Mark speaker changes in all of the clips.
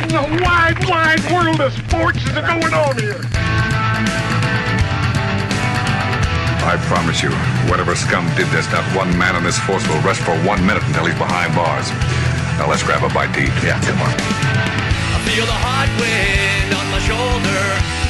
Speaker 1: in the wide, wide world of sports is going on here?
Speaker 2: I promise you, whatever scum did this, not one man on this force will rest for 1 minute until he's behind bars. Now let's grab a bite to eat. Yeah, come on.
Speaker 3: I feel the hot wind on my shoulder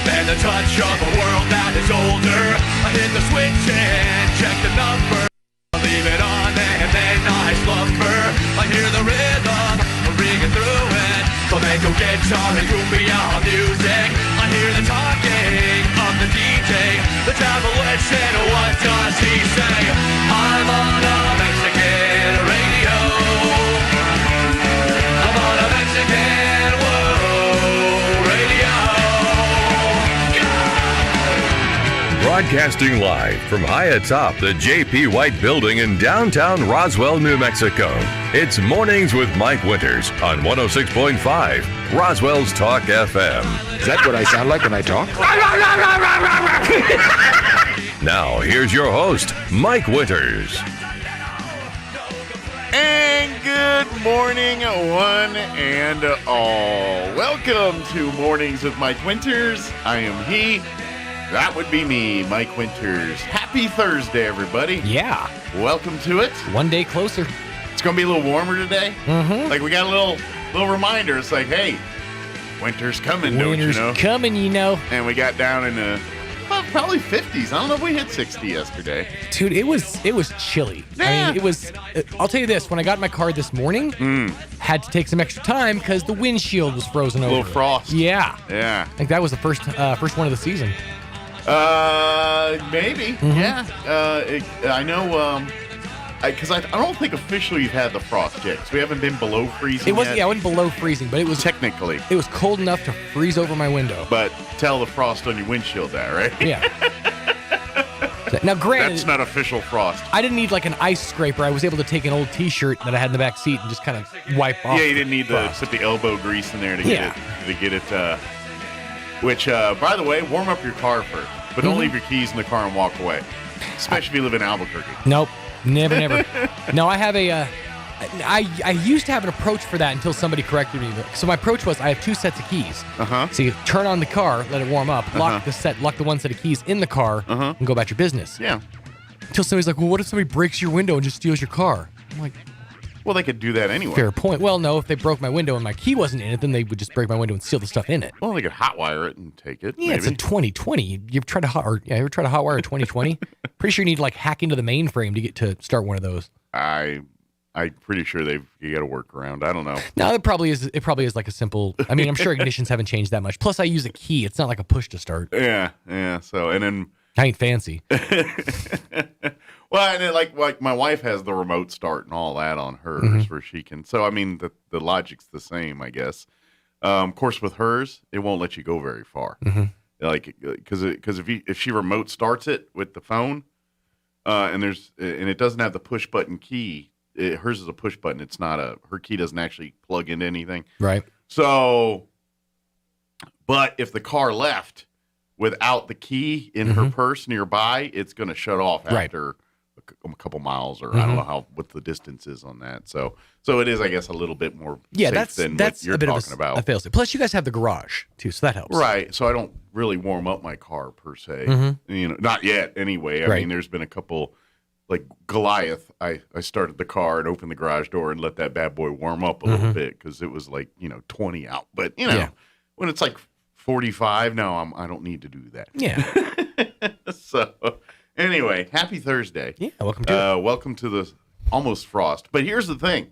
Speaker 3: and the touch of a world that is older. I hit the switch and check the number. I leave it on and then I slumber. I hear the rhythm ringing through it. Flamenco guitar and cumbia music. I hear the talking of the DJ. The travel said, what does he say? I'm on a Mexican radio. I'm on a Mexican world radio. Yeah!
Speaker 4: Broadcasting live from high atop the J.P. White Building in downtown Roswell, New Mexico. It's Mornings with Mike Winters on 106.5 Roswell's Talk FM.
Speaker 5: Is that what I sound like when I talk?
Speaker 4: Now, here's your host, Mike Winters.
Speaker 6: And good morning, one and all. Welcome to Mornings with Mike Winters. I am he. That would be me, Mike Winters. Happy Thursday, everybody.
Speaker 7: Yeah.
Speaker 6: Welcome to it.
Speaker 7: One day closer.
Speaker 6: It's going to be a little warmer today.
Speaker 7: Mm-hmm.
Speaker 6: Like, we got a little reminder. It's like, hey, winter's coming, don't you know?
Speaker 7: Winter's coming, you know.
Speaker 6: And we got down in the probably 50s. I don't know if we hit 60 yesterday.
Speaker 7: Dude, it was chilly.
Speaker 6: Yeah.
Speaker 7: I mean, it was, I'll tell you this, when I got in my car this morning, had to take some extra time because the windshield was frozen over.
Speaker 6: A little frost.
Speaker 7: Yeah.
Speaker 6: Yeah.
Speaker 7: I think that was the first one of the season.
Speaker 6: Maybe.
Speaker 7: Mm-hmm.
Speaker 6: Yeah. I know, because I don't think officially you've had the frost yet, because we haven't been below freezing
Speaker 7: It wasn't,
Speaker 6: yet.
Speaker 7: yeah, it wasn't below freezing, but it was
Speaker 6: Technically.
Speaker 7: It was cold enough to freeze over my window.
Speaker 6: But tell the frost on your windshield that, right?
Speaker 7: Yeah. Now, granted,
Speaker 6: That's not official frost.
Speaker 7: I didn't need like an ice scraper. I was able to take an old T-shirt that I had in the back seat and just kind of wipe off.
Speaker 6: Yeah, you didn't need to
Speaker 7: frost.
Speaker 6: put the elbow grease in there to get it. Which, by the way, warm up your car first. But don't leave your keys in the car and walk away. Especially if you live in Albuquerque.
Speaker 7: Nope. Never. No, I have a. I used to have an approach for that until somebody corrected me. So my approach was I have two sets of keys. So you turn on the car, let it warm up, lock the one set of keys in the car, and go about your business.
Speaker 6: Yeah.
Speaker 7: Until somebody's like, well, what if somebody breaks your window and just steals your car? I'm like,
Speaker 6: Well, they could do that anyway.
Speaker 7: fair point. Well, no, if they broke my window and my key wasn't in it, then they would just break my window and steal the stuff in it.
Speaker 6: Well, they could hotwire it and take it.
Speaker 7: Yeah,
Speaker 6: maybe.
Speaker 7: it's a 2020. You ever tried to hotwire a 2020? Pretty sure you need to like hack into the mainframe to get to start one of those.
Speaker 6: I'm pretty sure you got to work around. I don't know.
Speaker 7: No, it probably is like a simple. I mean, I'm sure ignitions haven't changed that much. Plus, I use a key. It's not like a push to start.
Speaker 6: Yeah. So, and then
Speaker 7: I ain't fancy.
Speaker 6: well, and then like my wife has the remote start and all that on hers, where she can. So, I mean, the logic's the same, I guess. Of course, with hers, it won't let you go very far. Like, because if she remote starts it with the phone, and it doesn't have the push button key. Hers is a push button. It's not her key doesn't actually plug into anything.
Speaker 7: Right.
Speaker 6: So, but if the car left without the key in her purse nearby, it's going to shut off after a couple miles, or I don't know what the distance is on that. So it is, I guess, a little bit more safe than
Speaker 7: that's
Speaker 6: what you're
Speaker 7: a bit
Speaker 6: talking
Speaker 7: of
Speaker 6: about.
Speaker 7: a fail-safe. Plus, you guys have the garage too, so that helps.
Speaker 6: Right. So I don't really warm up my car per se. Not yet anyway. I mean, there's been a couple. Like Goliath, I started the car and opened the garage door and let that bad boy warm up a little bit because it was like 20 out. But when it's like 45, no, I don't need to do that.
Speaker 7: Yeah.
Speaker 6: So anyway, happy Thursday.
Speaker 7: Yeah. Welcome to it.
Speaker 6: Welcome to the almost frost. But here's the thing: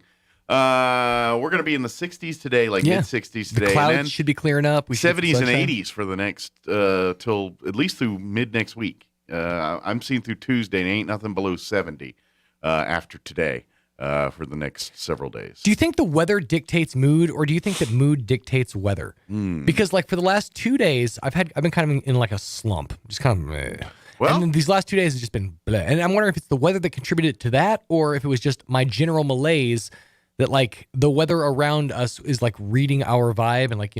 Speaker 6: we're going to be in the 60s today, like mid 60s today.
Speaker 7: The clouds
Speaker 6: and then
Speaker 7: should be clearing up.
Speaker 6: 70s and 80s for the next till at least through mid next week. I'm seeing through Tuesday, and ain't nothing below 70 after today for the next several days.
Speaker 7: Do you think the weather dictates mood, or do you think that mood dictates weather? Because like for the last 2 days, I've been kind of in like a slump, just kind of.
Speaker 6: Well,
Speaker 7: and then these last 2 days have just been bleh. And I'm wondering if it's the weather that contributed to that, or if it was just my general malaise that like the weather around us is like reading our vibe and like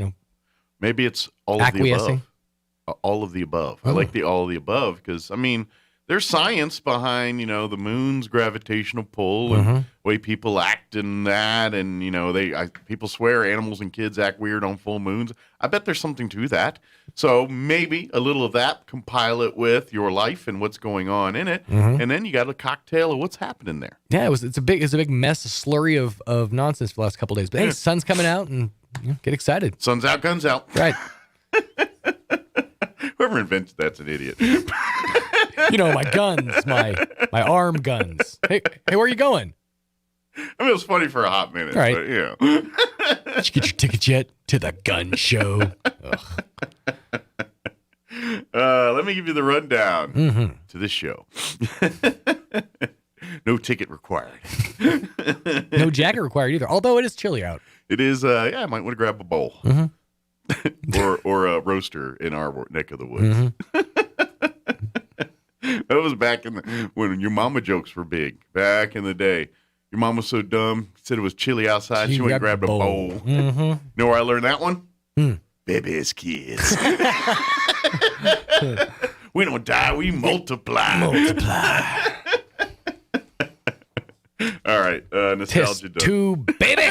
Speaker 6: maybe it's all of the
Speaker 7: acquiescing.
Speaker 6: above. All of the above. I like the all of the above because, I mean, there's science behind, the moon's gravitational pull and the way people act in that. And, people swear animals and kids act weird on full moons. I bet there's something to that. So maybe a little of that, compile it with your life and what's going on in it. And then you got a cocktail of what's happening there.
Speaker 7: Yeah, it's a big mess, a slurry of nonsense for the last couple of days. But hey, sun's coming out and get excited.
Speaker 6: Sun's out, guns out.
Speaker 7: Right.
Speaker 6: Whoever invented that's an idiot.
Speaker 7: My guns, my arm guns. Hey, where are you going?
Speaker 6: I mean, it was funny for a hot minute.
Speaker 7: Right.
Speaker 6: But,
Speaker 7: Did you get your tickets yet to the gun show?
Speaker 6: Let me give you the rundown to this show. No ticket required.
Speaker 7: No jacket required either, although it is chilly out.
Speaker 6: It is, I might want to grab a bowl. or a roaster in our neck of the woods. That was back when your mama jokes were big. Back in the day. Your mom was so dumb, said it was chilly outside. She went and grabbed a bowl. You know where I learned that one? Baby's kids. We don't die, we multiply. All right, nostalgia done.
Speaker 7: Tube, baby.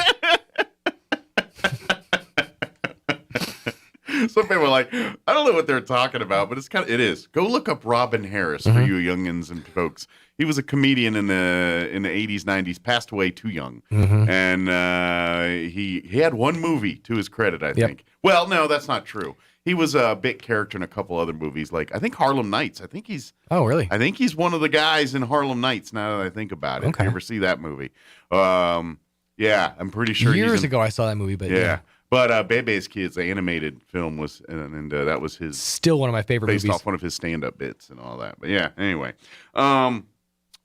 Speaker 6: Some people are like, I don't know what they're talking about, but it is. Go look up Robin Harris for you youngins and folks. He was a comedian in the 80s, 90s, passed away too young. And he had one movie to his credit, I think. Well, no, that's not true. He was a bit character in a couple other movies, like I think Harlem Nights.
Speaker 7: Oh, really?
Speaker 6: I think he's one of the guys in Harlem Nights, now that I think about it.
Speaker 7: Okay.
Speaker 6: If you ever see that movie. Yeah, I'm pretty sure
Speaker 7: Years ago I saw that movie, but
Speaker 6: yeah. But Bebe's Kids, the animated film, was, and that was his.
Speaker 7: Still one of my favorite
Speaker 6: based
Speaker 7: movies.
Speaker 6: Off one of his stand-up bits and all that. But yeah, anyway.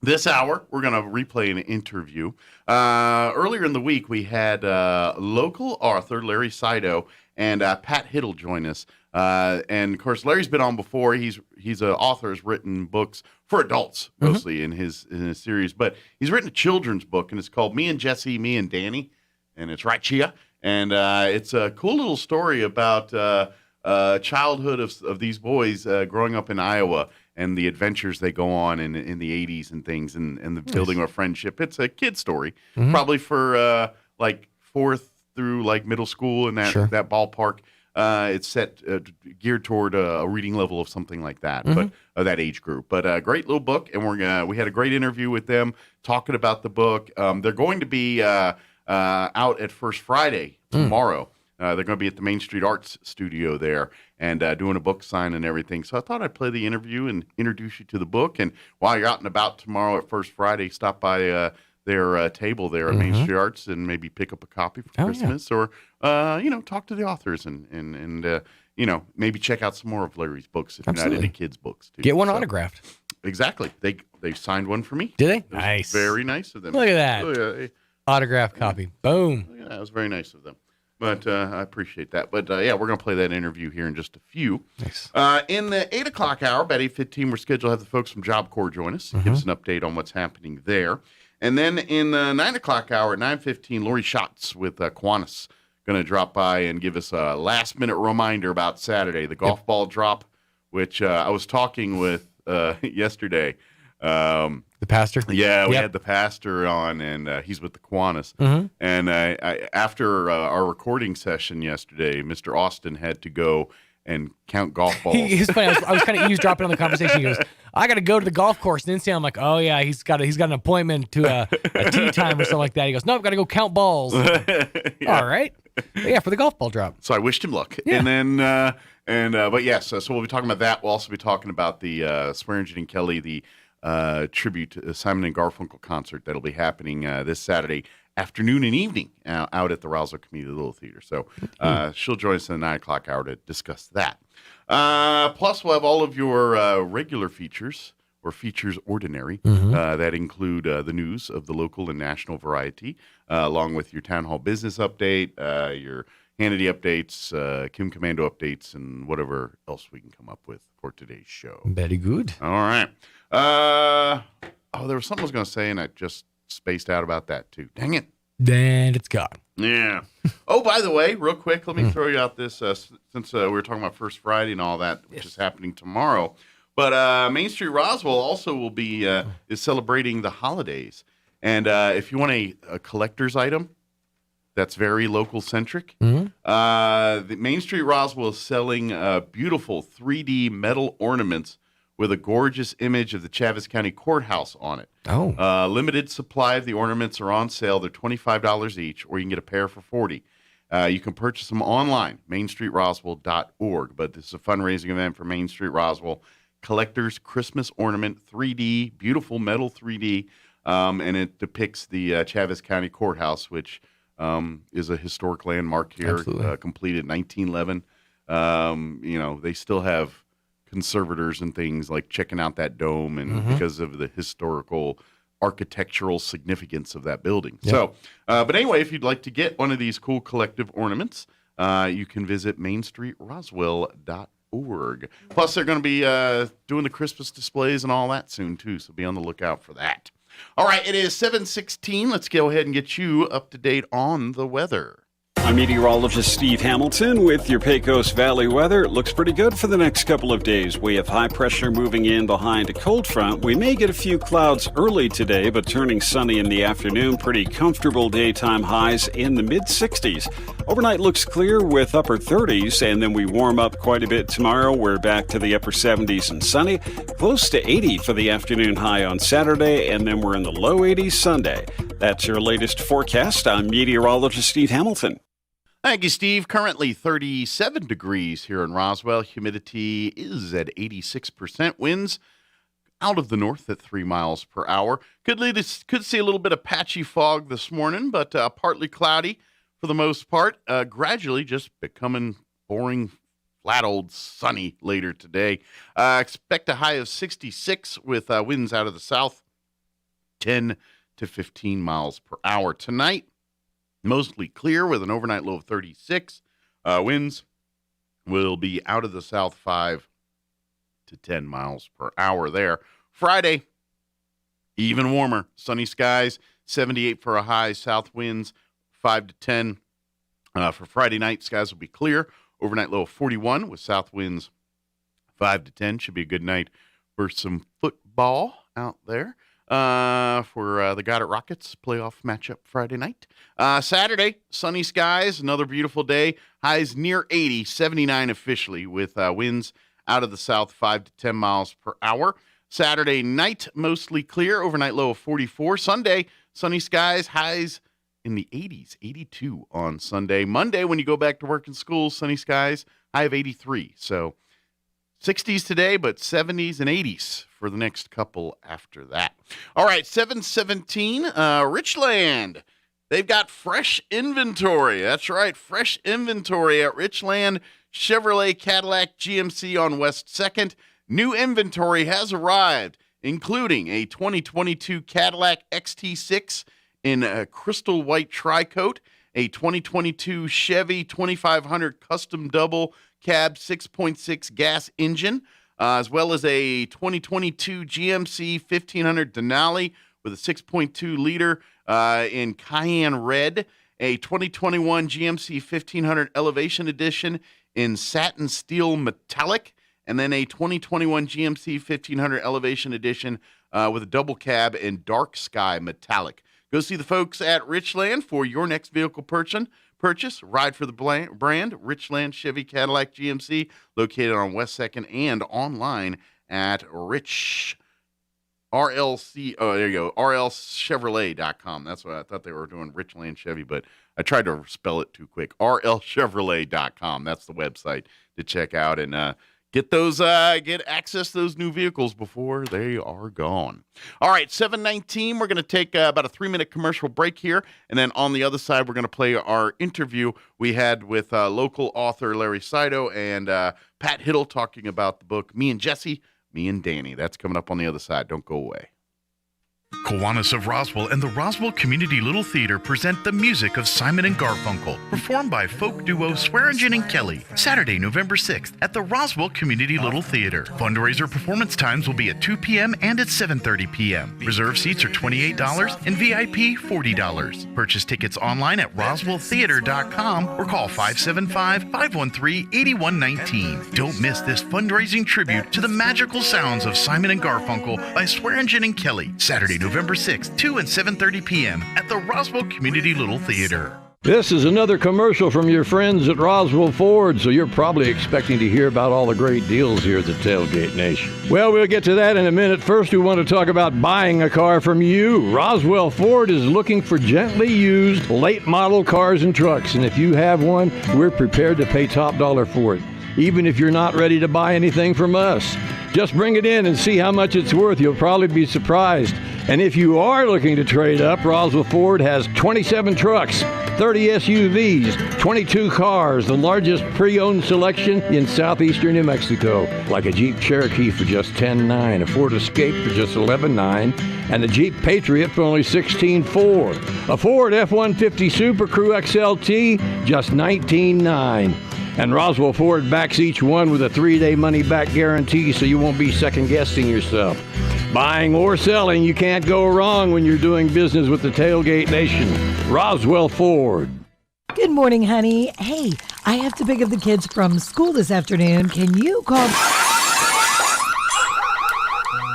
Speaker 6: This hour, we're going to replay an interview. Earlier in the week, we had local author Larry Sido and Pat Hiddle join us. And, of course, Larry's been on before. He's an author, has written books for adults, mostly, in his series. But he's written a children's book, and it's called Me and Jesse, Me and Danny. And it's right, Chia. And it's a cool little story about childhood of these boys growing up in Iowa and the adventures they go on in the 80s and things and the building of a friendship. It's a kid story, probably for like 4th through like middle school and that ballpark. It's set geared toward a reading level of something like that, but that age group. But a great little book, and we had a great interview with them talking about the book. They're going to be out at First Friday tomorrow. They're going to be at the Main Street Arts Studio there and doing a book sign and everything. So I thought I'd play the interview and introduce you to the book. And while you're out and about tomorrow at First Friday, stop by their table there at Main Street Arts and maybe pick up a copy for Christmas or, talk to the authors and maybe check out some more of Larry's books if you're not into kids' books, too.
Speaker 7: Get one autographed.
Speaker 6: Exactly. They signed one for me.
Speaker 7: Did they?
Speaker 6: It was
Speaker 7: Nice.
Speaker 6: very nice of them.
Speaker 7: Look at that.
Speaker 6: Oh, yeah.
Speaker 7: Autographed copy. Boom.
Speaker 6: Yeah, that was very nice of them. But I appreciate that. But, we're going to play that interview here in just a few.
Speaker 7: Nice.
Speaker 6: In the 8 o'clock hour, about 8:15, we're scheduled to have the folks from Job Corps join us. Give us an update on what's happening there. And then in the 9 o'clock hour at 9:15, Lori Schatz with Kiwanis going to drop by and give us a last-minute reminder about Saturday, the golf ball drop, which I was talking with yesterday.
Speaker 7: The pastor?
Speaker 6: Yeah, we had the pastor on, and he's with the Kiwanis. And I after our recording session yesterday, Mr. Austin had to go and count golf balls.
Speaker 7: It's funny. I was kind of eavesdropping on the conversation. He goes, I got to go to the golf course. And instantly I'm like, oh, yeah, he's got an appointment to a tea time or something like that. He goes, no, I've got to go count balls. All right. But yeah, for the golf ball drop.
Speaker 6: So I wished him luck.
Speaker 7: Yeah.
Speaker 6: And then, but yes, so we'll be talking about that. We'll also be talking about the Swearingen and Kelly, the tribute to Simon and Garfunkel concert that'll be happening this Saturday afternoon and evening out at the Roswell Community Little Theater. So she'll join us in the 9 o'clock hour to discuss that. Plus, we'll have all of your regular features or features ordinary that include the news of the local and national variety, along with your town hall business update, your Hannity updates, Kim Commando updates, and whatever else we can come up with for today's show.
Speaker 7: Very good.
Speaker 6: All right. There was something I was going to say, and I just spaced out about that, too. Dang it.
Speaker 7: And it's gone.
Speaker 6: Yeah. Oh, by the way, real quick, let me throw you out this, since we were talking about First Friday and all that, which is happening tomorrow. But Main Street Roswell also will be is celebrating the holidays. And if you want a collector's item that's very local-centric, the Main Street Roswell is selling beautiful 3D metal ornaments with a gorgeous image of the Chaves County Courthouse on it.
Speaker 7: Oh.
Speaker 6: Limited supply of the ornaments are on sale. They're $25 each, or you can get a pair for $40. You can purchase them online, mainstreetroswell.org. But this is a fundraising event for Main Street Roswell. Collector's Christmas Ornament 3D, beautiful metal 3D, and it depicts the Chaves County Courthouse, which is a historic landmark here, completed in 1911. They still have conservators and things like checking out that dome and because of the historical architectural significance of that building. Yep. So, but anyway, if you'd like to get one of these cool collective ornaments, you can visit mainstreetroswell.org. Plus, they're going to be doing the Christmas displays and all that soon, too, so be on the lookout for that. All right, it is 7:16. Let's go ahead and get you up to date on the weather.
Speaker 8: I'm meteorologist Steve Hamilton with your Pecos Valley weather. It looks pretty good for the next couple of days. We have high pressure moving in behind a cold front. We may get a few clouds early today, but turning sunny in the afternoon. Pretty comfortable daytime highs in the mid-60s. Overnight looks clear with upper 30s, and then we warm up quite a bit tomorrow. We're back to the upper 70s and sunny. Close to 80 for the afternoon high on Saturday, and then we're in the low 80s Sunday. That's your latest forecast. I'm meteorologist Steve Hamilton.
Speaker 6: Thank you, Steve. Currently 37 degrees here in Roswell. Humidity is at 86%. Winds out of the north at 3 miles per hour. Could see a little bit of patchy fog this morning, but partly cloudy for the most part. Gradually just becoming boring, flat old sunny later today. Expect a high of 66 with winds out of the south, 10 to 15 miles per hour. Tonight, mostly clear with an overnight low of 36. Winds will be out of the south 5 to 10 miles per hour there. Friday, even warmer. Sunny skies, 78 for a high. South winds 5 to 10. For Friday night, skies will be clear. Overnight low of 41 with south winds 5 to 10. Should be a good night for some football out there. For the Goddard Rockets playoff matchup Friday night. Saturday, sunny skies, another beautiful day. Highs near 80, 79 officially, with winds out of the south 5 to 10 miles per hour. Saturday night, mostly clear, overnight low of 44. Sunday, sunny skies, highs in the 80s, 82 on Sunday. Monday, when you go back to work and school, sunny skies, high of 83. So 60s today, but 70s and 80s for the next couple after that. All right, 7:17, Richland. They've got fresh inventory. That's right, fresh inventory at Richland Chevrolet Cadillac GMC on West 2nd. New inventory has arrived, including a 2022 Cadillac XT6 in a crystal white tri-coat, a 2022 Chevy 2500 custom double cab 6.6 gas engine, as well as a 2022 GMC 1500 Denali with a 6.2 liter in cayenne red, a 2021 GMC 1500 Elevation Edition in satin steel metallic, and then a 2021 GMC 1500 Elevation Edition with a double cab in dark sky metallic. Go see the folks at Richland for your next vehicle purchase. Ride for the brand, Richland Chevy Cadillac GMC, located on West 2nd and online at rlchevrolet.com. That's what I thought they were doing, Richland Chevy, but I tried to spell it too quick. rlchevrolet.com. That's the website to check out and get access to those new vehicles before they are gone. All right, 7:19. We're going to take about a 3-minute commercial break here, and then on the other side, we're going to play our interview we had with local author Larry Saito and Pat Hiddle talking about the book Me and Jesse, Me and Danny. That's coming up on the other side. Don't go away.
Speaker 9: Kiwanis of Roswell and the Roswell Community Little Theater present the music of Simon and Garfunkel, performed by folk duo Swearingen and Kelly, Saturday, November 6th at the Roswell Community Little Theater. Fundraiser performance times will be at 2 p.m. and at 7:30 p.m. Reserve seats are $28 and VIP $40. Purchase tickets online at roswelltheater.com or call 575-513-8119. Don't miss this fundraising tribute to the magical sounds of Simon and Garfunkel by Swearingen and Kelly, Saturday, November 6th, 2 and 7:30 p.m. at the Roswell Community Little Theater.
Speaker 10: This is another commercial from your friends at Roswell Ford, so you're probably expecting to hear about all the great deals here at the Tailgate Nation. Well, we'll get to that in a minute. First, we want to talk about buying a car from you. Roswell Ford is looking for gently used, late model cars and trucks, and if you have one, we're prepared to pay top dollar for it, even if you're not ready to buy anything from us. Just bring it in and see how much it's worth. You'll probably be surprised. And if you are looking to trade up, Roswell Ford has 27 trucks, 30 SUVs, 22 cars, the largest pre-owned selection in southeastern New Mexico, like a Jeep Cherokee for just $10,900, a Ford Escape for just $11,900, and a Jeep Patriot for only $16,400, a Ford F-150 Super Crew XLT, just $19,900. And Roswell Ford backs each one with a 3-day money-back guarantee, so you won't be second-guessing yourself. Buying or selling, you can't go wrong when you're doing business with the Tailgate Nation. Roswell Ford.
Speaker 11: Good morning, honey. Hey, I have to pick up the kids from school this afternoon. Can you call...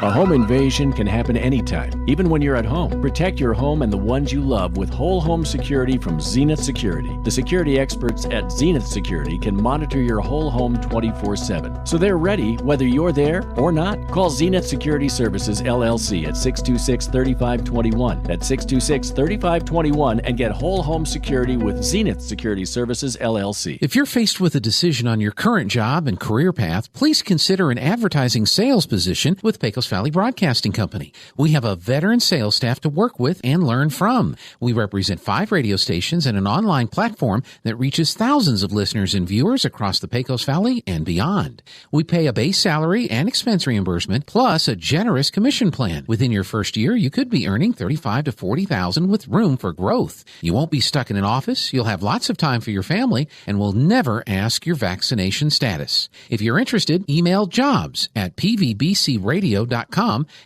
Speaker 12: A home invasion can happen anytime, even when you're at home. Protect your home and the ones you love with whole home security from Zenith Security. The security experts at Zenith Security can monitor your whole home 24/7. So they're ready whether you're there or not. Call Zenith Security Services LLC at 626-3521. That's 626-3521 and get whole home security with Zenith Security Services LLC.
Speaker 13: If you're faced with a decision on your current job and career path, please consider an advertising sales position with Pecos Valley Broadcasting Company. We have a veteran sales staff to work with and learn from. We represent 5 radio stations and an online platform that reaches thousands of listeners and viewers across the Pecos Valley and beyond. We pay a base salary and expense reimbursement, plus a generous commission plan. Within your first year, you could be earning $35,000 to $40,000 with room for growth. You won't be stuck in an office. You'll have lots of time for your family, and we'll never ask your vaccination status. If you're interested, email jobs@pvbcradio.com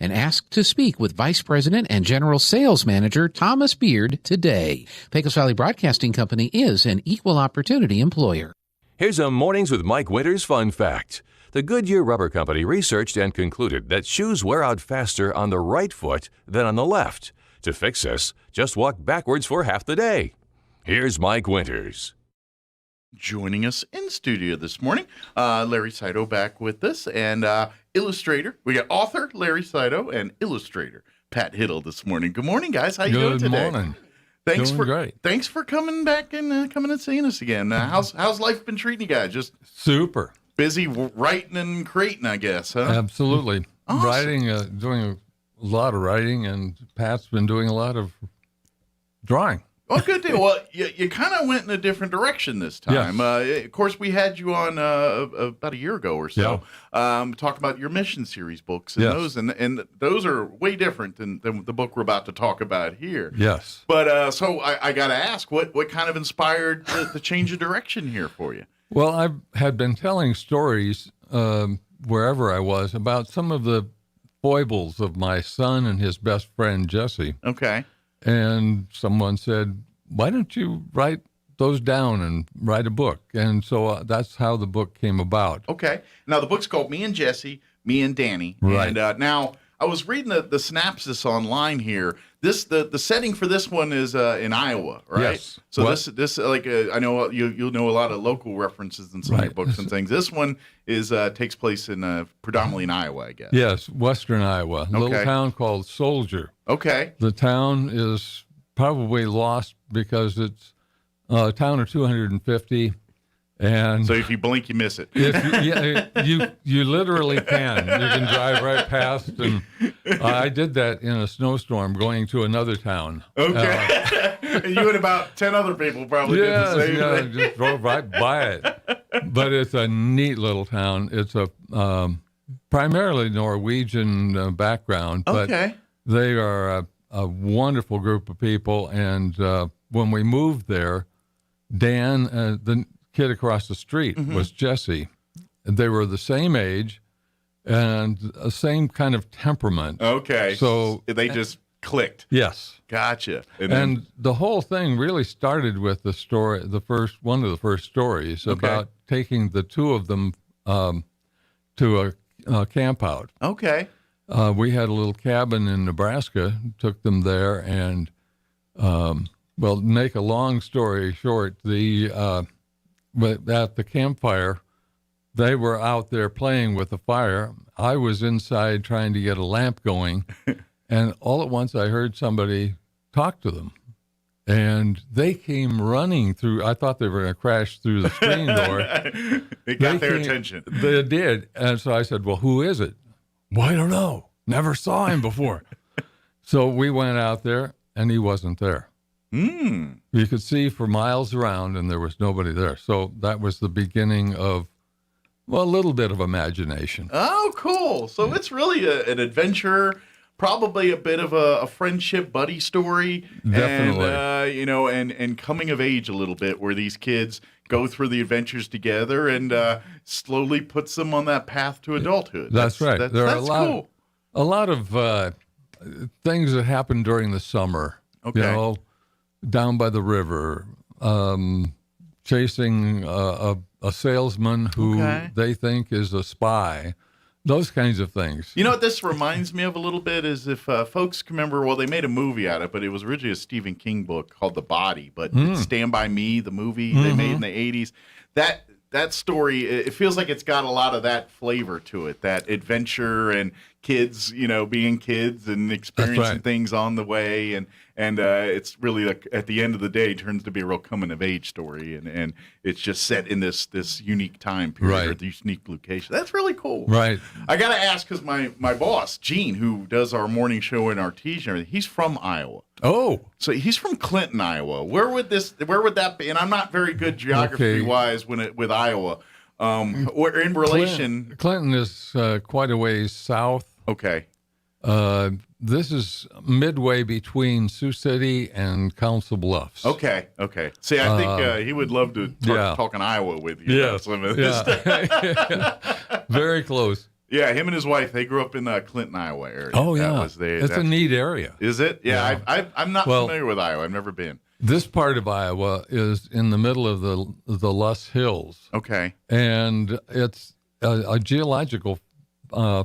Speaker 13: and ask to speak with Vice President and General Sales Manager Thomas Beard today. Pecos Valley Broadcasting Company is an equal opportunity employer.
Speaker 4: Here's a Mornings with Mike Winters fun fact. The Goodyear Rubber Company researched and concluded that shoes wear out faster on the right foot than on the left. To fix this, just walk backwards for half the day. Here's Mike Winters.
Speaker 6: Joining us in studio this morning, Larry Saito back with us, and illustrator. We got author Larry Saito and illustrator Pat Hiddle this morning. Good morning, guys. How you doing today?
Speaker 14: Good morning.
Speaker 6: Thanks
Speaker 14: doing great.
Speaker 6: Thanks for coming back and coming and seeing us again. How's life been treating you guys? Just
Speaker 14: super
Speaker 6: busy writing and creating, I guess, huh?
Speaker 14: Absolutely.
Speaker 6: Awesome.
Speaker 14: Writing, doing a lot of writing, and Pat's been doing a lot of drawing.
Speaker 6: Oh, good deal. Well, you kind of went in a different direction this time.
Speaker 14: Yes.
Speaker 6: Of course, we had you on about a year ago or so. Talk about your mission series books and those, and those are way different than the book we're about to talk about here.
Speaker 14: Yes.
Speaker 6: But so I got to ask, what kind of inspired the change of direction here for you?
Speaker 14: Well, I had been telling stories wherever I was about some of the foibles of my son and his best friend Jesse.
Speaker 6: Okay.
Speaker 14: And someone said, why don't you write those down and write a book? And so that's how the book came about.
Speaker 6: Okay. Now, the book's called Me and Jesse, Me and Danny.
Speaker 14: Right.
Speaker 6: And now, I was reading the synopsis online here. The setting for this one is in Iowa, right?
Speaker 14: Yes.
Speaker 6: So this like I know you'll know a lot of local references in some of your books and things. This one is takes place in predominantly in Iowa, I guess.
Speaker 14: Yes, western Iowa, a little town called Soldier.
Speaker 6: Okay.
Speaker 14: The town is probably lost because it's a town of 250. And
Speaker 6: so if you blink, you miss it.
Speaker 14: You literally can. You can drive right past. And I did that in a snowstorm going to another town.
Speaker 6: Okay. And you and about 10 other people probably did the same thing.
Speaker 14: Just drove right by it. But it's a neat little town. It's a primarily Norwegian background. But They are a wonderful group of people. And when we moved there, Dan, the kid across the street, was Jesse. They were the same age and the same kind of temperament.
Speaker 6: Okay.
Speaker 14: So
Speaker 6: they just clicked.
Speaker 14: Yes.
Speaker 6: Gotcha.
Speaker 14: And the whole thing really started with the story, one of the first stories about taking the two of them to a camp out.
Speaker 6: Okay.
Speaker 14: We had a little cabin in Nebraska, took them there, and make a long story short, at the campfire, they were out there playing with the fire. I was inside trying to get a lamp going, and all at once I heard somebody talk to them. And they came running through. I thought they were going to crash through the screen door.
Speaker 6: It got their attention.
Speaker 14: They did. And so I said, well, who is it? Well, I don't know. Never saw him before. So we went out there, and he wasn't there. You could see for miles around, and there was nobody there. So that was the beginning of, a little bit of imagination.
Speaker 6: Oh, cool. So it's really an adventure, probably a bit of a friendship buddy story.
Speaker 14: Definitely.
Speaker 6: And coming of age a little bit, where these kids go through the adventures together and slowly puts them on that path to adulthood.
Speaker 14: That's right. There are
Speaker 6: cool.
Speaker 14: a lot of things that happen during the summer.
Speaker 6: Okay.
Speaker 14: Down by the river, chasing a salesman who they think is a spy, those kinds of things.
Speaker 6: You know what this reminds me of a little bit is if folks can remember, they made a movie out of it, but it was originally a Stephen King book called The Body, but it's Stand By Me, the movie they made in the 80s. That story, it feels like it's got a lot of that flavor to it, that adventure and kids, being kids and experiencing things on the way. And it's really like at the end of the day turns to be a real coming of age story. And it's just set in this unique time period or this unique location. That's really cool.
Speaker 14: Right.
Speaker 6: I got to ask, because my boss, Gene, who does our morning show and our teas and everything, he's from Iowa.
Speaker 14: Oh.
Speaker 6: So he's from Clinton, Iowa. Where would that be? And I'm not very good geography-wise with Iowa. Or in relation...
Speaker 14: Clinton is quite a ways south.
Speaker 6: Okay.
Speaker 14: This is midway between Sioux City and Council Bluffs.
Speaker 6: Okay. See, I think he would love to start talking Iowa with you.
Speaker 14: Yes. Very close.
Speaker 6: Yeah, him and his wife, they grew up in the Clinton, Iowa area.
Speaker 14: Oh, yeah. It's a neat area.
Speaker 6: Is it? Yeah. I'm not familiar with Iowa. I've never been.
Speaker 14: This part of Iowa is in the middle of the Luss Hills.
Speaker 6: Okay.
Speaker 14: And it's a geological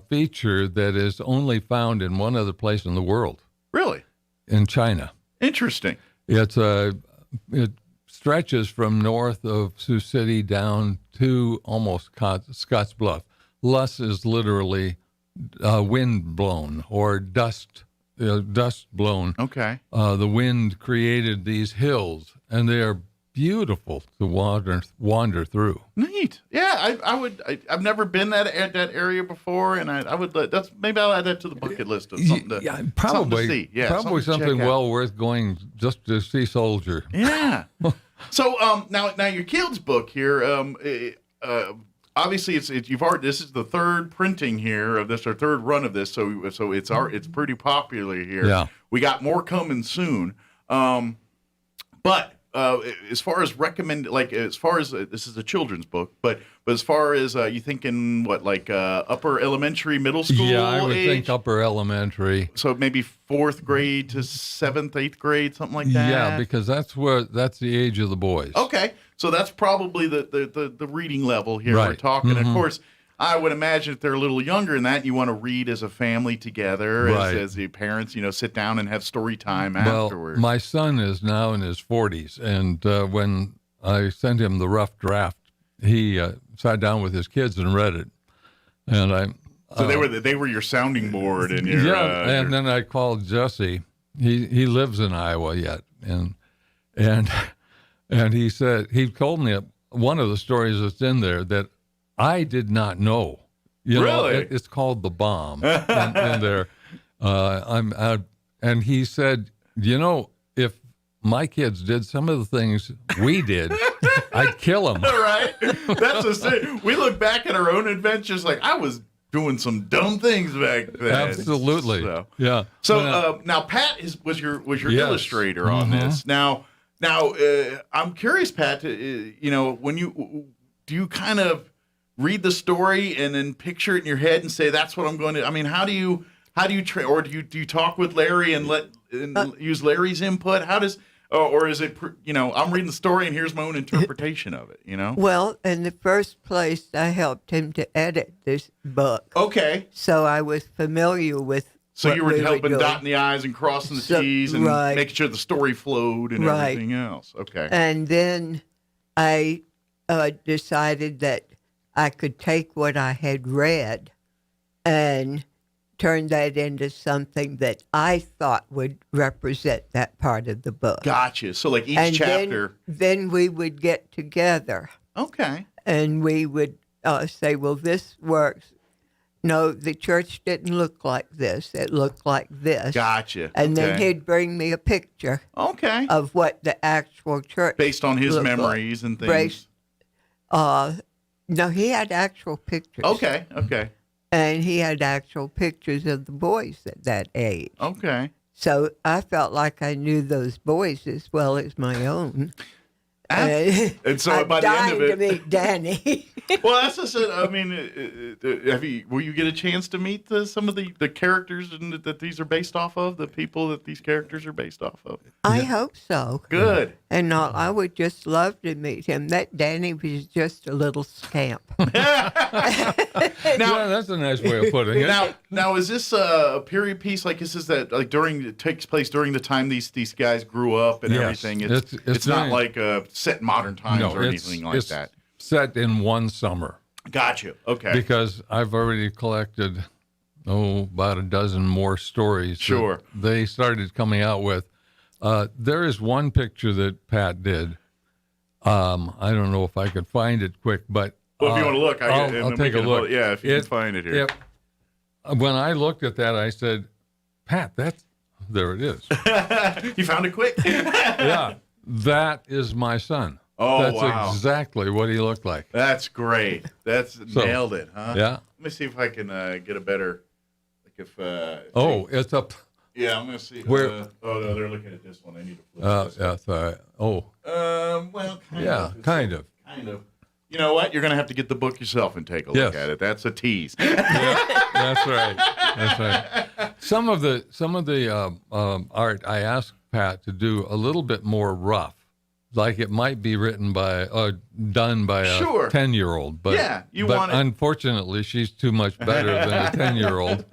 Speaker 14: feature that is only found in one other place in the world.
Speaker 6: Really?
Speaker 14: In China.
Speaker 6: Interesting.
Speaker 14: It stretches from north of Sioux City down to almost Scotts Bluff. Luss is literally wind blown or dust blown.
Speaker 6: Okay.
Speaker 14: The wind created these hills, and they are beautiful to wander through.
Speaker 6: Neat. Yeah, I've never been at that area before, and maybe I'll add that to the bucket list of something to
Speaker 14: probably
Speaker 6: something to see. Yeah,
Speaker 14: probably something well worth going just to see Soldier.
Speaker 6: Yeah. So now your kids' book here. Obviously, this is the third printing here of this, or third run of this, so it's pretty popular here.
Speaker 14: Yeah.
Speaker 6: We got more coming soon. But as far as this is a children's book, but as far as you thinking upper elementary, middle school?
Speaker 14: Yeah, I would
Speaker 6: age?
Speaker 14: think upper elementary.
Speaker 6: So maybe 4th grade to 7th, 8th grade, something like that.
Speaker 14: Yeah, because that's the age of the boys.
Speaker 6: Okay, so that's probably the reading level here
Speaker 14: Right.
Speaker 6: we're talking. Of course, I would imagine if they're a little younger than that, you want to read as a family together,
Speaker 14: Right.
Speaker 6: as the parents, sit down and have story time afterwards.
Speaker 14: My son is now in his 40s, and when I sent him the rough draft, he sat down with his kids and read it. And
Speaker 6: so they were your sounding board, and your
Speaker 14: and then I called Jesse. He lives in Iowa yet, and he said he told me one of the stories that's in there that I did not know.
Speaker 6: Really?
Speaker 14: It's called The Bomb in there. And he said, if my kids did some of the things we did, I'd kill them.
Speaker 6: Right? That's the thing. We look back at our own adventures like, I was doing some dumb things back then.
Speaker 14: Absolutely.
Speaker 6: So,
Speaker 14: yeah.
Speaker 6: Now Pat was your
Speaker 14: Yes.
Speaker 6: illustrator on this. Now, I'm curious, Pat. When do you kind of read the story and then picture it in your head and say that's what I'm going to? I mean, how do you or do you talk with Larry and use Larry's input? How does or is it I'm reading the story and here's my own interpretation of it?
Speaker 15: Well, in the first place, I helped him to edit this book.
Speaker 6: Okay.
Speaker 15: So I was familiar with.
Speaker 6: So you were
Speaker 15: we
Speaker 6: helping
Speaker 15: doing.
Speaker 6: dotting the I's and crossing the T's and making sure the story flowed and everything else. Okay.
Speaker 15: And then I decided that I could take what I had read and turn that into something that I thought would represent that part of the book.
Speaker 6: Gotcha. So like each chapter.
Speaker 15: Then we would get together.
Speaker 6: Okay.
Speaker 15: And we would say, well, this works. No, the church didn't look like this. It looked like this.
Speaker 6: Gotcha.
Speaker 15: And then he'd bring me a picture.
Speaker 6: Okay.
Speaker 15: Of what the actual church
Speaker 6: based on his
Speaker 15: looked
Speaker 6: memories
Speaker 15: like.
Speaker 6: and things.
Speaker 15: No, he had actual pictures.
Speaker 6: Okay.
Speaker 15: And he had actual pictures of the boys at that age.
Speaker 6: Okay.
Speaker 15: So I felt like I knew those boys as well as my own.
Speaker 6: And so
Speaker 15: I'm
Speaker 6: by the end of it,
Speaker 15: dying to meet Danny.
Speaker 6: Well, that's just it. I mean, will you get a chance to meet some of the characters that these are based off of? The people that these characters are based off of?
Speaker 15: I hope so.
Speaker 6: Good.
Speaker 15: And I would just love to meet him. That Danny was just a little scamp.
Speaker 14: Now that's a nice way of putting it.
Speaker 6: Now is this a period piece? Like, is this that like it takes place during the time these guys grew up and everything? It's not like set in modern times or anything like that.
Speaker 14: Set in one summer.
Speaker 6: Gotcha. Okay.
Speaker 14: Because I've already collected about a dozen more stories.
Speaker 6: Sure.
Speaker 14: That they started coming out with. There is one picture that Pat did. I don't know if I could find it quick, but
Speaker 6: well, if you want to look,
Speaker 14: I'll take a look.
Speaker 6: Yeah, if you can find it here.
Speaker 14: When I looked at that, I said, Pat, there it is.
Speaker 6: You found it quick?
Speaker 14: Yeah, that is my son.
Speaker 6: Oh,
Speaker 14: that's
Speaker 6: wow.
Speaker 14: exactly what he looked like.
Speaker 6: That's great. Nailed it, huh?
Speaker 14: Yeah.
Speaker 6: Let me see if I can get a better,
Speaker 14: it's up.
Speaker 6: Yeah, I'm gonna see.
Speaker 14: Where?
Speaker 6: No, they're looking at this one. I need to flip this.
Speaker 14: Yeah, sorry. Oh.
Speaker 6: Well,
Speaker 14: kind of.
Speaker 6: You know what? You're gonna have to get the book yourself and take a look at it. That's a tease.
Speaker 14: That's right. Some of the art I asked Pat to do a little bit more rough. Like it might be done by a 10-year-old, but unfortunately she's too much better than a 10-year-old.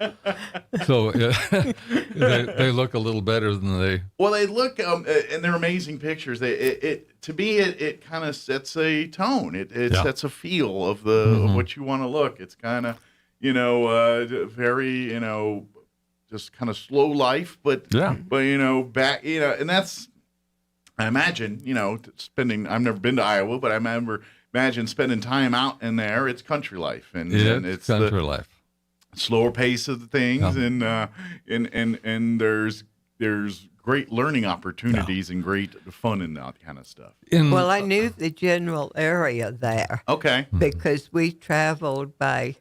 Speaker 14: So they look a little better than they.
Speaker 6: Well, they look, and they're amazing pictures. To me, it kind of sets a tone. It sets a feel of of what you want to look. It's kind of, very, just kind of slow life, but back, and that's. I imagine, I've never been to Iowa, but I imagine spending time out in there. It's country life, and it's
Speaker 14: country life.
Speaker 6: Slower pace of the things, and there's great learning opportunities and great fun in that kind of stuff.
Speaker 15: Well, I knew the general area there.
Speaker 6: Okay.
Speaker 15: Because we traveled by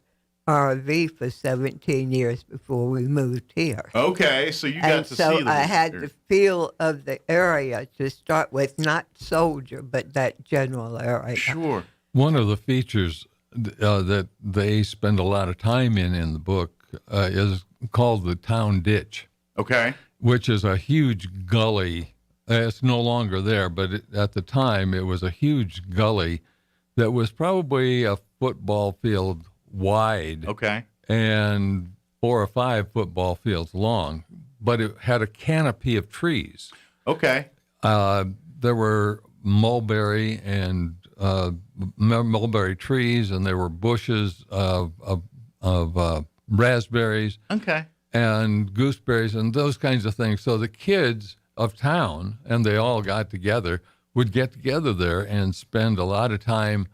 Speaker 15: RV for 17 years before we moved here.
Speaker 6: Okay, so you got to see
Speaker 15: so I had the feel of the area to start with, not Soldier, but that general area.
Speaker 6: Sure.
Speaker 14: One of the features that they spend a lot of time in the book is called the town ditch.
Speaker 6: Okay.
Speaker 14: Which is a huge gully. It's no longer there, but at the time it was a huge gully that was probably a football field wide, and 4 or 5 football fields long, but it had a canopy of trees.
Speaker 6: Okay.
Speaker 14: There were mulberry and mulberry trees, and there were bushes of raspberries.
Speaker 6: Okay.
Speaker 14: And gooseberries and those kinds of things. So the kids of town, and they all got together, would get together there and spend a lot of time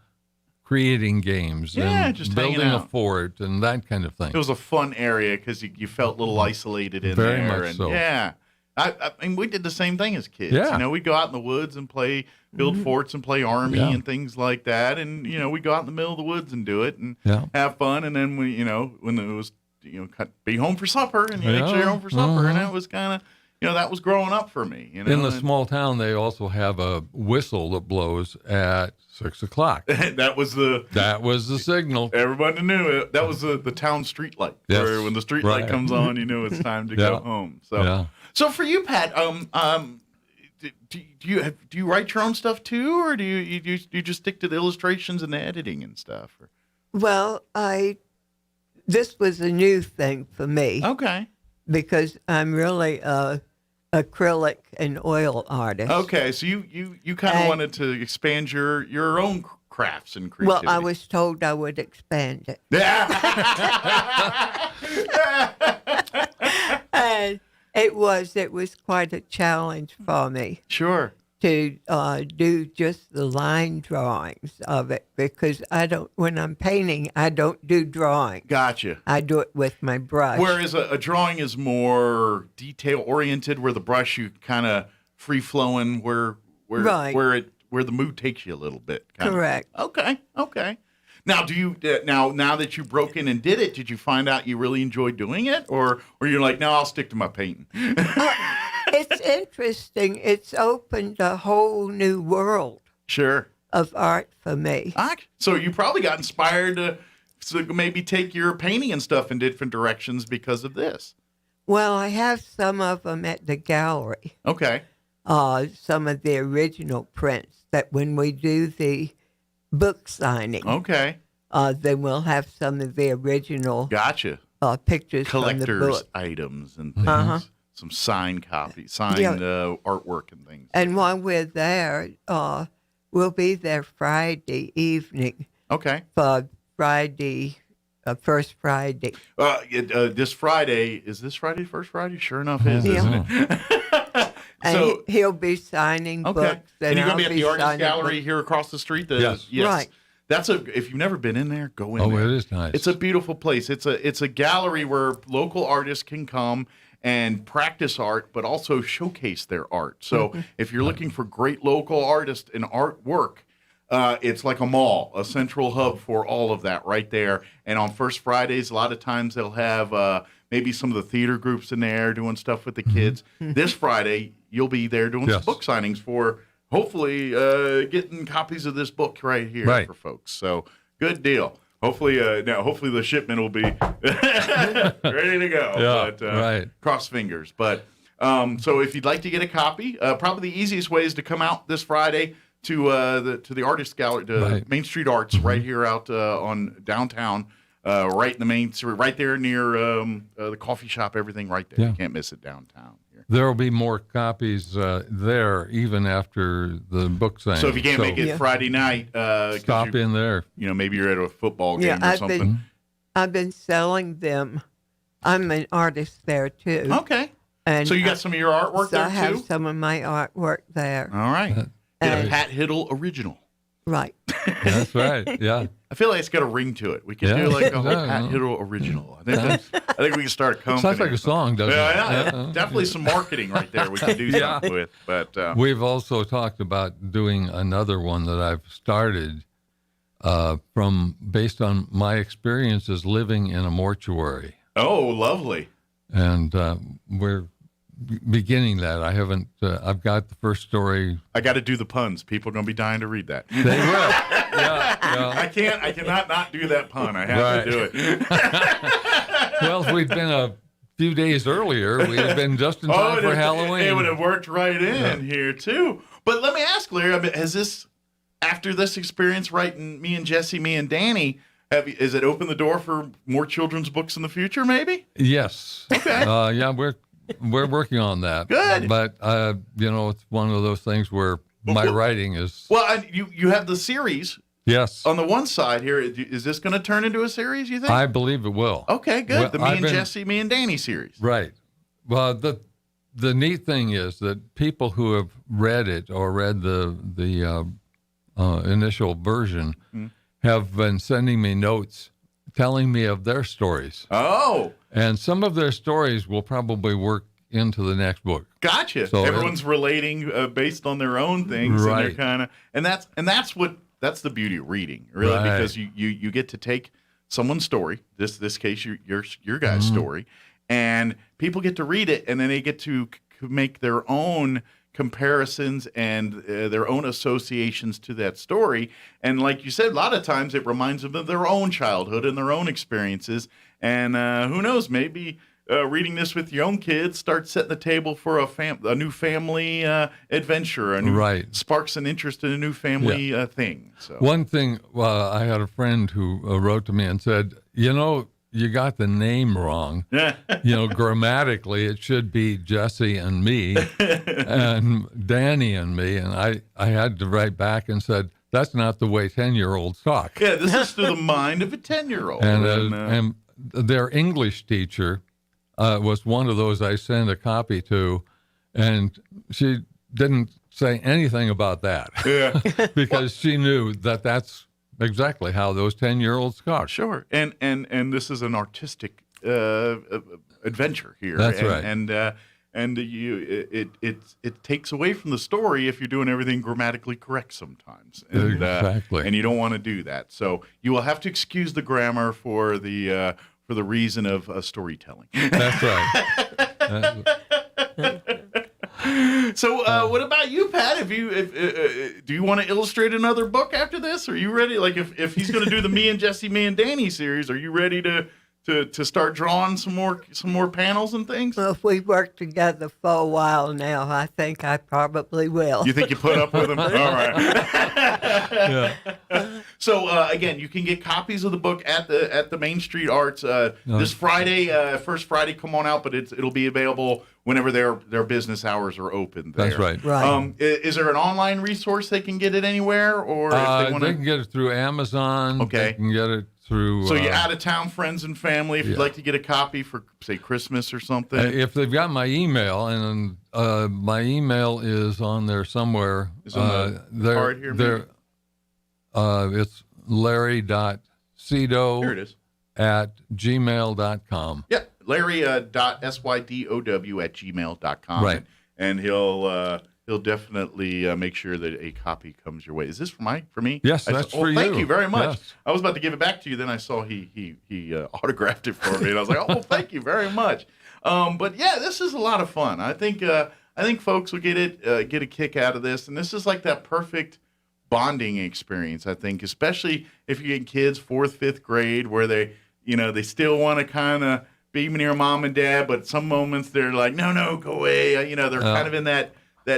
Speaker 14: creating games and
Speaker 6: just
Speaker 14: building a fort and that kind of thing.
Speaker 6: It was a fun area because you felt a little isolated in
Speaker 14: Very
Speaker 6: there.
Speaker 14: much so.
Speaker 6: Yeah, I mean, we did the same thing as kids.
Speaker 14: Yeah.
Speaker 6: We'd go out in the woods and build forts and play army and things like that. And, we'd go out in the middle of the woods and do it and have fun. And then we, when it was, be home for supper and you make sure you're home for supper. And that was kind of, that was growing up for me.
Speaker 14: In the small town, they also have a whistle that blows at 6 o'clock.
Speaker 6: That was the
Speaker 14: signal.
Speaker 6: Everybody knew it. That was the town street light.
Speaker 14: Yes.
Speaker 6: Where when the street light comes on, you know it's time to go home. So for you, Pat, do you write your own stuff too, or do you just stick to the illustrations and the editing and stuff? Or?
Speaker 15: Well, this was a new thing for me.
Speaker 6: Okay.
Speaker 15: Because I'm really a acrylic and oil artist.
Speaker 6: Okay, so you kind of wanted to expand your own crafts and creativity.
Speaker 15: Well, I was told I would expand it. And it was quite a challenge for me.
Speaker 6: Sure.
Speaker 15: To do just the line drawings of it, because when I'm painting, I don't do drawing.
Speaker 6: Gotcha.
Speaker 15: I do it with my brush.
Speaker 6: Whereas a drawing is more detail oriented, where the brush you kind of free flowing, where the mood takes you a little bit.
Speaker 15: Correct.
Speaker 6: Okay. Now, do you now that you broke in and did it? Did you find out you really enjoyed doing it, or you're like, no, I'll stick to my painting?
Speaker 15: It's interesting. It's opened a whole new world.
Speaker 6: Sure.
Speaker 15: Of art for me.
Speaker 6: So you probably got inspired to maybe take your painting and stuff in different directions because of this.
Speaker 15: Well, I have some of them at the gallery.
Speaker 6: Okay.
Speaker 15: Some of the original prints that when we do the book signing.
Speaker 6: Okay.
Speaker 15: Then we'll have some of the original.
Speaker 6: Gotcha.
Speaker 15: Pictures
Speaker 6: collector's
Speaker 15: from the book.
Speaker 6: Items and things. Some signed copies, artwork and things.
Speaker 15: And while we're there, we'll be there Friday evening.
Speaker 6: Okay.
Speaker 15: For Friday, First Friday.
Speaker 6: This Friday, is this Friday, First Friday? Sure enough is, isn't it?
Speaker 15: And he'll be signing books.
Speaker 6: And you're going to be at the Artist Gallery here across the street?
Speaker 14: Yes.
Speaker 15: Right.
Speaker 6: If you've never been in there, go in there.
Speaker 14: Oh, it is nice.
Speaker 6: It's a beautiful place. It's a gallery where local artists can come and practice art, but also showcase their art. So if you're looking for great local artists and artwork, it's like a mall, a central hub for all of that right there. And on First Fridays, a lot of times they'll have maybe some of the theater groups in there doing stuff with the kids. This Friday, you'll be there doing some book signings for hopefully getting copies of this book right here for folks. So good deal. Hopefully the shipment will be ready to go. But cross fingers. But so if you'd like to get a copy, probably the easiest way is to come out this Friday to the Artist Gallery, to Main Street Arts, right here out on downtown, right in the main street, right there near the coffee shop. Everything right there. You can't miss it downtown.
Speaker 14: There will be more copies there even after the book signing.
Speaker 6: So if you can't make it Friday night,
Speaker 14: stop in there.
Speaker 6: Maybe you're at a football game or something.
Speaker 15: I've been selling them. I'm an artist there too.
Speaker 6: Okay. And so you got some of your artwork there too?
Speaker 15: I have some of my artwork there.
Speaker 6: All right. Get a Pat Hiddle original.
Speaker 15: Right.
Speaker 14: That's right. Yeah.
Speaker 6: I feel like it's got a ring to it. We could do like a whole Pat Hiddle original. I think we can start a company.
Speaker 14: Sounds like a song, doesn't it?
Speaker 6: Definitely some marketing right there we can do something with. But
Speaker 14: we've also talked about doing another one that I've started based on my experiences living in a mortuary.
Speaker 6: Oh, lovely.
Speaker 14: And we're beginning that. I haven't, I've got the first story.
Speaker 6: I got to do the puns. People are going to be dying to read that.
Speaker 14: They will.
Speaker 6: I cannot not do that pun. I have to do it.
Speaker 14: Well, if we'd been a few days earlier, we'd have been just in time for Halloween.
Speaker 6: It would have worked right in here, too. But let me ask, Larry, I mean, has this, after this experience writing me and Jesse, me and Danny, has it opened the door for more children's books in the future, maybe?
Speaker 14: Yes.
Speaker 6: Okay.
Speaker 14: We're working on that.
Speaker 6: Good.
Speaker 14: But, it's one of those things where my writing is...
Speaker 6: Well, you have the series.
Speaker 14: Yes.
Speaker 6: On the one side here, is this going to turn into a series, you think?
Speaker 14: I believe it will.
Speaker 6: Okay, good. Well, Jesse, me and Danny series.
Speaker 14: Right. Well, the neat thing is that people who have read it or read the initial version have been sending me notes telling me of their stories.
Speaker 6: Oh.
Speaker 14: And some of their stories will probably work into the next book.
Speaker 6: Gotcha.
Speaker 14: So
Speaker 6: everyone's relating based on their own things,
Speaker 14: Right.
Speaker 6: and they're that's the beauty of reading, really,
Speaker 14: Right.
Speaker 6: because you get to take someone's story, this case your guy's story, and people get to read it, and then they get to make their own comparisons and their own associations to that story. And like you said, a lot of times it reminds them of their own childhood and their own experiences. And who knows, maybe reading this with your own kids starts setting the table for a new family adventure,
Speaker 14: Right.
Speaker 6: sparks an interest in a new family thing. So
Speaker 14: One thing, I had a friend who wrote to me and said, you got the name wrong. Grammatically, it should be Jesse and me and Danny and me. And I had to write back and said, that's not the way 10-year-olds talk.
Speaker 6: yeah, this is through the mind of a 10-year-old.
Speaker 14: And their English teacher was one of those I sent a copy to, and she didn't say anything about that.
Speaker 6: Yeah.
Speaker 14: Because she knew that that's exactly how those 10-year-olds talk.
Speaker 6: Sure, and this is an artistic adventure here.
Speaker 14: That's
Speaker 6: and,
Speaker 14: right.
Speaker 6: And it takes away from the story if you're doing everything grammatically correct sometimes. And,
Speaker 14: Exactly.
Speaker 6: And you don't want to do that. So you will have to excuse the grammar for the reason of storytelling.
Speaker 14: That's right.
Speaker 6: So, what about you, Pat? Do you want to illustrate another book after this? Are you ready? Like, if he's going to do the Me and Jesse, Me and Danny series, are you ready to start drawing some more panels and things?
Speaker 15: Well, if we work together for a while now, I think I probably will.
Speaker 6: You think you put up with him? All right. So again, you can get copies of the book at the Main Street Arts this Friday. First Friday, come on out, but it'll be available whenever their business hours are open. There.
Speaker 14: That's right.
Speaker 15: Right.
Speaker 6: Is there an online resource they can get it anywhere, or if they want
Speaker 14: they can get it through Amazon.
Speaker 6: Okay.
Speaker 14: They can get it through.
Speaker 6: So you out of town friends and family, if you'd like to get a copy for say Christmas or something.
Speaker 14: If they've got my email, and my email is on there somewhere.
Speaker 6: Is on the card here, maybe?
Speaker 14: It's larry.cdo
Speaker 6: Here it is.
Speaker 14: at gmail.com.
Speaker 6: Yeah, Larry.sydow@gmail.com.
Speaker 14: Right.
Speaker 6: And he'll definitely make sure that a copy comes your way. Is this for me?
Speaker 14: Yes, that's for you.
Speaker 6: Thank you very much.
Speaker 14: Yes.
Speaker 6: I was about to give it back to you, then I saw he autographed it for me, and I was like, oh, thank you very much. But yeah, this is a lot of fun. I think folks will get a kick out of this, and this is like that perfect bonding experience. I think, especially if you get kids 4th, 5th grade, where they still want to kind of be near mom and dad, but some moments they're like, no, go away. They're kind of in that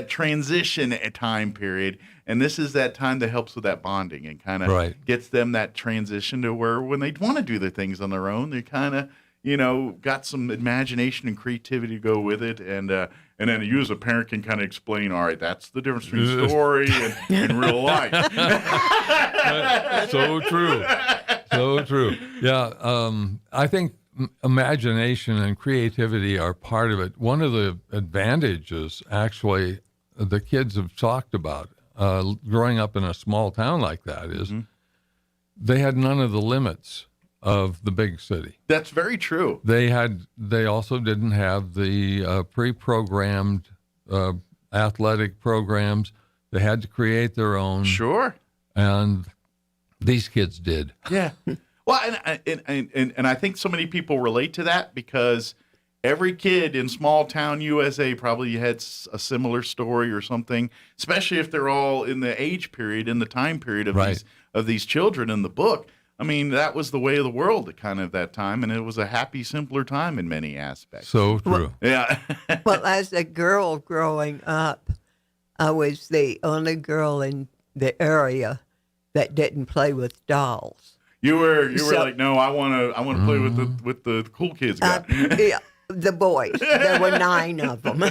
Speaker 6: transition time period, and this is that time that helps with that bonding and kind of gets them that transition to where when they want to do the things on their own, they kind of got some imagination and creativity to go with it, and then you as a parent can kind of explain, all right, that's the difference between story and real life.
Speaker 14: So true. Yeah, I think imagination and creativity are part of it. One of the advantages, actually, the kids have talked about growing up in a small town like that is they had none of the limits of the big city.
Speaker 6: That's very true.
Speaker 14: They also didn't have the pre-programmed athletic programs. They had to create their own.
Speaker 6: Sure.
Speaker 14: And these kids did.
Speaker 6: Yeah. Well, and I think so many people relate to that because every kid in small town USA probably had a similar story or something, especially if they're all in the age period, in the time period of these children in the book. I mean, that was the way of the world at kind of that time, and it was a happy, simpler time in many aspects.
Speaker 14: So true.
Speaker 6: Yeah.
Speaker 15: Well, as a girl growing up, I was the only girl in the area that didn't play with dolls.
Speaker 6: You were like, no, I want to play with the cool kids.
Speaker 15: Yeah, the boys. There were 9 of them,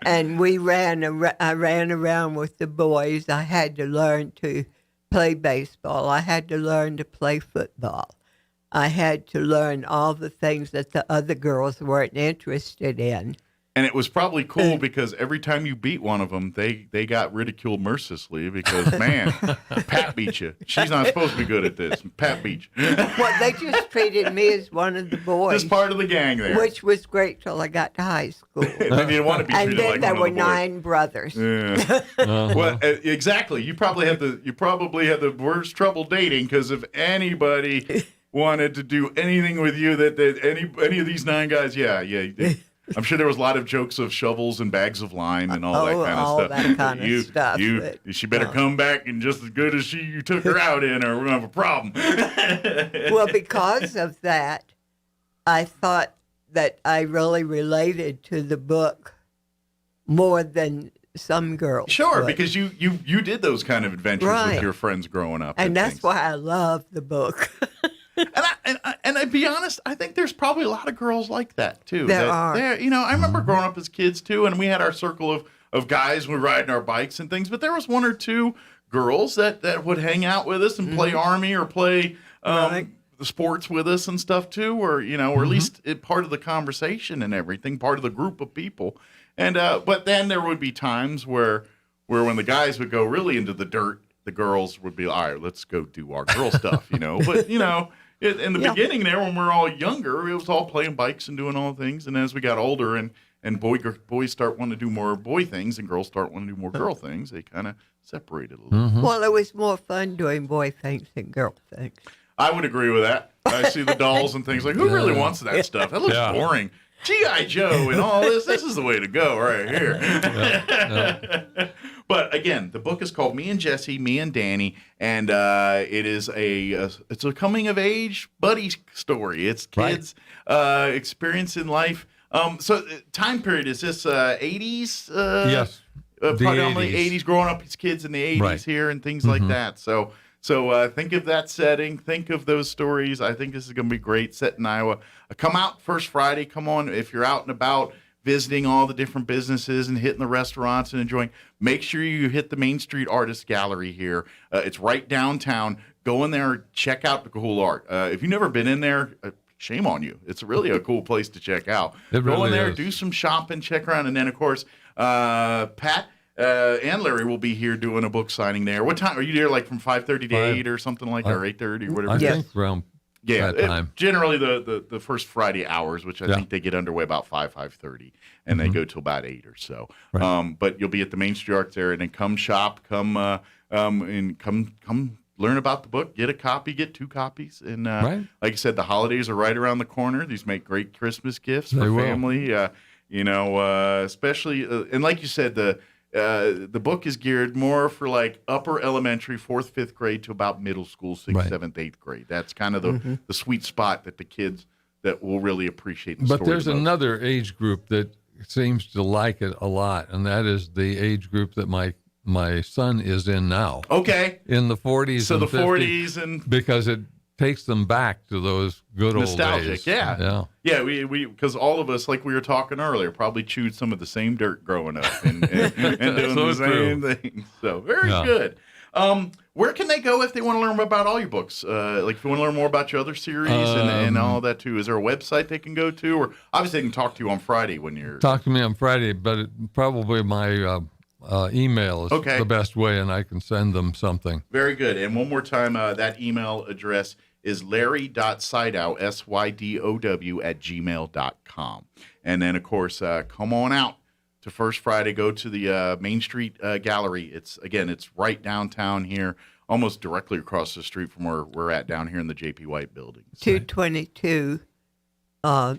Speaker 15: and I ran around with the boys. I had to learn to play baseball. I had to learn to play football. I had to learn all the things that the other girls weren't interested in.
Speaker 6: And it was probably cool because every time you beat one of them, they got ridiculed mercilessly because, man, Pat beat you. She's not supposed to be good at this. Pat beat you.
Speaker 15: Well, they just treated me as one of the boys.
Speaker 6: Just part of the gang there.
Speaker 15: Which was great till I got to high school.
Speaker 6: And you didn't want to be treated like one of the boys.
Speaker 15: And then there were 9 brothers.
Speaker 6: Yeah. Well, exactly. You probably had the worst trouble dating because if anybody wanted to do anything with you, that any of these 9 guys, I'm sure there was a lot of jokes of shovels and bags of lime and all that kind of stuff.
Speaker 15: That kind of stuff.
Speaker 6: She better come back and just as good as you took her out in, or we're gonna have a problem.
Speaker 15: Well, because of that, I thought that I really related to the book more than some girls.
Speaker 6: Sure,
Speaker 15: would.
Speaker 6: because you did those kind of adventures with your friends growing up,
Speaker 15: and that's why I love the book.
Speaker 6: And I'd be honest, I think there's probably a lot of girls like that too.
Speaker 15: There are.
Speaker 6: I remember growing up as kids too, and we had our circle of guys who were riding our bikes and things. But there was 1 or 2 girls that would hang out with us and play Army or play the sports with us and stuff too, or or at least part of the conversation and everything, part of the group of people. And but then there would be times where when the guys would go really into the dirt, the girls would be, all right, let's go do our girl stuff, But in the beginning there, when we were all younger, it was all playing bikes and doing all things. And as we got older and boys start wanting to do more boy things and girls start wanting to do more girl things, they kind of separated a little bit.
Speaker 15: Well, it was more fun doing boy things than girl things.
Speaker 6: I would agree with that. I see the dolls and things like, who really wants that stuff? That looks boring. G.I. Joe and all this is the way to go right here. But again, the book is called Me and Jesse, Me and Danny, and it is it's a coming of age buddy story. It's kids experiencing life. So time period, is this 80s?
Speaker 14: Yes.
Speaker 6: Predominantly 80s, growing up as kids in the 80s here and things like that. So think of that setting. Think of those stories. I think this is going to be great. Set in Iowa. Come out first Friday. Come on. If you're out and about visiting all the different businesses and hitting the restaurants and enjoying, make sure you hit the Main Street Artist Gallery here. It's right downtown. Go in there, check out the cool art. If you've never been in there, shame on you. It's really a cool place to check out. Go in there, do some shopping, check around, and then, of course, Pat and Larry will be here doing a book signing there. What time are you there? Like from 5:30 to 8 or something like that, or 8:30 or whatever.
Speaker 14: I think around that time.
Speaker 6: Generally the first Friday hours, which I think they get underway about 5:30, and they go till about 8 or so. Right. But you'll be at the Main Street Arts there, and then come shop, come learn about the book, get a copy, get 2 copies, and like I said, the holidays are right around the corner. These make great Christmas gifts for family. Especially and like you said, the book is geared more for like upper elementary, 4th, 5th grade to about middle school, 6th, 7th, 8th grade. That's kind of the sweet spot that the kids that will really appreciate the story.
Speaker 14: But there's another age group that seems to like it a lot, and that is the age group that my son is in now.
Speaker 6: Okay.
Speaker 14: In the 40s
Speaker 6: so
Speaker 14: and
Speaker 6: the
Speaker 14: 50s,
Speaker 6: 40s and
Speaker 14: because it takes them back to those good
Speaker 6: nostalgic,
Speaker 14: old days.
Speaker 6: Yeah. We because all of us, like we were talking earlier, probably chewed some of the same dirt growing up and doing the same things. So very good. Where can they go if they want to learn about all your books? Like if you want to learn more about your other series and all that too, is there a website they can go to? Or obviously they can talk to you on Friday when you're...
Speaker 14: Talk to me on Friday, but probably my email is the best way, and I can send them something.
Speaker 6: Very good. And one more time, that email address is larry.sydow, SYDOW, @gmail.com. And then, of course, come on out to First Friday. Go to the Main Street Gallery. It's right downtown here, almost directly across the street from where we're at down here in the J.P. White building.
Speaker 15: 222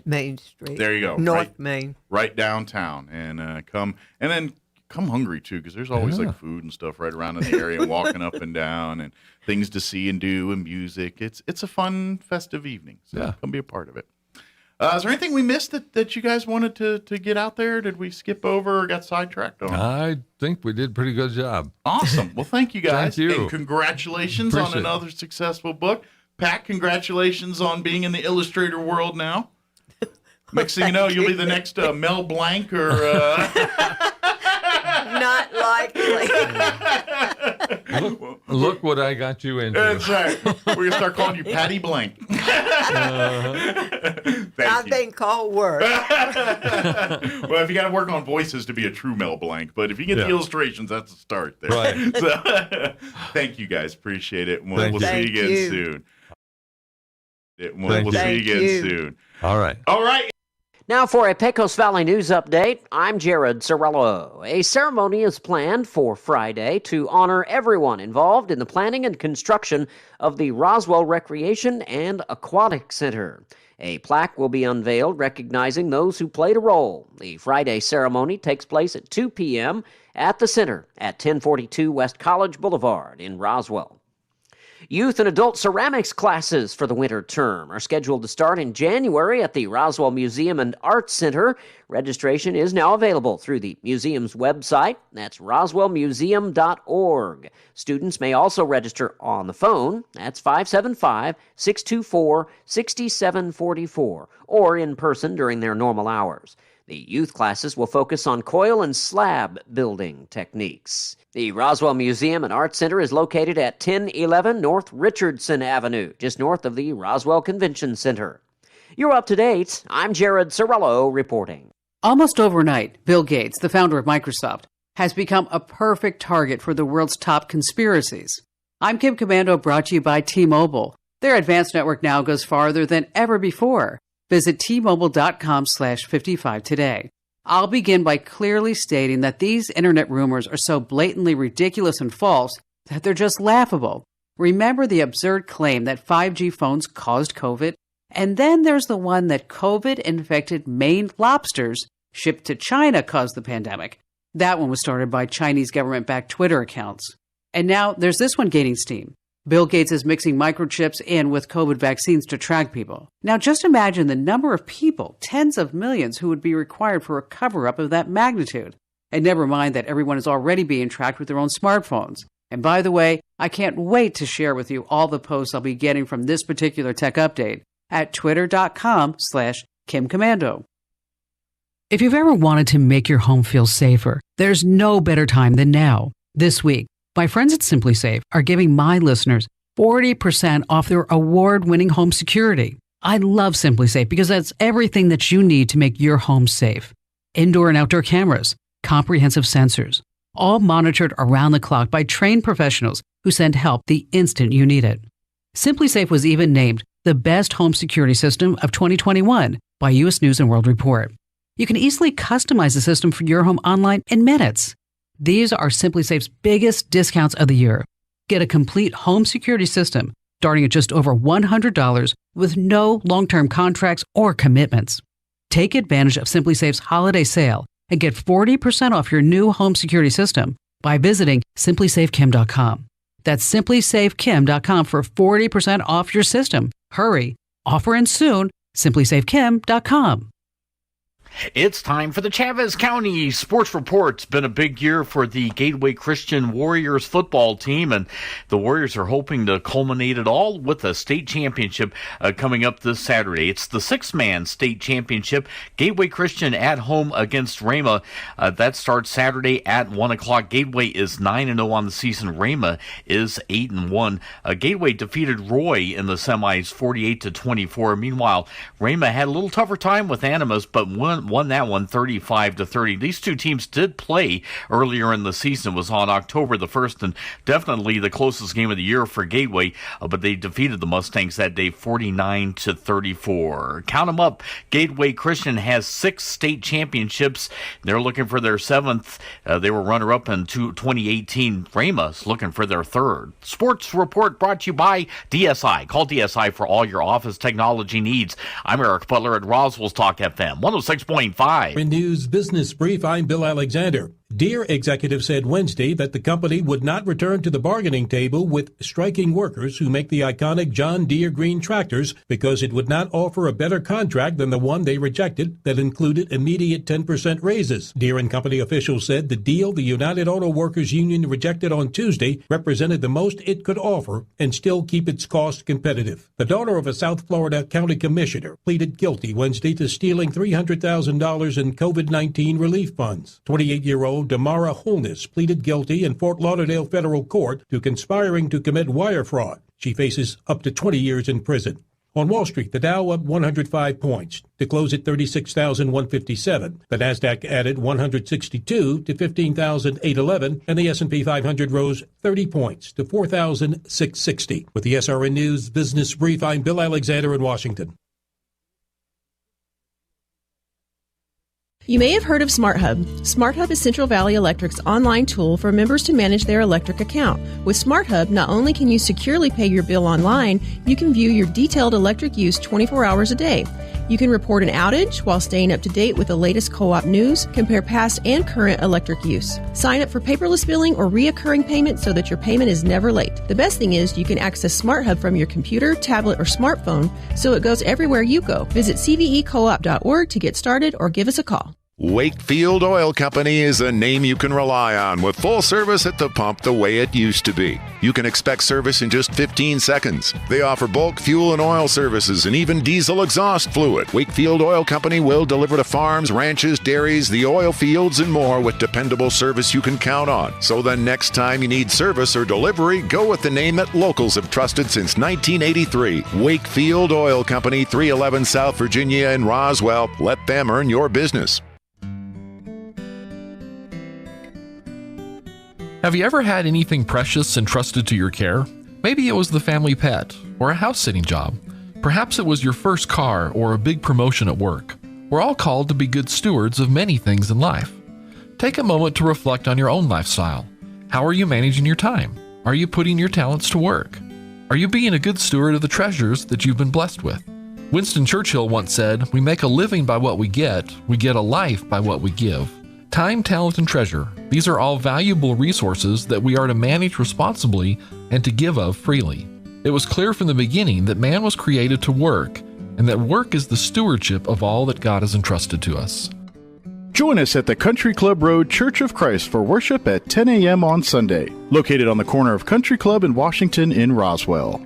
Speaker 15: Main Street.
Speaker 6: There you go.
Speaker 15: North Main.
Speaker 6: Right downtown. And come hungry, too, because there's always like food and stuff right around in the area, and walking up and down, and things to see and do, and music. It's a fun, festive evening, so come be a part of it. Is there anything we missed that you guys wanted to get out there? Did we skip over or got sidetracked on?
Speaker 14: I think we did a pretty good job.
Speaker 6: Awesome. Well, thank you guys.
Speaker 14: Thank you.
Speaker 6: And congratulations on another successful book. Pat, congratulations on being in the illustrator world now. Next thing you know, you'll be the next Mel Blanc or...
Speaker 15: Not likely.
Speaker 14: Look what I got you into.
Speaker 6: That's right. We're going to start calling you Patty Blank.
Speaker 15: I've been called worse.
Speaker 6: Well, if you got to work on voices to be a true Mel Blanc, but if you get the illustrations, that's a start there. Right. So, thank you guys. Appreciate it. We'll see you again soon. We'll see you again soon.
Speaker 14: All right.
Speaker 6: All right.
Speaker 16: Now for a Pecos Valley news update, I'm Jared Cirillo. A ceremony is planned for Friday to honor everyone involved in the planning and construction of the Roswell Recreation and Aquatic Center. A plaque will be unveiled recognizing those who played a role. The Friday ceremony takes place at 2 p.m. at the center at 1042 West College Boulevard in Roswell. Youth and adult ceramics classes for the winter term are scheduled to start in January at the Roswell Museum and Arts Center. Registration is now available through the museum's website. That's roswellmuseum.org. Students may also register on the phone. That's 575-624-6744, or in person during their normal hours. The youth classes will focus on coil and slab building techniques. The Roswell Museum and Arts Center is located at 1011 North Richardson Avenue, just north of the Roswell Convention Center. You're up to date. I'm Jared Cirillo reporting.
Speaker 17: Almost overnight, Bill Gates, the founder of Microsoft, has become a perfect target for the world's top conspiracies. I'm Kim Commando, brought to you by T-Mobile. Their advanced network now goes farther than ever before. Visit T-Mobile.com/55 today. I'll begin by clearly stating that these internet rumors are so blatantly ridiculous and false that they're just laughable. Remember the absurd claim that 5G phones caused COVID? And then there's the one that COVID-infected Maine lobsters shipped to China caused the pandemic. That one was started by Chinese government-backed Twitter accounts. And now there's this one gaining steam. Bill Gates is mixing microchips in with COVID vaccines to track people. Now just imagine the number of people, tens of millions, who would be required for a cover-up of that magnitude. And never mind that everyone is already being tracked with their own smartphones. And by the way, I can't wait to share with you all the posts I'll be getting from this particular tech update at twitter.com/KimCommando. If you've ever wanted to make your home feel safer, there's no better time than now. This week, my friends at Simply Safe are giving my listeners 40% off their award-winning home security. I love Simply Safe because that's everything that you need to make your home safe. Indoor and outdoor cameras, comprehensive sensors, all monitored around the clock by trained professionals who send help the instant you need it. Simply Safe was even named the best home security system of 2021 by U.S. News & World Report. You can easily customize the system for your home online in minutes. These are Simply Safe's biggest discounts of the year. Get a complete home security system starting at just over $100 with no long-term contracts or commitments. Take advantage of Simply Safe's holiday sale and get 40% off your new home security system by visiting simplysafekim.com. That's simplysafekim.com for 40% off your system. Hurry. Offer ends soon. simplysafekim.com.
Speaker 18: It's time for the Chavez County Sports Report. It's been a big year for the Gateway Christian Warriors football team, and the Warriors are hoping to culminate it all with a state championship coming up this Saturday. It's the six-man state championship. Gateway Christian at home against Rhema. That starts Saturday at 1 o'clock. Gateway is 9-0 on the season. Rhema is 8-1. Gateway defeated Roy in the semis 48-24. Meanwhile, Rhema had a little tougher time with Animas, but won that one 35-30. These two teams did play earlier in the season. It was on October the 1st, and definitely the closest game of the year for Gateway, but they defeated the Mustangs that day 49-34. Count them up. Gateway Christian has 6 state championships. They're looking for their 7th. They were runner-up in 2018. Rhema's looking for their 3rd. Sports Report brought to you by DSI. Call DSI for all your office technology needs. I'm Eric Butler at Roswell's Talk FM 106.5.
Speaker 19: In News Business Brief, I'm Bill Alexander. Deere executive said Wednesday that the company would not return to the bargaining table with striking workers who make the iconic John Deere green tractors because it would not offer a better contract than the one they rejected that included immediate 10% raises. Deere and Company officials said the deal the United Auto Workers Union rejected on Tuesday represented the most it could offer and still keep its costs competitive. The daughter of a South Florida county commissioner pleaded guilty Wednesday to stealing $300,000 in COVID-19 relief funds. 28-year-old CEO Damara Holness pleaded guilty in Fort Lauderdale federal court to conspiring to commit wire fraud. She faces up to 20 years in prison. On Wall Street, the Dow up 105 points to close at 36,157. The Nasdaq added 162 to 15,811, and the S&P 500 rose 30 points to 4,660. With the SRN News Business Brief, I'm Bill Alexander in Washington.
Speaker 20: You may have heard of SmartHub. SmartHub is Central Valley Electric's online tool for members to manage their electric account. With SmartHub, not only can you securely pay your bill online, you can view your detailed electric use 24 hours a day. You can report an outage while staying up to date with the latest co-op news, compare past and current electric use. Sign up for paperless billing or reoccurring payment so that your payment is never late. The best thing is you can access SmartHub from your computer, tablet, or smartphone, so it goes everywhere you go. Visit cvecoop.org to get started or give us a call.
Speaker 21: Wakefield Oil Company is a name you can rely on with full service at the pump the way it used to be. You can expect service in just 15 seconds. They offer bulk fuel and oil services and even diesel exhaust fluid. Wakefield Oil Company will deliver to farms, ranches, dairies, the oil fields, and more with dependable service you can count on. So the next time you need service or delivery, go with the name that locals have trusted since 1983. Wakefield Oil Company, 311 South Virginia in Roswell. Let them earn your business.
Speaker 22: Have you ever had anything precious entrusted to your care? Maybe it was the family pet or a house-sitting job. Perhaps it was your first car or a big promotion at work. We're all called to be good stewards of many things in life. Take a moment to reflect on your own lifestyle. How are you managing your time? Are you putting your talents to work? Are you being a good steward of the treasures that you've been blessed with? Winston Churchill once said, "We make a living by what we get a life by what we give." Time, talent, and treasure. These are all valuable resources that we are to manage responsibly and to give of freely. It was clear from the beginning that man was created to work, and that work is the stewardship of all that God has entrusted to us.
Speaker 23: Join us at the Country Club Road Church of Christ for worship at 10 a.m. on Sunday, located on the corner of Country Club and Washington in Roswell.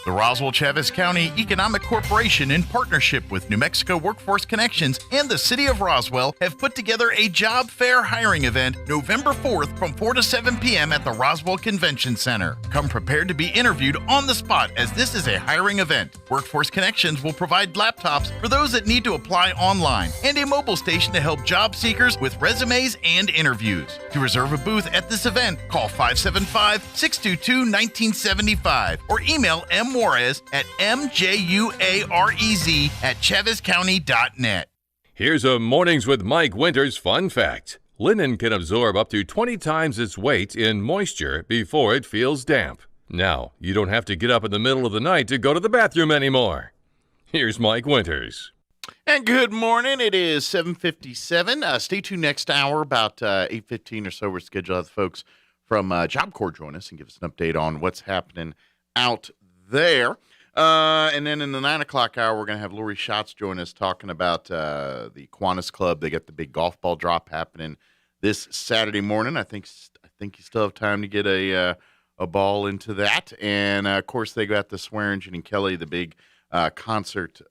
Speaker 9: The Roswell-Chavez County Economic Corporation, in partnership with New Mexico Workforce Connections and the City of Roswell, have put together a job fair hiring event November 4th from 4 to 7 p.m. at the Roswell Convention Center. Come prepared to be interviewed on the spot, as this is a hiring event. Workforce Connections will provide laptops for those that need to apply online and a mobile station to help job seekers with resumes and interviews. To reserve a booth at this event, call 575-622-1975 or email Morez at mjuarez@chavezcounty.net.
Speaker 4: Here's a Mornings with Mike Winters fun fact. Linen can absorb up to 20 times its weight in moisture before it feels damp. Now, you don't have to get up in the middle of the night to go to the bathroom anymore. Here's Mike Winters.
Speaker 6: And good morning. It is 7:57. Stay tuned next hour, about 8:15 or so. We're scheduled to have the folks from Job Corps join us and give us an update on what's happening out there. And then in the 9 o'clock hour, we're going to have Lori Schatz join us talking about the Kiwanis Club. They got the big golf ball drop happening this Saturday morning. I think you still have time to get a ball into that. And, of course, they got the Swearingen and Kelly, the big concert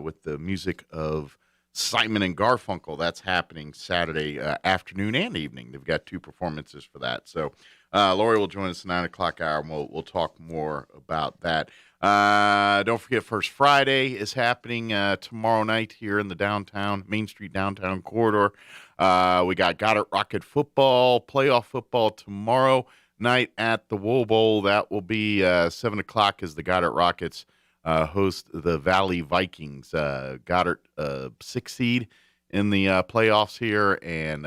Speaker 6: with the music of Simon and Garfunkel. That's happening Saturday afternoon and evening. They've got two performances for that. So Lori will join us at 9 o'clock hour, and we'll talk more about that. Don't forget, First Friday is happening tomorrow night here in the Main Street downtown corridor. We got Goddard Rocket football, playoff football tomorrow night at the Wool Bowl. That will be 7 o'clock as the Goddard Rockets host the Valley Vikings. Goddard 6th seed in the playoffs here, and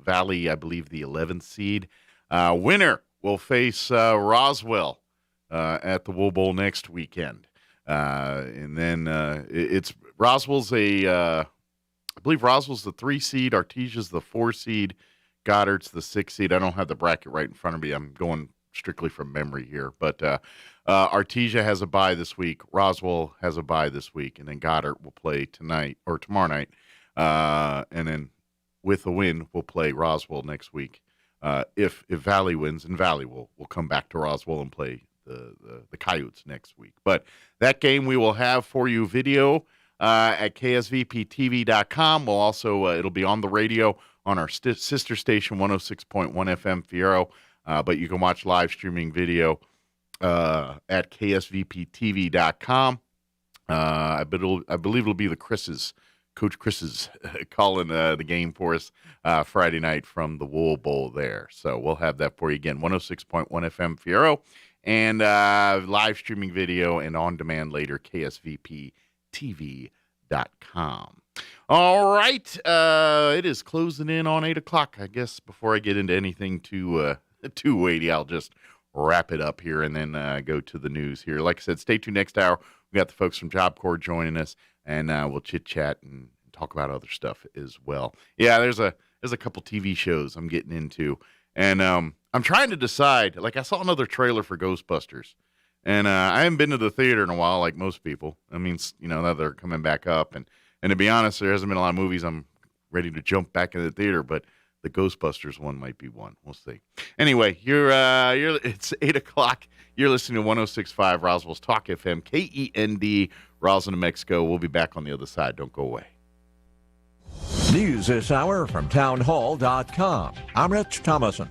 Speaker 6: Valley, I believe, the 11th seed. Winner will face Roswell at the Wool Bowl next weekend. And then it's Roswell's I believe Roswell's the 3 seed, Artesia's the 4 seed, Goddard's the 6 seed. I don't have the bracket right in front of me. I'm going strictly from memory here. But Artesia has a bye this week. Roswell has a bye this week. And then Goddard will play tonight or tomorrow night. And then with a win, we'll play Roswell next week. If Valley wins, and Valley will come back to Roswell and play the Coyotes next week. But that game we will have for you video at ksvptv.com. We'll also it'll be on the radio on our sister station 106.1 FM Fierro. But you can watch live streaming video at ksvptv.com. I believe it'll be Coach Chris's calling the game for us Friday night from the Wool Bowl there. So we'll have that for you again, 106.1 FM Fierro, and live streaming video and on demand later, ksvptv.com. All right. It is closing in on 8 o'clock. I guess before I get into anything too weighty, I'll just wrap it up here and then go to the news here. Like I said, stay tuned next hour. We got the folks from Job Corps joining us, and we'll chit-chat and talk about other stuff as well. Yeah, there's a couple TV shows I'm getting into, and I'm trying to decide. Like, I saw another trailer for Ghostbusters, and I haven't been to the theater in a while, like most people. I mean, now they're coming back up, and to be honest, there hasn't been a lot of movies I'm ready to jump back in the theater, but the Ghostbusters one might be one. We'll see. Anyway, it's 8 o'clock. You're listening to 106.5 Roswell's Talk FM, KEND, Roswell, New Mexico. We'll be back on the other side. Don't go away.
Speaker 1: News this hour from townhall.com. I'm Rich Thomason.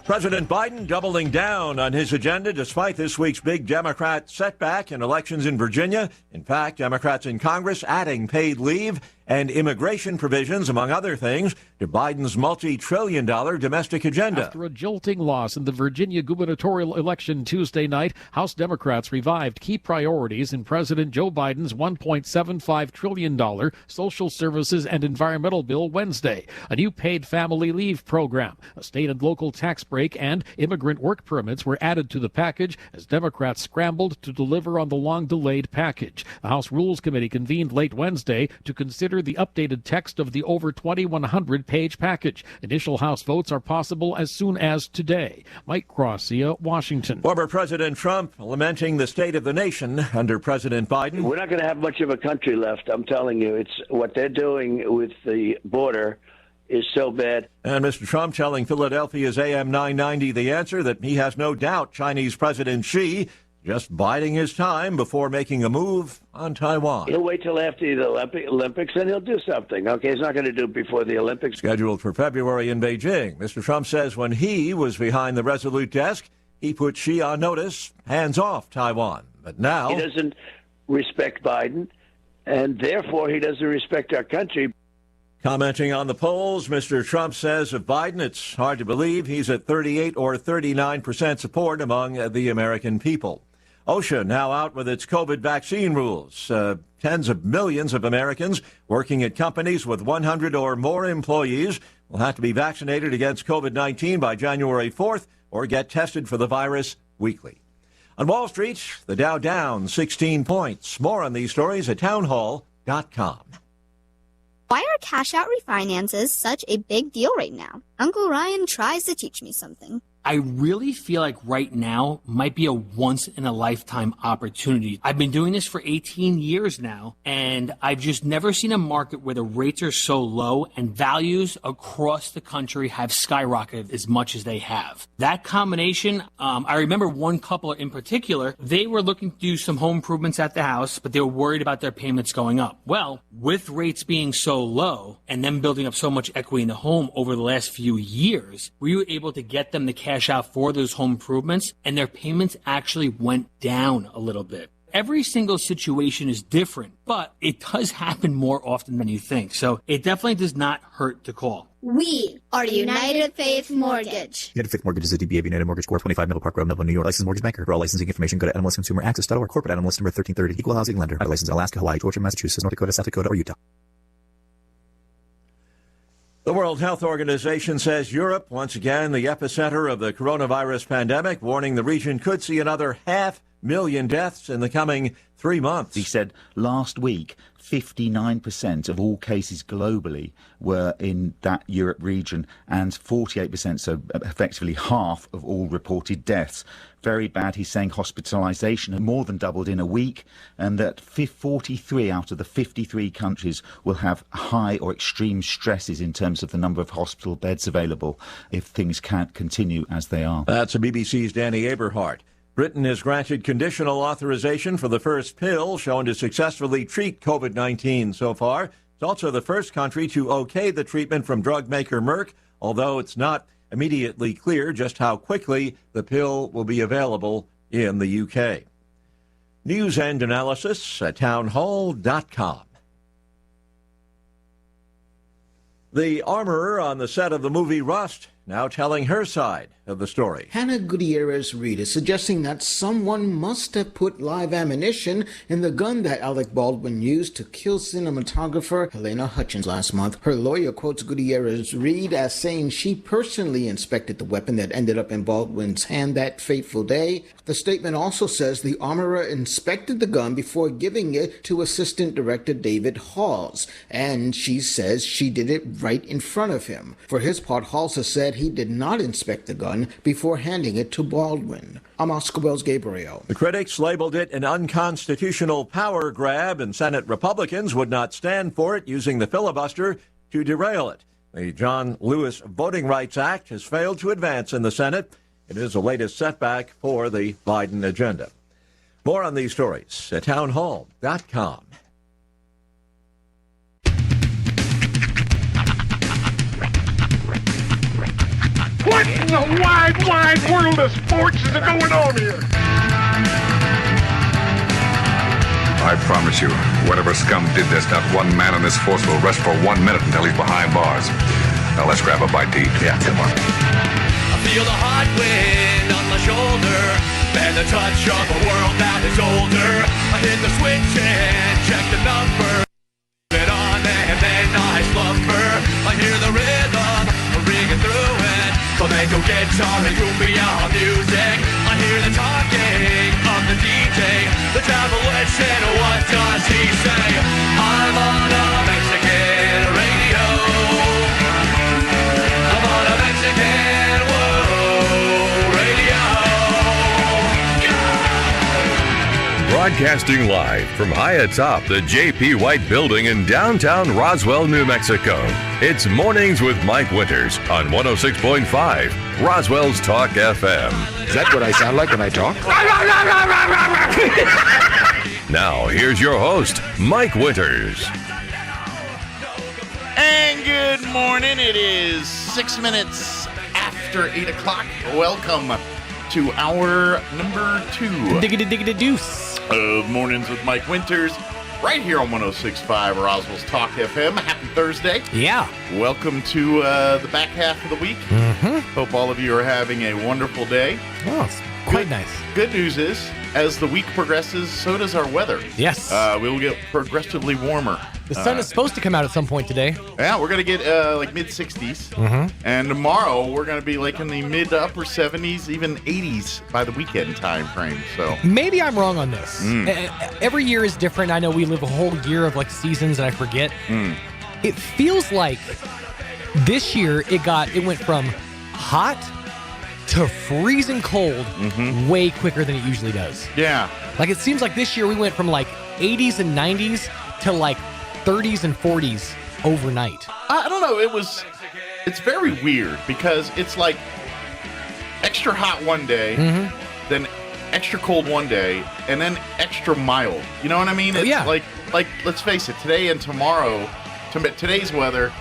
Speaker 1: President Biden doubling down on his agenda despite this week's big Democrat setback in elections in Virginia. In fact, Democrats in Congress adding paid leave and immigration provisions, among other things, to Biden's multi-trillion-dollar domestic agenda.
Speaker 22: After a jolting loss in the Virginia gubernatorial election Tuesday night, House Democrats revived key priorities in President Joe Biden's $1.75 trillion social services and environmental bill Wednesday, a new paid family leave program, a state and local tax break, and immigrant work permits were added to the package as Democrats scrambled to deliver on the long-delayed package. The House Rules Committee convened late Wednesday to consider the updated text of the over 2,100-page package. Initial House votes are possible as soon as today. Mike Gracia, Washington.
Speaker 1: Former President Trump lamenting the state of the nation under President Biden.
Speaker 2: We're not going to have much of a country left, I'm telling you. It's what they're doing with the border is so bad.
Speaker 1: And Mr. Trump telling Philadelphia's AM 990 The Answer that he has no doubt Chinese President Xi just biding his time before making a move on Taiwan.
Speaker 2: He'll wait till after the Olympics and he'll do something. Okay, he's not going to do it before the Olympics.
Speaker 1: Scheduled for February in Beijing. Mr. Trump says when he was behind the Resolute desk, he put Xi on notice, hands off Taiwan. But now
Speaker 2: he doesn't respect Biden, and therefore he doesn't respect our country.
Speaker 1: Commenting on the polls, Mr. Trump says of Biden, it's hard to believe he's at 38 or 39% support among the American people. OSHA now out with its COVID vaccine rules. Tens of millions of Americans working at companies with 100 or more employees will have to be vaccinated against COVID-19 by January 4th or get tested for the virus weekly. On Wall Street, the Dow down 16 points. More on these stories at townhall.com.
Speaker 3: Why are cash-out refinances such a big deal right now? Uncle Ryan tries to teach me something.
Speaker 24: I really feel like right now might be a once-in-a-lifetime opportunity. I've been doing this for 18 years now, and I've just never seen a market where the rates are so low and values across the country have skyrocketed as much as they have. That combination, I remember one couple in particular, they were looking to do some home improvements at the house, but they were worried about their payments going up. Well, with rates being so low and them building up so much equity in the home over the last few years, we were able to get them the cash out for those home improvements, and their payments actually went down a little bit. Every single situation is different, but it does happen more often than you think. So it definitely does not hurt to call.
Speaker 3: We are United Faith Mortgage.
Speaker 25: United Faith Mortgage is a DBA of United Mortgage Corp. 25 Middle Park Road, Melville, New York. Licensed mortgage banker. For all licensing information, go to NMLSConsumerAccess.org. Corporate NMLS number 1330. Equal housing lender. Licensed in Alaska, Hawaii, Georgia, Massachusetts, North Dakota, South Dakota, or Utah.
Speaker 1: The World Health Organization says Europe, once again, the epicenter of the coronavirus pandemic, warning the region could see another 500,000 deaths in the coming 3 months.
Speaker 26: He said last week, 59% of all cases globally were in that Europe region and 48%, so effectively half of all reported deaths. Very bad. He's saying hospitalisation had more than doubled in a week and that 43 out of the 53 countries will have high or extreme stresses in terms of the number of hospital beds available if things can't continue as they are.
Speaker 1: That's a BBC's Danny Aberhart. Britain has granted conditional authorization for the first pill shown to successfully treat COVID-19 so far. It's also the first country to okay the treatment from drug maker Merck, although it's not immediately clear just how quickly the pill will be available in the UK. News and analysis at townhall.com. The armorer on the set of the movie Rust now telling her side of the story.
Speaker 5: Hannah Gutierrez Reed is suggesting that someone must have put live ammunition in the gun that Alec Baldwin used to kill cinematographer Helena Hutchins last month. Her lawyer quotes Gutierrez Reed as saying she personally inspected the weapon that ended up in Baldwin's hand that fateful day. The statement also says the armorer inspected the gun before giving it to assistant director David Halls, and she says she did it right in front of him. For his part, Halls has said he did not inspect the gun before handing it to Baldwin. I'm Oscar Wells Gabriel.
Speaker 1: The critics labeled it an unconstitutional power grab, and Senate Republicans would not stand for it, using the filibuster to derail it. The John Lewis Voting Rights Act has failed to advance in the Senate. It is the latest setback for the Biden agenda. More on these stories at townhall.com.
Speaker 7: What in the wide, wide world of sports is going on here?
Speaker 8: I promise you, whatever scum did this, not one man on this force will rest for 1 minute until he's behind bars. Now let's grab a bite to eat. Yeah, come on.
Speaker 10: I feel the hot wind on my shoulder and the touch of a world that is older. I hit the switch and check the number. It on and then I slumber. I hear the rhythm ringing through it. Flamenco guitar and cumbia music. I hear the talking of the DJ. The devil said, what does he say? I'm on a Mexican radio. I'm on a Mexican radio.
Speaker 4: Broadcasting live from high atop the J.P. White Building in downtown Roswell, New Mexico. It's Mornings with Mike Winters on 106.5 Roswell's Talk FM.
Speaker 8: Is that what I sound like when I talk?
Speaker 4: Now, here's your host, Mike Winters.
Speaker 6: And good morning. It is 6 minutes after 8 o'clock. Welcome to hour number 2.
Speaker 11: Diggity deuce.
Speaker 6: Of Mornings with Mike Winters, right here on 106.5 Roswell's Talk FM. Happy Thursday.
Speaker 11: Yeah.
Speaker 6: Welcome to the back half of the week.
Speaker 11: Mm-hmm.
Speaker 6: Hope all of you are having a wonderful day.
Speaker 11: Oh, it's quite nice.
Speaker 6: Good news is, as the week progresses, so does our weather.
Speaker 11: Yes.
Speaker 6: We will get progressively warmer.
Speaker 11: The sun is supposed to come out at some point today.
Speaker 6: Yeah, we're going to get like mid-60s.
Speaker 11: Mm-hmm.
Speaker 6: And tomorrow, we're going to be like in the mid to upper 70s, even 80s by the weekend time frame. So
Speaker 11: maybe I'm wrong on this. Every year is different. I know we live a whole year of like seasons, and I forget. It feels like this year it went from hot to freezing cold way quicker than it usually does.
Speaker 6: Yeah.
Speaker 11: Like it seems like this year we went from like 80s and 90s to like 30s and 40s overnight.
Speaker 6: I don't know. It's very weird because it's like extra hot one day, then extra cold one day, and then extra mild. You know what I mean? It's like let's face it, today and tomorrow, today's weather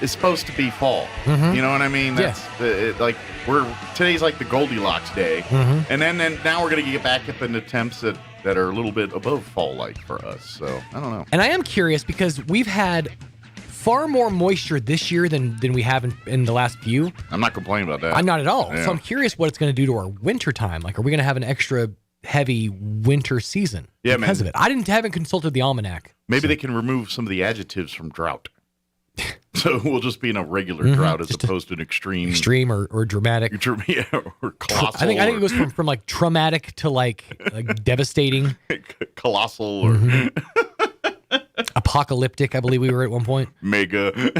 Speaker 6: is supposed to be fall. You know what I mean? That's today's like the Goldilocks day, and then now we're gonna get back up into temps that are a little bit above fall-like for us. So I don't know.
Speaker 11: And I am curious because we've had far more moisture this year than we have in the last few.
Speaker 6: I'm not complaining about that.
Speaker 11: I'm not at all.
Speaker 6: Yeah.
Speaker 11: So I'm curious what it's going to do to our winter time. Like, are we going to have an extra heavy winter season because of it? I haven't consulted the almanac.
Speaker 6: Maybe they can remove some of the adjectives from drought. So we'll just be in a regular drought as opposed to an extreme
Speaker 11: or dramatic.
Speaker 6: Or colossal.
Speaker 11: I think it goes from like traumatic to like devastating.
Speaker 6: Colossal or
Speaker 11: apocalyptic, I believe we were at one point.
Speaker 6: Mega.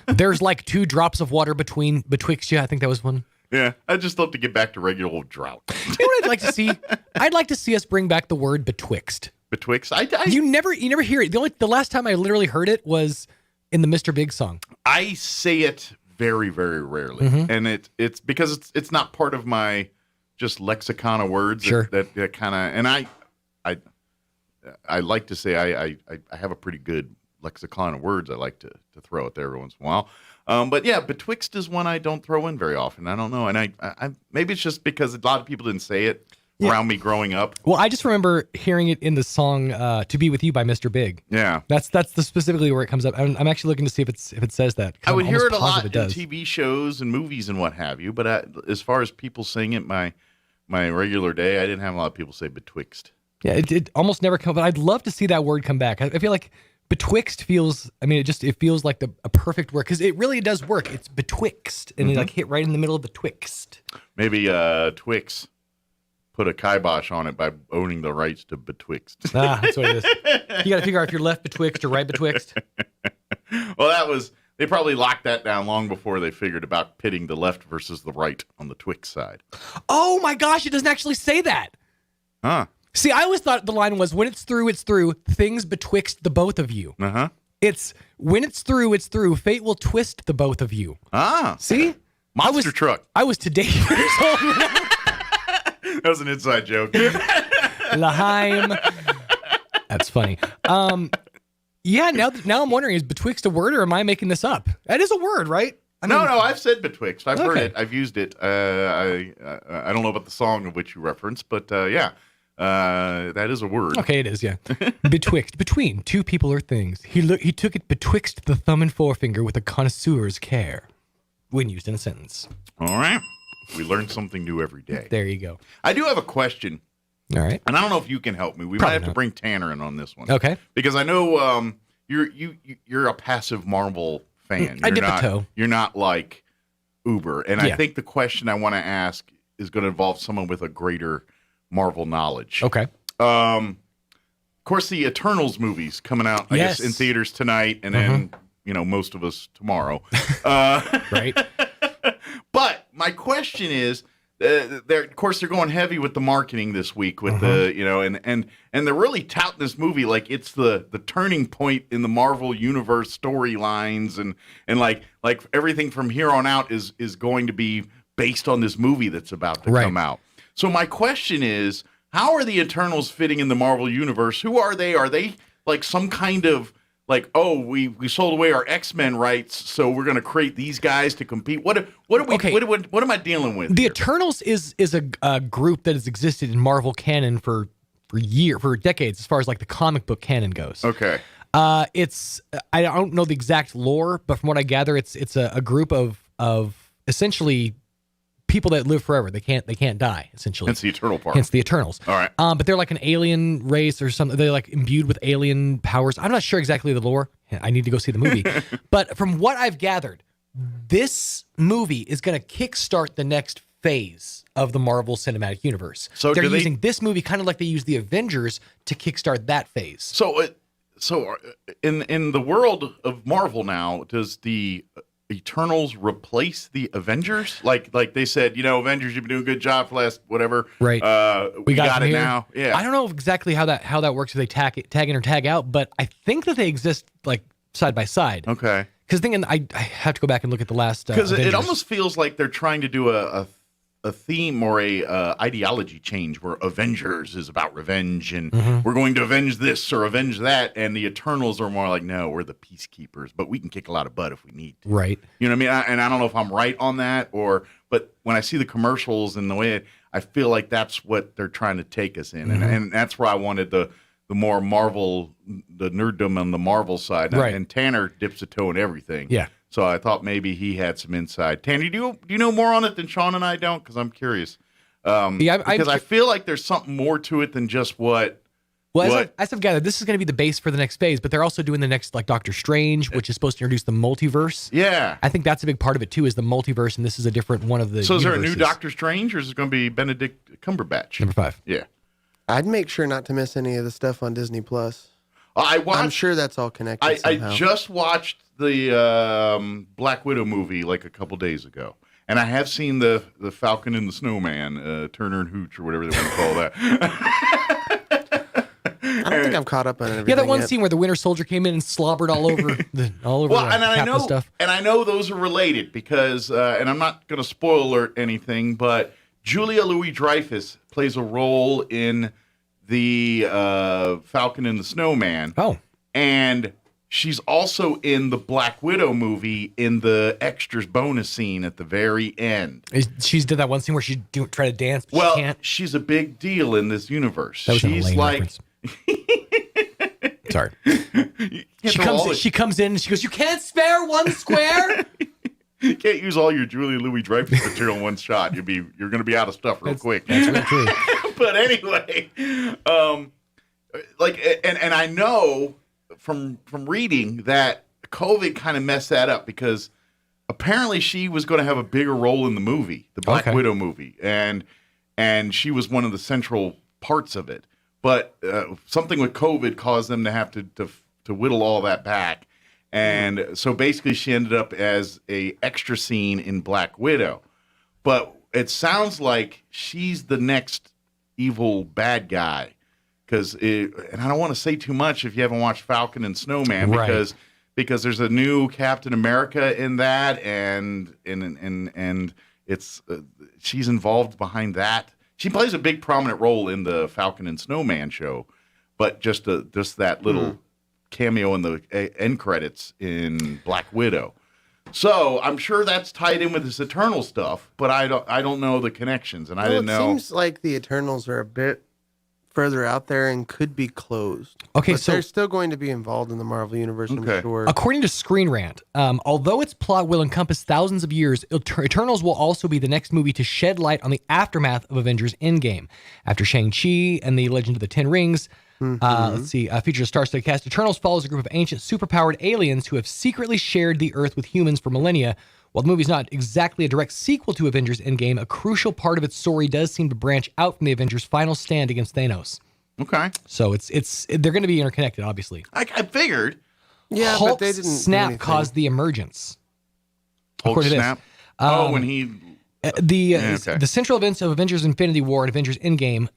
Speaker 11: There's like 2 drops of water betwixt you. I think that was one.
Speaker 6: Yeah, I'd just love to get back to regular old drought.
Speaker 11: You know what I'd like to see? I'd like to see us bring back the word betwixt.
Speaker 6: Betwixt?
Speaker 11: You never hear it. The last time I literally heard it was in the Mr. Big song.
Speaker 6: I say it very, very rarely, and it's because it's not part of my just lexicon of words
Speaker 11: Sure.
Speaker 6: that kind of, and I like to say I have a pretty good lexicon of words I like to throw out there every once in a while. But yeah, betwixt is one I don't throw in very often. I don't know. And I maybe it's just because a lot of people didn't say it around me growing up.
Speaker 11: Well, I just remember hearing it in the song "To Be With You" by Mr. Big.
Speaker 6: Yeah,
Speaker 11: that's specifically where it comes up. I'm actually looking to see if it says that.
Speaker 6: I would hear it a lot in
Speaker 11: does.
Speaker 6: TV shows and movies and what have you. But as far as people saying it, my regular day, I didn't have a lot of people say betwixt.
Speaker 11: Yeah, it almost never comes. But I'd love to see that word come back. I feel like betwixt feels. I mean, it feels like a perfect word because it really does work. It's betwixt, and it like hit right in the middle of betwixt.
Speaker 6: Maybe Twix put a kibosh on it by owning the rights to betwixt.
Speaker 11: That's what it is. You got to figure out if you're left betwixt or right betwixt.
Speaker 6: Well, they probably locked that down long before they figured about pitting the left versus the right on the Twix side.
Speaker 11: Oh my gosh, it doesn't actually say that.
Speaker 6: Huh.
Speaker 11: See, I always thought the line was, when it's through, things betwixt the both of you.
Speaker 6: Uh-huh.
Speaker 11: It's, when it's through, fate will twist the both of you.
Speaker 6: Ah.
Speaker 11: See?
Speaker 6: Monster truck.
Speaker 11: I was today years old.
Speaker 6: That was an inside joke.
Speaker 11: Laheim. That's funny. Yeah, now I'm wondering, is betwixt a word or am I making this up? That is a word, right?
Speaker 6: No, I've said betwixt. I've heard it. I've used it. I don't know about the song of which you referenced, but yeah, that is a word.
Speaker 11: Okay, it is, yeah. Betwixt, between two people or things. He took it betwixt the thumb and forefinger with a connoisseur's care when used in a sentence.
Speaker 6: All right. We learn something new every day.
Speaker 11: There you go.
Speaker 6: I do have a question.
Speaker 11: All right.
Speaker 6: And I don't know if you can help me. We might have to bring Tanner in on this one.
Speaker 11: Okay.
Speaker 6: Because I know you're a passive Marvel fan.
Speaker 11: I dip a toe.
Speaker 6: You're not like Uber. And I think the question I want to ask is going to involve someone with a greater Marvel knowledge.
Speaker 11: Okay.
Speaker 6: Of course, the Eternals movie's coming out, I guess, in theaters tonight, and then, most of us tomorrow.
Speaker 11: Right.
Speaker 6: But my question is, of course, they're going heavy with the marketing this week with and they're really touting this movie like it's the turning point in the Marvel Universe storylines and like everything from here on out is going to be based on this movie that's about to come out. So my question is, how are the Eternals fitting in the Marvel Universe? Who are they? Are they like some kind of like, oh, we sold away our X-Men rights, so we're going to create these guys to compete? What am I dealing with?
Speaker 11: The
Speaker 6: here?
Speaker 11: Eternals is a group that has existed in Marvel canon for decades, as far as like the comic book canon goes.
Speaker 6: Okay.
Speaker 11: I don't know the exact lore, but from what I gather, it's a group of essentially people that live forever. They can't die, essentially.
Speaker 6: Hence the eternal part.
Speaker 11: Hence the Eternals.
Speaker 6: All right.
Speaker 11: But they're like an alien race or something. They're like imbued with alien powers. I'm not sure exactly the lore. I need to go see the movie. But from what I've gathered, this movie is going to kickstart the next phase of the Marvel Cinematic Universe. So they're using this movie kind of like they use the Avengers to kickstart that phase.
Speaker 6: So in the world of Marvel now, does the Eternals replace the Avengers? Like they said, Avengers, you've been doing a good job for the last whatever.
Speaker 11: Right.
Speaker 6: We got it now. Yeah.
Speaker 11: I don't know exactly how that works if they tag in or tag out, but I think that they exist like side by side.
Speaker 6: Okay.
Speaker 11: Because I have to go back and look at the last.
Speaker 6: Because it almost feels like they're trying to do a theme or a ideology change where Avengers is about revenge and we're going to avenge this or avenge that, and the Eternals are more like, no, we're the peacekeepers, but we can kick a lot of butt if we need to.
Speaker 11: Right.
Speaker 6: You know what I mean? And I don't know if I'm right on that, but when I see the commercials and the way I feel like that's what they're trying to take us in, and that's where I wanted the more Marvel, the nerddom on the Marvel side,
Speaker 11: right.
Speaker 6: And Tanner dips a toe in everything.
Speaker 11: Yeah.
Speaker 6: So I thought maybe he had some insight. Tanner, do you know more on it than Sean and I don't? Because I'm curious. Because I feel like there's something more to it than just what.
Speaker 11: Well, as I've gathered, this is going to be the base for the next phase, but they're also doing the next, like Doctor Strange, which is supposed to introduce the multiverse.
Speaker 6: Yeah.
Speaker 11: I think that's a big part of it, too, is the multiverse, and this is a different one of the
Speaker 6: So is
Speaker 11: universes.
Speaker 6: there a new Doctor Strange, or is it going to be Benedict Cumberbatch?
Speaker 11: Number 5.
Speaker 6: Yeah.
Speaker 12: I'd make sure not to miss any of the stuff on Disney+.
Speaker 6: I'm
Speaker 12: sure that's all connected somehow.
Speaker 6: I just watched the Black Widow movie like a couple days ago. And I have seen the Falcon and the Snowman, Turner and Hooch, or whatever they want to call that.
Speaker 12: I don't think I'm caught up on everything.
Speaker 11: Yeah, that one
Speaker 12: yet.
Speaker 11: scene where the Winter Soldier came in and slobbered all over Captain stuff.
Speaker 6: And I know those are related because, and I'm not going to spoil anything, but Julia Louis-Dreyfus plays a role in the Falcon and the Snowman.
Speaker 11: Oh.
Speaker 6: And she's also in the Black Widow movie in the extras bonus scene at the very end.
Speaker 11: She's did that one scene where she try to dance, but
Speaker 6: Well,
Speaker 11: she can't.
Speaker 6: she's a big deal in this universe.
Speaker 11: That was an
Speaker 6: She's
Speaker 11: Elaine
Speaker 6: like...
Speaker 11: reference. Sorry.
Speaker 6: She
Speaker 11: She comes in and she goes, "You can't spare one square."
Speaker 6: You can't use all your Julia Louis-Dreyfus material in one shot. You're going to be out of stuff real quick.
Speaker 11: That's really true.
Speaker 6: But anyway, and I know from reading that COVID kind of messed that up because apparently she was going to have a bigger role in the movie, the Black Widow movie, and she was one of the central parts of it. But something with COVID caused them to have to whittle all that back. And so basically she ended up as a extra scene in Black Widow. But it sounds like she's the next evil bad guy. And I don't want to say too much if you haven't watched Falcon and Snowman, because there's a new Captain America in that, and it's she's involved behind that. She plays a big prominent role in the Falcon and Snowman show, but just that little cameo in the end credits in Black Widow. So I'm sure that's tied in with this Eternal stuff, but I don't know the connections, and I didn't know.
Speaker 12: It seems like the Eternals are a bit further out there and could be closed.
Speaker 11: Okay,
Speaker 12: but
Speaker 11: so
Speaker 12: they're still going to be involved in the Marvel Universe, I'm sure.
Speaker 11: According to Screen Rant, although its plot will encompass thousands of years, Eternals will also be the next movie to shed light on the aftermath of Avengers Endgame. After Shang-Chi and the Legend of the Ten Rings, features a star-studded cast. Eternals follows a group of ancient superpowered aliens who have secretly shared the Earth with humans for millennia. While the movie's not exactly a direct sequel to Avengers Endgame, a crucial part of its story does seem to branch out from the Avengers' final stand against Thanos.
Speaker 6: Okay.
Speaker 11: So they're going to be interconnected, obviously.
Speaker 6: I figured.
Speaker 12: Yeah,
Speaker 11: Hulk's
Speaker 12: but they didn't
Speaker 11: snap caused the emergence.
Speaker 6: Hulk snap? When he...
Speaker 11: The central events of Avengers Infinity War and Avengers Endgame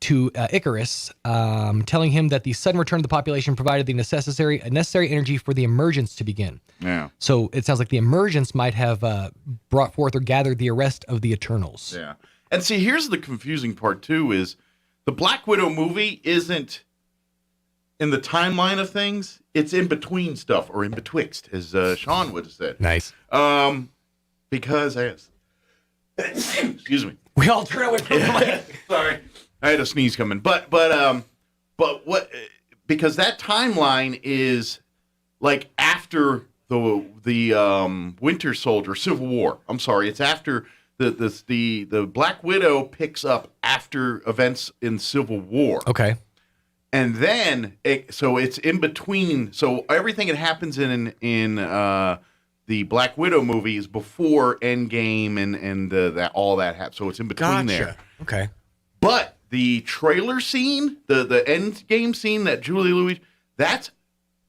Speaker 11: to Icarus, telling him that the sudden return of the population provided the necessary energy for the emergence to begin.
Speaker 6: Yeah.
Speaker 11: So it sounds like the emergence might have brought forth or gathered the arrest of the Eternals.
Speaker 6: Yeah. And see, here's the confusing part, too, is the Black Widow movie isn't in the timeline of things. It's in between stuff, or in betwixt, as Sean would have said.
Speaker 11: Nice.
Speaker 6: Because excuse me.
Speaker 11: We all turn away from the mic.
Speaker 6: Sorry. I had a sneeze coming. But what, because that timeline is like after the Winter Soldier, Civil War. I'm sorry. It's after the Black Widow picks up after events in Civil War.
Speaker 11: Okay.
Speaker 6: And then, so it's in between. So everything that happens in the Black Widow movie is before Endgame and that all that happens. So it's in between there.
Speaker 11: Okay.
Speaker 6: But the trailer scene, the Endgame scene that Julie Louis, that's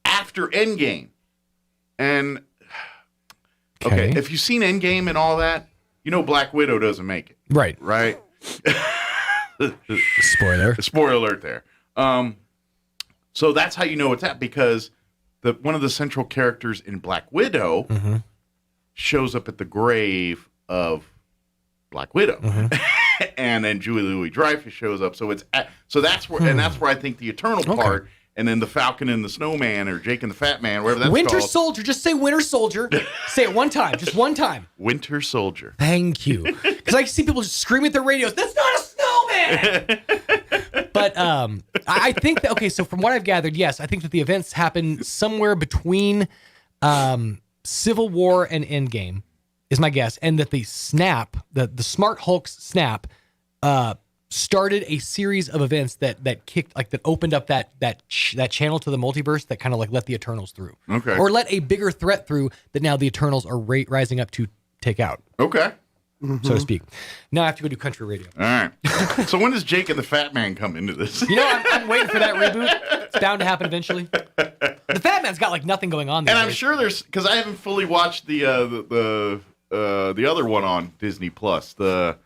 Speaker 6: after Endgame. And okay, if you've seen Endgame and all that, you know Black Widow doesn't make it.
Speaker 11: Right.
Speaker 6: Right.
Speaker 11: Spoiler.
Speaker 6: Spoiler alert there. So that's how you know it's that, because one of the central characters in Black Widow shows up at the grave of Black Widow, and then Julie Louis-Dreyfus shows up. So that's where and that's where I think the Eternal part, and then the Falcon and the Snowman, or Jake and the Fat Man, whatever that's
Speaker 11: Winter
Speaker 6: called.
Speaker 11: Soldier. Just say Winter Soldier. Say it one time. Just one time.
Speaker 6: Winter Soldier.
Speaker 11: Thank you. Because I see people just screaming at their radios, "That's not a snowman!" But I think that, okay, so from what I've gathered, yes, I think that the events happen somewhere between Civil War and Endgame, is my guess, and that the snap, the Smart Hulk's snap, started a series of events that kicked, like, that opened up that channel to the multiverse that kind of like let the Eternals through.
Speaker 6: Okay.
Speaker 11: Or let a bigger threat through that now the Eternals are rising up to take out.
Speaker 6: Okay.
Speaker 11: So to speak. Now I have to go do country radio.
Speaker 6: All right. So when does Jake and the Fat Man come into this?
Speaker 11: You know, I'm waiting for that reboot. It's bound to happen eventually. The Fat Man's got like nothing going on there.
Speaker 6: And I'm sure there's, because I haven't fully watched the other one on Disney Plus, the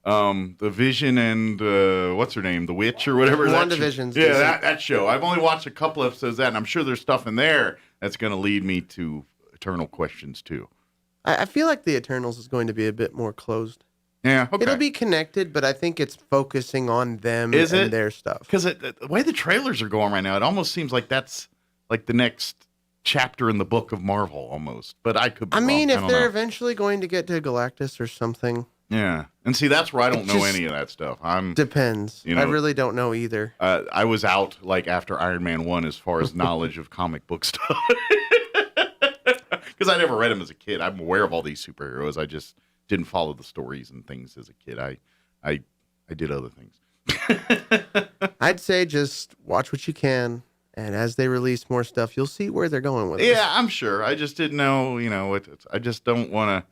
Speaker 6: Vision and what's her name, the Witch or whatever.
Speaker 12: WandaVision's
Speaker 6: Yeah, that show. I've only watched a couple episodes of that, and I'm sure there's stuff in there that's going to lead me to eternal questions too.
Speaker 12: I feel like the Eternals is going to be a bit more closed.
Speaker 6: Yeah, okay.
Speaker 12: It'll be connected, but I think it's focusing on them and their stuff.
Speaker 6: Because the way the trailers are going right now, it almost seems like that's like the next chapter in the book of Marvel, almost. But I could be wrong.
Speaker 12: If they're eventually going to get to Galactus or something.
Speaker 6: Yeah, and see, that's where I don't know any of that stuff.
Speaker 12: Depends. I really don't know either.
Speaker 6: I was out like after Iron Man 1 as far as knowledge of comic book stuff. Because I never read them as a kid. I'm aware of all these superheroes. I just didn't follow the stories and things as a kid. I did other things.
Speaker 12: I'd say just watch what you can, and as they release more stuff, you'll see where they're going with it.
Speaker 6: Yeah, I'm sure. I just didn't know, I just don't want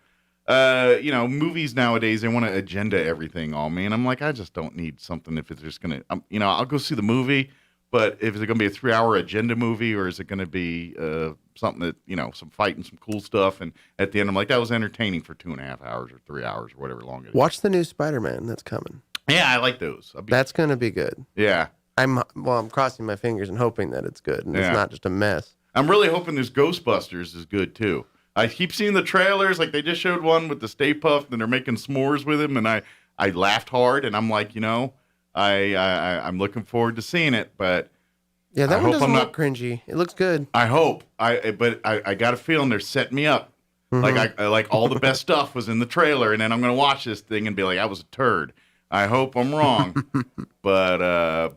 Speaker 6: to, movies nowadays, they want to agenda everything on me. And I'm like, I just don't need something if it's just going to, I'll go see the movie, but if it's going to be a 3-hour agenda movie, or is it going to be something that, some fight and some cool stuff. And at the end, I'm like, that was entertaining for 2.5 hours or 3 hours or whatever long it is.
Speaker 12: Watch the new Spider-Man that's coming.
Speaker 6: Yeah, I like those.
Speaker 12: That's going to be good.
Speaker 6: Yeah.
Speaker 12: I'm crossing my fingers and hoping that it's good and it's not just a mess.
Speaker 6: I'm really hoping this Ghostbusters is good too. I keep seeing the trailers, like they just showed one with the Stay Puft and they're making s'mores with him, and I laughed hard, and I'm like, I'm looking forward to seeing it, but
Speaker 12: yeah, that one doesn't look cringy. It looks good.
Speaker 6: I hope. But I got a feeling they're setting me up.
Speaker 12: Mm-hmm.
Speaker 6: Like all the best stuff was in the trailer, and then I'm gonna watch this thing and be like, I was a turd. I hope I'm wrong, but I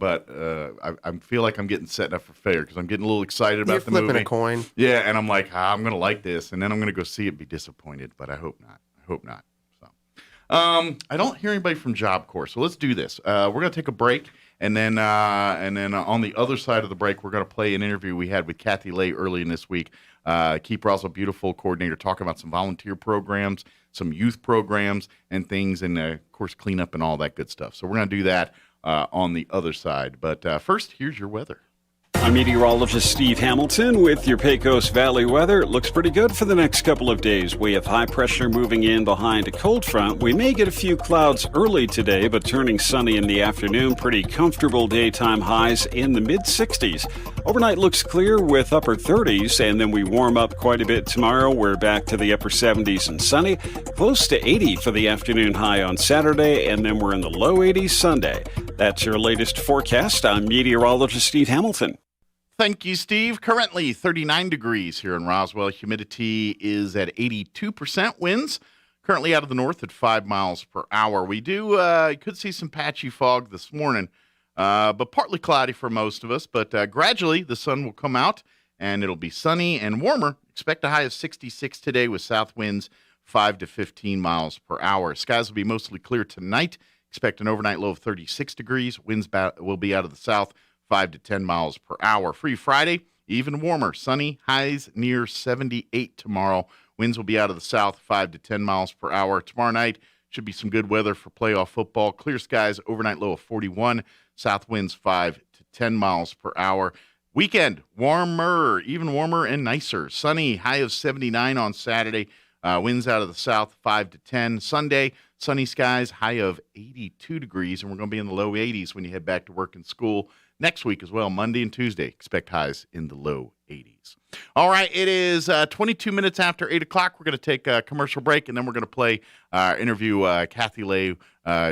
Speaker 6: feel like I'm getting set up for failure because I'm getting a little excited about the movie.
Speaker 12: You're flipping a coin.
Speaker 6: Yeah, and I'm like, I'm gonna like this, and then I'm gonna go see it, and be disappointed, but I hope not. So, I don't hear anybody from Job Corps, so let's do this. We're gonna take a break, and then on the other side of the break, we're gonna play an interview we had with Kathy Lay early in this week. Keep Roswell Beautiful coordinator, talking about some volunteer programs, some youth programs and things, and of course cleanup and all that good stuff. So we're going to do that on the other side. But first, here's your weather.
Speaker 13: I'm meteorologist Steve Hamilton with your Pecos Valley weather. It looks pretty good for the next couple of days. We have high pressure moving in behind a cold front. We may get a few clouds early today, but turning sunny in the afternoon. Pretty comfortable daytime highs in the mid-60s. Overnight looks clear with upper 30s, and then we warm up quite a bit tomorrow. We're back to the upper 70s and sunny. Close to 80 for the afternoon high on Saturday, and then we're in the low 80s Sunday. That's your latest forecast. I'm meteorologist Steve Hamilton.
Speaker 6: Thank you, Steve. Currently 39 degrees here in Roswell. Humidity is at 82%. Winds currently out of the north at 5 miles per hour. We could see some patchy fog this morning, but partly cloudy for most of us. But gradually the sun will come out and it'll be sunny and warmer. Expect a high of 66 today with south winds 5 to 15 miles per hour. Skies will be mostly clear tonight. Expect an overnight low of 36 degrees. Winds will be out of the south 5 to 10 miles per hour. Free Friday, even warmer. Sunny, highs near 78 tomorrow. Winds will be out of the south 5 to 10 miles per hour. Tomorrow night should be some good weather for playoff football. Clear skies, overnight low of 41. South winds 5 to 10 miles per hour. Weekend, warmer, even warmer and nicer. Sunny, high of 79 on Saturday. Winds out of the south 5 to 10. Sunday, sunny skies, high of 82 degrees. And we're going to be in the low 80s when you head back to work and school. Next week as well, Monday and Tuesday, expect highs in the low 80s. All right, it is 22 minutes after 8 o'clock. We're going to take a commercial break, and then we're going to play our interview. Kathy Lay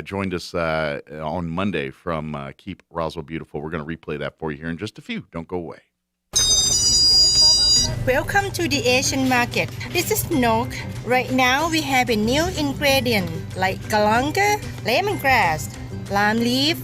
Speaker 6: joined us on Monday from Keep Roswell Beautiful. We're going to replay that for you here in just a few. Don't go away.
Speaker 14: Welcome to the Asian market. This is Nok. Right now, we have a new ingredient like galanga, lemongrass, lime leaf,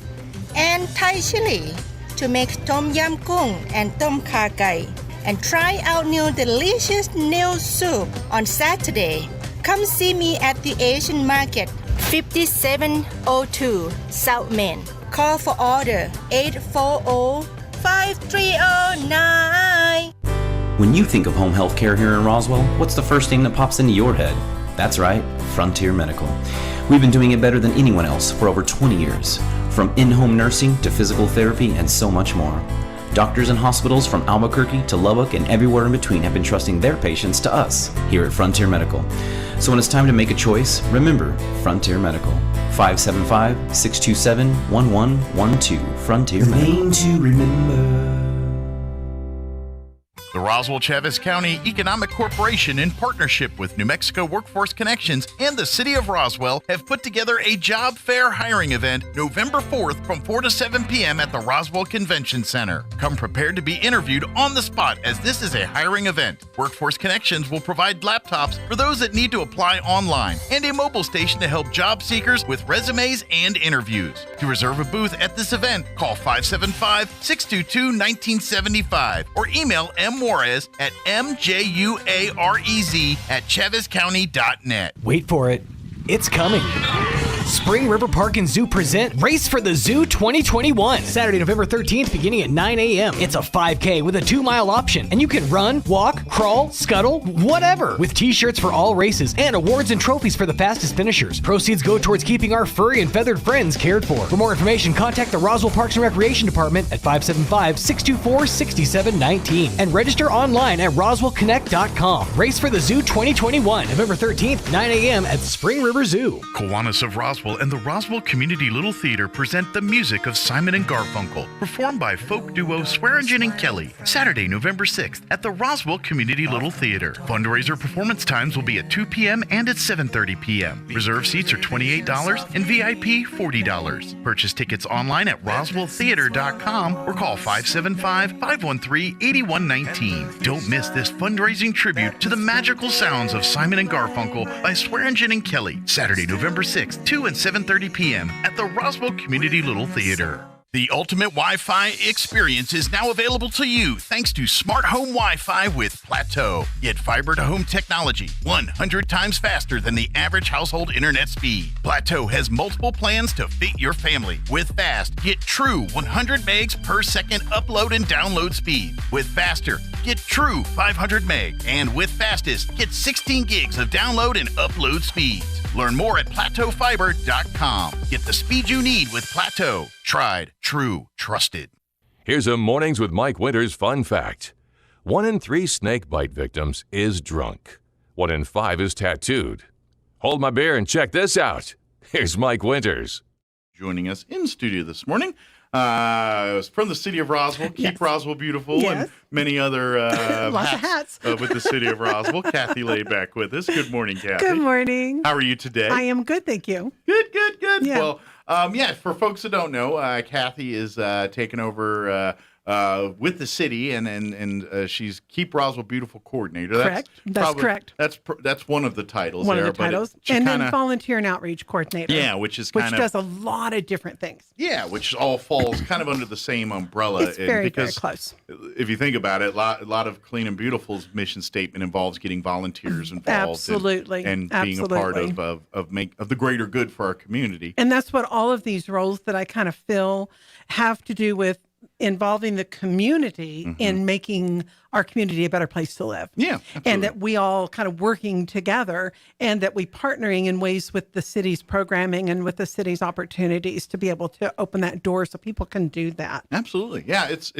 Speaker 14: and Thai chili to make tom yam gung and tom kha gai, and try out new delicious new soup on Saturday. Come see me at the Asian Market, 5702 South Main. Call for order 840-5309.
Speaker 15: When you think of home health care here in Roswell, what's the first thing that pops into your head? That's right, Frontier Medical. We've been doing it better than anyone else for over 20 years. From in-home nursing to physical therapy and so much more. Doctors and hospitals from Albuquerque to Lubbock and everywhere in between have been trusting their patients to us here at Frontier Medical. So when it's time to make a choice, remember Frontier Medical. 575-627-1112. Frontier Medical. Name to remember.
Speaker 9: The Roswell Chaves County Economic Corporation, in partnership with New Mexico Workforce Connections and the City of Roswell, have put together a job fair hiring event November 4th from 4 to 7 p.m. at the Roswell Convention Center. Come prepared to be interviewed on the spot, as this is a hiring event. Workforce Connections will provide laptops for those that need to apply online and a mobile station to help job seekers with resumes and interviews. To reserve a booth at this event, call 575-622-1975 or email M. Juarez at mjuarez@chavezcounty.net.
Speaker 11: Wait for it. It's coming. Spring River Park and Zoo present Race for the Zoo 2021. Saturday, November 13th, beginning at 9 a.m. It's a 5K with a 2-mile option, and you can run, walk, crawl, scuttle, whatever, with t-shirts for all races and awards and trophies for the fastest finishers. Proceeds go towards keeping our furry and feathered friends cared for. For more information, contact the Roswell Parks and Recreation Department at 575-624-6719 and register online at roswellconnect.com. Race for the Zoo 2021, November 13th, 9 a.m. at Spring River Zoo.
Speaker 9: Kiwanis of Roswell and the Roswell Community Little Theater present the music of Simon and Garfunkel, performed by folk duo Swearingen and Kelly, Saturday, November 6th at the Roswell Community Little Theater. Fundraiser performance times will be at 2 p.m. and at 7:30 p.m. Reserve seats are $28 and VIP $40. Purchase tickets online at roswelltheater.com or call 575-513-8119. Don't miss this fundraising tribute to the magical sounds of Simon and Garfunkel by Swearingen and Kelly, Saturday, November 6th, 2 and 7:30 p.m. at the Roswell Community Little Theater. The ultimate Wi-Fi experience is now available to you thanks to Smart Home Wi-Fi with Plateau. Get fiber-to-home technology 100 times faster than the average household internet speed. Plateau has multiple plans to fit your family. With Fast, get true 100 megs per second upload and download speed. With Faster, get true 500 meg. And with Fastest, get 16 gigs of download and upload speeds. Learn more at plateaufiber.com. Get the speed you need with Plateau. Tried, true, trusted.
Speaker 4: Here's a Mornings with Mike Winters fun fact. 1 in 3 snake bite victims is drunk. 1 in 5 is tattooed. Hold my beer and check this out. Here's Mike Winters.
Speaker 6: Joining us in studio this morning. From the city of Roswell, Keep Roswell Beautiful, and many other
Speaker 16: lots of hats
Speaker 6: with the city of Roswell. Kathy laid back with us. Good morning, Kathy.
Speaker 16: Good morning.
Speaker 6: How are you today?
Speaker 16: I am good, thank you.
Speaker 6: Good.
Speaker 16: Yeah.
Speaker 6: Well, for folks that don't know, Kathy is taking over with the city, and she's Keep Roswell Beautiful coordinator.
Speaker 16: Correct. That's correct.
Speaker 6: That's one of the titles.
Speaker 16: One of the titles, and then volunteer and outreach coordinator.
Speaker 6: Yeah, which
Speaker 16: does a lot of different things.
Speaker 6: Yeah, which all falls kind of under the same umbrella.
Speaker 16: It's very close.
Speaker 6: If you think about it, a lot of Clean and Beautiful's mission statement involves getting volunteers involved.
Speaker 16: Absolutely.
Speaker 6: And being a part of the greater good for our community.
Speaker 16: And that's what all of these roles that I kind of fill have to do with, involving the community in making our community a better place to live.
Speaker 6: Yeah, absolutely.
Speaker 16: And that we all kind of working together, and that we partnering in ways with the city's programming and with the city's opportunities to be able to open that door so people can do that.
Speaker 6: Absolutely. Yeah, it's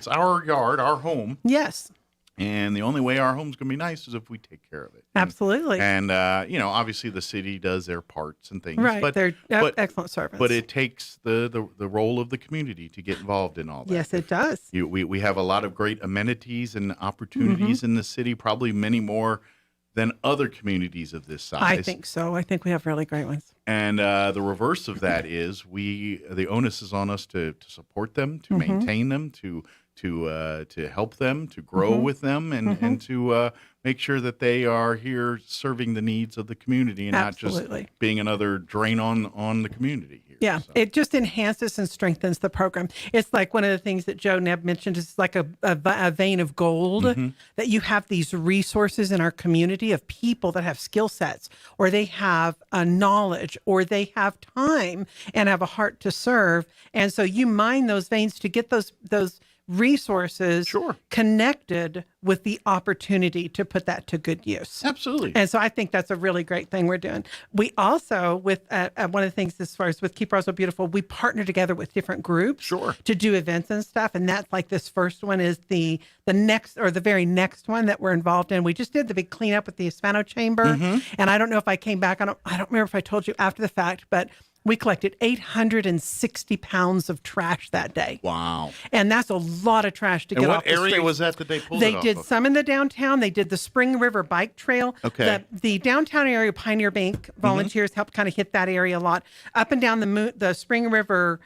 Speaker 6: our yard, our home.
Speaker 16: Yes.
Speaker 6: And the only way our home's going to be nice is if we take care of it.
Speaker 16: Absolutely.
Speaker 6: And obviously the city does their parts and things.
Speaker 16: Right.
Speaker 6: But
Speaker 16: they're excellent servants.
Speaker 6: But it takes the role of the community to get involved in all that.
Speaker 16: Yes, it does.
Speaker 6: We have a lot of great amenities and opportunities in the city, probably many more than other communities of this size.
Speaker 16: I think so. I think we have really great ones.
Speaker 6: And the reverse of that is the onus is on us to support them, to maintain them, to help them, to grow with them, and to make sure that they are here serving the needs of the community and not just being another drain on the community here.
Speaker 16: Yeah, so. It just enhances and strengthens the program. It's like one of the things that Joe Nebb mentioned is like a vein of gold, that you have these resources in our community of people that have skill sets, or they have knowledge, or they have time and have a heart to serve. And so you mine those veins to get those resources connected with the opportunity to put that to good use.
Speaker 6: Absolutely.
Speaker 16: And so I think that's a really great thing we're doing. We also, with one of the things as far as with Keep Roswell Beautiful, we partner together with different groups to do events and stuff. And that's like this first one is the next, or the very next one that we're involved in. We just did the big cleanup with the Hispano Chamber. And I don't know if I came back, I don't remember if I told you after the fact, but We collected 860 pounds of trash that day.
Speaker 6: Wow.
Speaker 16: And that's a lot of trash to get off the street.
Speaker 6: And what area was that they pulled it
Speaker 16: They
Speaker 6: off
Speaker 16: did
Speaker 6: of?
Speaker 16: some in the downtown. They did the Spring River Bike Trail.
Speaker 6: Okay.
Speaker 16: The downtown area, Pioneer Bank volunteers helped kind of hit that area a lot. Up and down the Spring River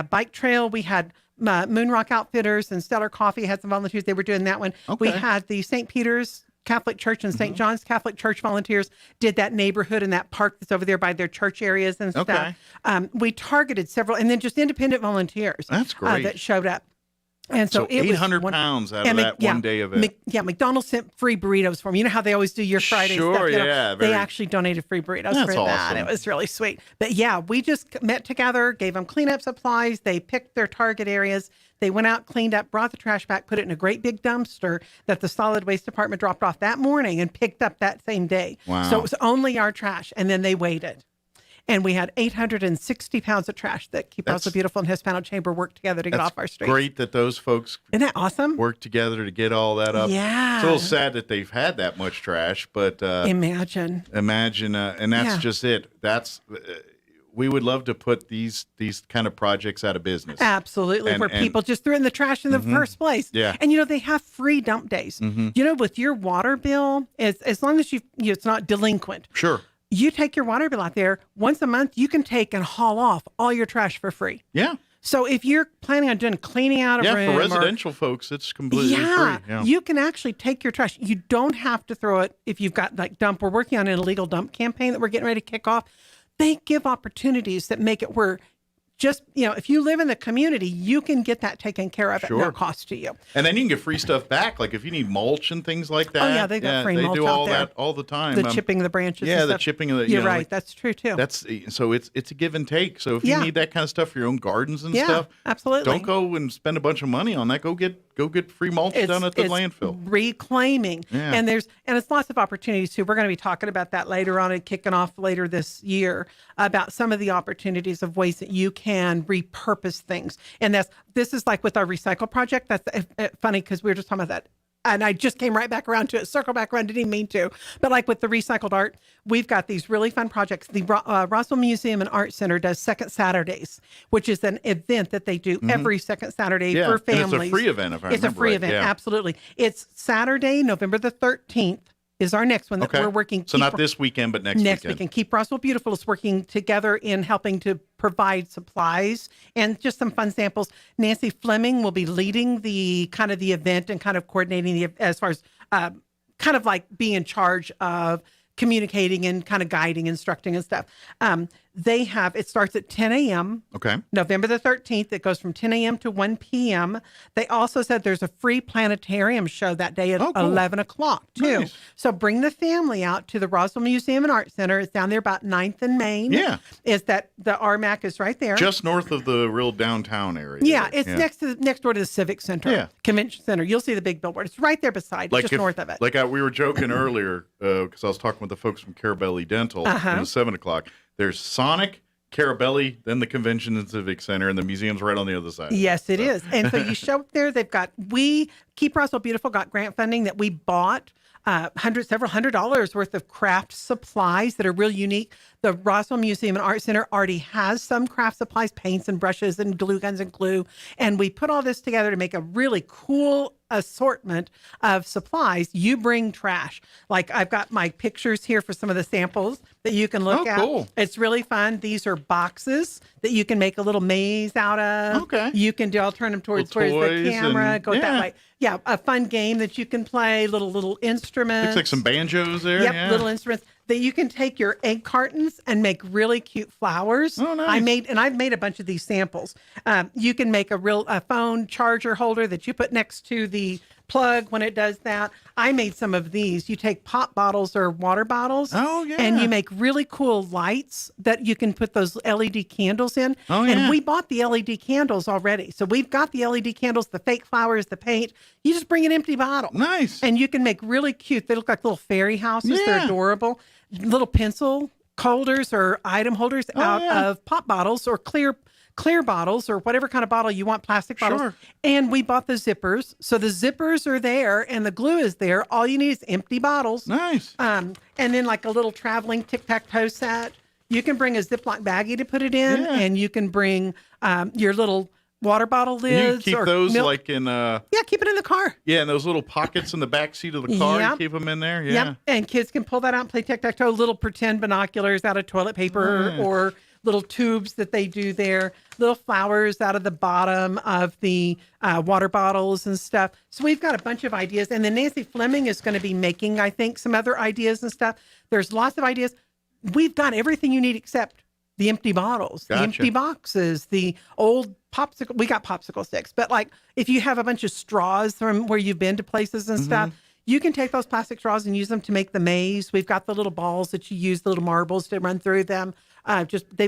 Speaker 16: Bike Trail, we had Moon Rock Outfitters and Stellar Coffee had some volunteers. They were doing that one.
Speaker 6: Okay.
Speaker 16: We had the St. Peter's Catholic Church and St. John's Catholic Church volunteers did that neighborhood and that park that's over there by their church areas and stuff.
Speaker 6: Okay.
Speaker 16: We targeted several, and then just independent volunteers.
Speaker 6: That's great.
Speaker 16: That showed up. And so, it
Speaker 6: 800
Speaker 16: was
Speaker 6: pounds out of that one day event.
Speaker 16: McDonald's sent free burritos for me. You know how they always do your Friday stuff?
Speaker 6: Sure,
Speaker 16: You know?
Speaker 6: yeah,
Speaker 16: They
Speaker 6: very-
Speaker 16: actually donated free burritos
Speaker 6: That's
Speaker 16: for that.
Speaker 6: awesome.
Speaker 16: It was really sweet. But yeah, we just met together, gave them cleanup supplies. They picked their target areas. They went out, cleaned up, brought the trash back, put it in a great big dumpster that the solid waste department dropped off that morning and picked up that same day.
Speaker 6: Wow.
Speaker 16: So it was only our trash. And then they waited. And we had 860 pounds of trash that Keep Roswell Beautiful and Hispano Chamber worked together to get off our streets.
Speaker 6: Great that those folks
Speaker 16: Isn't that awesome?
Speaker 6: work together to get all that up.
Speaker 16: Yeah.
Speaker 6: It's a little sad that they've had that much trash, but
Speaker 16: Imagine,
Speaker 6: and that's
Speaker 16: Yeah.
Speaker 6: just it. That's we would love to put these kind of projects out of business.
Speaker 16: Absolutely,
Speaker 6: And-
Speaker 16: where
Speaker 6: and-
Speaker 16: people just threw in the trash in the first place.
Speaker 6: Yeah.
Speaker 16: And they have free dump days. With your water bill, as long as it's not delinquent.
Speaker 6: Sure.
Speaker 16: You take your water bill out there once a month. You can take and haul off all your trash for free.
Speaker 6: Yeah.
Speaker 16: So if you're planning on doing cleaning out a room,
Speaker 6: for residential folks, it's completely free. Yeah.
Speaker 16: you can actually take your trash. You don't have to throw it if you've got dump. We're working on an illegal dump campaign that we're getting ready to kick off. They give opportunities that make it where just, if you live in the community, you can get that taken care of at no cost to you.
Speaker 6: And then you can get free stuff back, like if you need mulch and things like that.
Speaker 16: Oh, yeah, they got free mulch
Speaker 6: They do
Speaker 16: out
Speaker 6: all
Speaker 16: there.
Speaker 6: that all the time.
Speaker 16: The chipping of the branches.
Speaker 6: Yeah,
Speaker 16: and
Speaker 6: the
Speaker 16: stuff.
Speaker 6: chipping of the.
Speaker 16: You're right. That's true too.
Speaker 6: So it's a give and take. So if you need that kind of stuff for your own gardens and stuff,
Speaker 16: absolutely.
Speaker 6: Don't go and spend a bunch of money on that. Go get free mulch done at the landfill.
Speaker 16: Reclaiming.
Speaker 6: Yeah.
Speaker 16: And it's lots of opportunities too. We're going to be talking about that later on and kicking off later this year about some of the opportunities of ways that you can repurpose things. And this is like with our recycle project. That's funny because we were just talking about that. And I just came right back around to it, circle back around, didn't even mean to. But like with the recycled art, we've got these really fun projects. The Roswell Museum and Art Center does Second Saturdays, which is an event that they do every second Saturday for families.
Speaker 6: And it's a free event, if I remember
Speaker 16: It's a free
Speaker 6: right.
Speaker 16: event,
Speaker 6: Yeah.
Speaker 16: absolutely. It's Saturday, November the 13th is our next one that we're working.
Speaker 6: So not this weekend, but next weekend.
Speaker 16: Keep Roswell Beautiful is working together in helping to provide supplies and just some fun samples. Nancy Fleming will be leading the event and kind of coordinating as far as kind of like being in charge of communicating and kind of guiding, instructing and stuff. It starts at 10 a.m.
Speaker 6: Okay.
Speaker 16: November the 13th. It goes from 10 a.m. to 1 p.m. They also said there's a free planetarium show that day at 11 o'clock, too.
Speaker 6: Nice.
Speaker 16: So bring the family out to the Roswell Museum and Art Center. It's down there about 9th and Main.
Speaker 6: Yeah.
Speaker 16: Is that the RMAC is right there.
Speaker 6: Just north of the real downtown area.
Speaker 16: Yeah, it's next door to the Civic Center, Convention Center. You'll see the big billboard. It's right there beside, just north of it.
Speaker 6: We were joking earlier because I was talking with the folks from Carabelli Dental at 7 o'clock. There's Sonic, Carabelli, then the Convention and Civic Center, and the museum's right on the other side.
Speaker 16: Yes, it is. And so you show up there. Keep Roswell Beautiful got grant funding that we bought several $100s worth of craft supplies that are real unique. The Roswell Museum and Art Center already has some craft supplies, paints and brushes and glue guns and glue. And we put all this together to make a really cool assortment of supplies. You bring trash. Like I've got my pictures here for some of the samples that you can look at.
Speaker 6: Cool.
Speaker 16: It's really fun. These are boxes that you can make a little maze out of.
Speaker 6: Okay.
Speaker 16: You can I'll turn them towards where's the camera, go that way. Yeah, a fun game that you can play, little instruments.
Speaker 6: Looks like some banjos there.
Speaker 16: Yep,
Speaker 6: yeah.
Speaker 16: little instruments that you can take your egg cartons and make really cute flowers.
Speaker 6: Oh, nice.
Speaker 16: I've made a bunch of these samples. You can make a phone charger holder that you put next to the plug when it does that. I made some of these. You take pop bottles or water bottles.
Speaker 6: Oh, yeah.
Speaker 16: And you make really cool lights that you can put those LED candles in.
Speaker 6: Oh, yeah.
Speaker 16: And we bought the LED candles already. So we've got the LED candles, the fake flowers, the paint. You just bring an empty bottle.
Speaker 6: Nice.
Speaker 16: And you can make really cute, they look like little fairy houses.
Speaker 6: Yeah.
Speaker 16: They're adorable. Little pencil holders or item holders out of pop bottles or clear bottles or whatever kind of bottle you want, plastic bottles.
Speaker 6: Sure.
Speaker 16: And we bought the zippers. So the zippers are there and the glue is there. All you need is empty bottles.
Speaker 6: Nice.
Speaker 16: And then like a little traveling tic-tac-toe set. You can bring a Ziploc baggie to put it in, and you can bring your little water bottle lids.
Speaker 6: You keep
Speaker 16: or
Speaker 6: those
Speaker 16: milk.
Speaker 6: like in
Speaker 16: keep it in the car.
Speaker 6: Yeah, and those little pockets in the back seat of the car, you keep them in there. Yeah.
Speaker 16: Yep. And kids can pull that out and play tic-tac-toe, little pretend binoculars out of toilet paper or little tubes that they do there, little flowers out of the bottom of the water bottles and stuff. So we've got a bunch of ideas. And then Nancy Fleming is going to be making, I think, some other ideas and stuff. There's lots of ideas. We've got everything you need except the empty bottles, the empty boxes, the old popsicle. We got popsicle sticks, but like if you have a bunch of straws from where you've been to places and stuff, you can take those plastic straws and use them to make the maze. We've got the little balls that you use, the little marbles to run through them.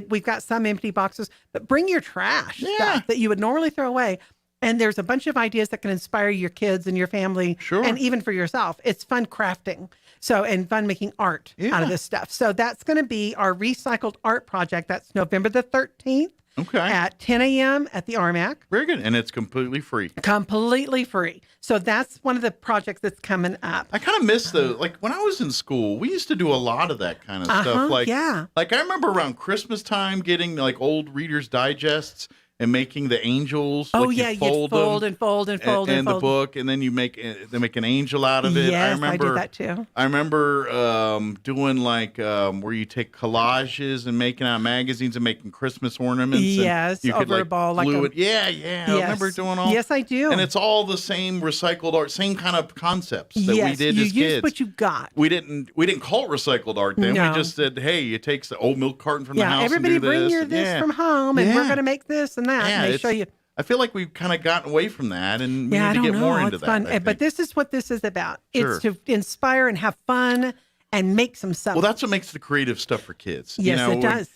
Speaker 16: We've got some empty boxes, but bring your trash stuff that you would normally throw away. And there's a bunch of ideas that can inspire your kids and your family, and even for yourself. It's fun crafting, and fun making art out of this stuff. So that's going to be our recycled art project. That's November the 13th. At 10 a.m. at the RMAC.
Speaker 6: Very good. And it's completely free.
Speaker 16: Completely free. So that's one of the projects that's coming up.
Speaker 6: I kind of miss like when I was in school, we used to do a lot of that kind of stuff. Like I remember around Christmas time getting like old Reader's Digests and making the angels.
Speaker 16: Oh,
Speaker 6: like
Speaker 16: you'd fold and fold.
Speaker 6: And the book, and then they make an angel out of it.
Speaker 16: Yes, I did that too.
Speaker 6: I remember doing like where you take collages and making out magazines and making Christmas ornaments.
Speaker 16: Yes,
Speaker 6: and you could
Speaker 16: over a ball.
Speaker 6: glue it. Yeah. I remember doing all.
Speaker 16: Yes, I do.
Speaker 6: And it's all the same recycled art, same kind of concepts that we did as kids.
Speaker 16: You used what you got.
Speaker 6: We didn't call it recycled art then.
Speaker 16: No.
Speaker 6: We just said, hey, it takes the old milk carton from the house.
Speaker 16: Everybody
Speaker 6: and do
Speaker 16: bring
Speaker 6: this.
Speaker 16: your this from home, and we're going to make this and that.
Speaker 6: Yeah,
Speaker 16: and they show you.
Speaker 6: I feel like we've kind of gotten away from that, and we
Speaker 16: I
Speaker 6: need to
Speaker 16: don't
Speaker 6: get
Speaker 16: know.
Speaker 6: more into
Speaker 16: It's
Speaker 6: that.
Speaker 16: fun. But this is what this is about.
Speaker 6: Sure.
Speaker 16: It's to inspire and have fun and make some stuff.
Speaker 6: Well, that's what makes the creative stuff for kids.
Speaker 16: Yes, it does.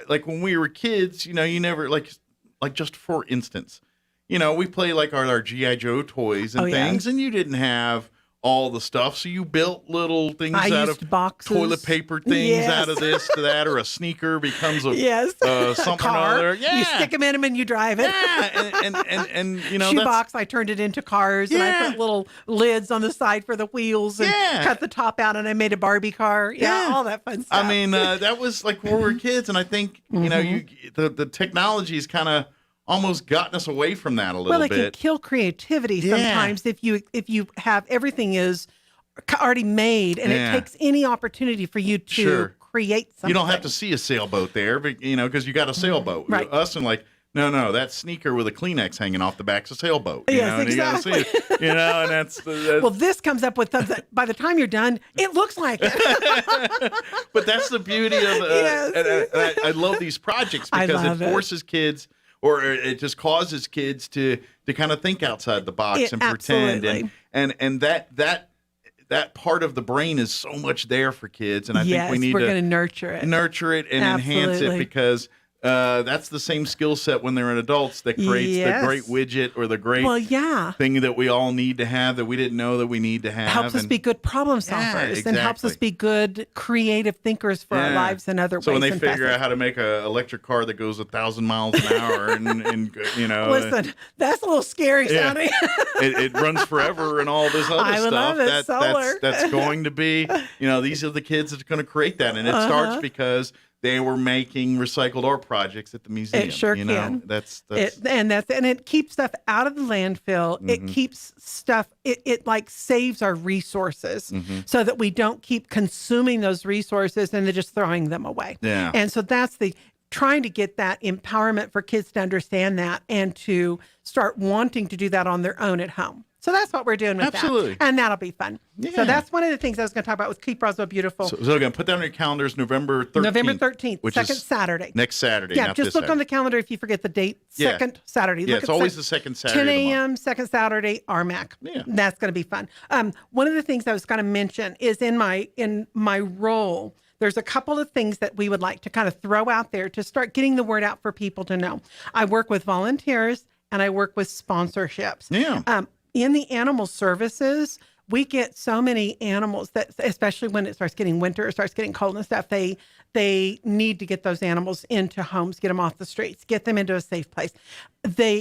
Speaker 6: Like when we were kids, you never like just for instance, we play like our G.I. Joe toys and things, and you didn't have all the stuff, so you built little things out of
Speaker 16: boxes.
Speaker 6: Toilet paper things out of this to that, or a sneaker becomes a something
Speaker 16: car.
Speaker 6: or other.
Speaker 16: You stick them in them and you drive it.
Speaker 6: And
Speaker 16: shoebox. I turned it into cars, and I put little lids on the side for the wheels, and cut the top out, and I made a Barbie car. All that fun stuff.
Speaker 6: I mean, that was like when we were kids, and I think the technology is kind of almost gotten us away from that a little bit.
Speaker 16: Well, it can kill creativity sometimes if you have everything is already made, and it takes any opportunity for you to create something.
Speaker 6: You don't have to see a sailboat there, but because you got a sailboat.
Speaker 16: Right.
Speaker 6: Us and like, no, that sneaker with a Kleenex hanging off the back's a sailboat.
Speaker 16: Yes,
Speaker 6: and
Speaker 16: exactly.
Speaker 6: You gotta see it, and that's
Speaker 16: well, this comes up with something that by the time you're done, it looks like it.
Speaker 6: But that's the beauty of and I love these projects because it forces kids, or it just causes kids to kind of think outside the box and pretend, and that part of the brain is so much there for kids, and I think we need
Speaker 16: we're going to nurture it
Speaker 6: and enhance it, because that's the same skill set when they're adults that creates the great widget or the great thing that we all need to have that we didn't know that we need to have.
Speaker 16: Helps us be good problem solvers and helps us be good creative thinkers for our lives and other ways.
Speaker 6: So when they figure out how to make an electric car that goes 1,000 miles an hour and
Speaker 16: listen, that's a little scary sounding.
Speaker 6: it runs forever and all this other stuff.
Speaker 16: Love it. Solar.
Speaker 6: That's going to be, these are the kids that are going to create that. And it starts because they were making recycled art projects at the museum.
Speaker 16: It sure can. And it keeps stuff out of the landfill. Mm-hmm. It keeps stuff. It like saves our resources so that we don't keep consuming those resources and then just throwing them away.
Speaker 6: Yeah.
Speaker 16: And so that's trying to get that empowerment for kids to understand that and to start wanting to do that on their own at home. So that's what we're doing with that. And that'll be fun. Yeah. So that's one of the things I was going to talk about with Keep Roswell Beautiful.
Speaker 6: So again, put that on your calendars, November 13th.
Speaker 16: November 13th,
Speaker 6: which
Speaker 16: second
Speaker 6: is
Speaker 16: Saturday.
Speaker 6: Next Saturday.
Speaker 16: Yeah, just look on the calendar if you forget the date. Second Saturday.
Speaker 6: Yeah, it's always the second Saturday.
Speaker 16: 10 a.m., second Saturday, RMAC.
Speaker 6: Yeah.
Speaker 16: That's going to be fun. One of the things I was going to mention is in my role, there's a couple of things that we would like to kind of throw out there to start getting the word out for people to know. I work with volunteers and I work with sponsorships.
Speaker 6: Yeah.
Speaker 16: In the animal services, we get so many animals that, especially when it starts getting winter, it starts getting cold and stuff, they need to get those animals into homes, get them off the streets, get them into a safe place.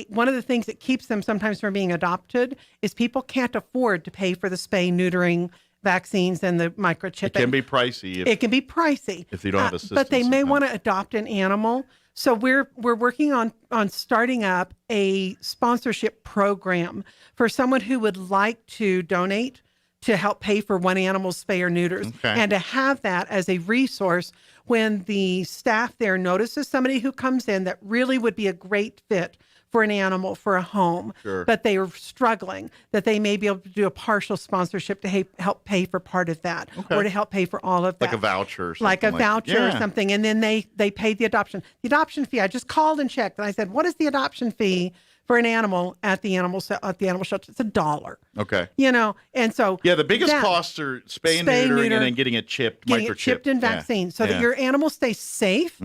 Speaker 16: One of the things that keeps them sometimes from being adopted is people can't afford to pay for the spay, neutering, vaccines and the microchipping.
Speaker 6: It can be pricey.
Speaker 16: It can be pricey
Speaker 6: if you don't have assistance.
Speaker 16: But they may want to adopt an animal. So we're working on starting up a sponsorship program for someone who would like to donate to help pay for one animal's spay or neuters, and to have that as a resource when the staff there notices somebody who comes in that really would be a great fit for an animal, for a home, but they are struggling, that they may be able to do a partial sponsorship to help pay for part of that, or to help pay for all of that.
Speaker 6: Like a voucher or something.
Speaker 16: Like a voucher or something. And then they pay the adoption. The adoption fee, I just called and checked, and I said, what is the adoption fee for an animal at the animal shelter? It's $1.
Speaker 6: Okay.
Speaker 16: You know, and so
Speaker 6: the biggest costs are spay and neutering, and then getting it chipped,
Speaker 16: getting it chipped and vaccine, so that your animal stays safe.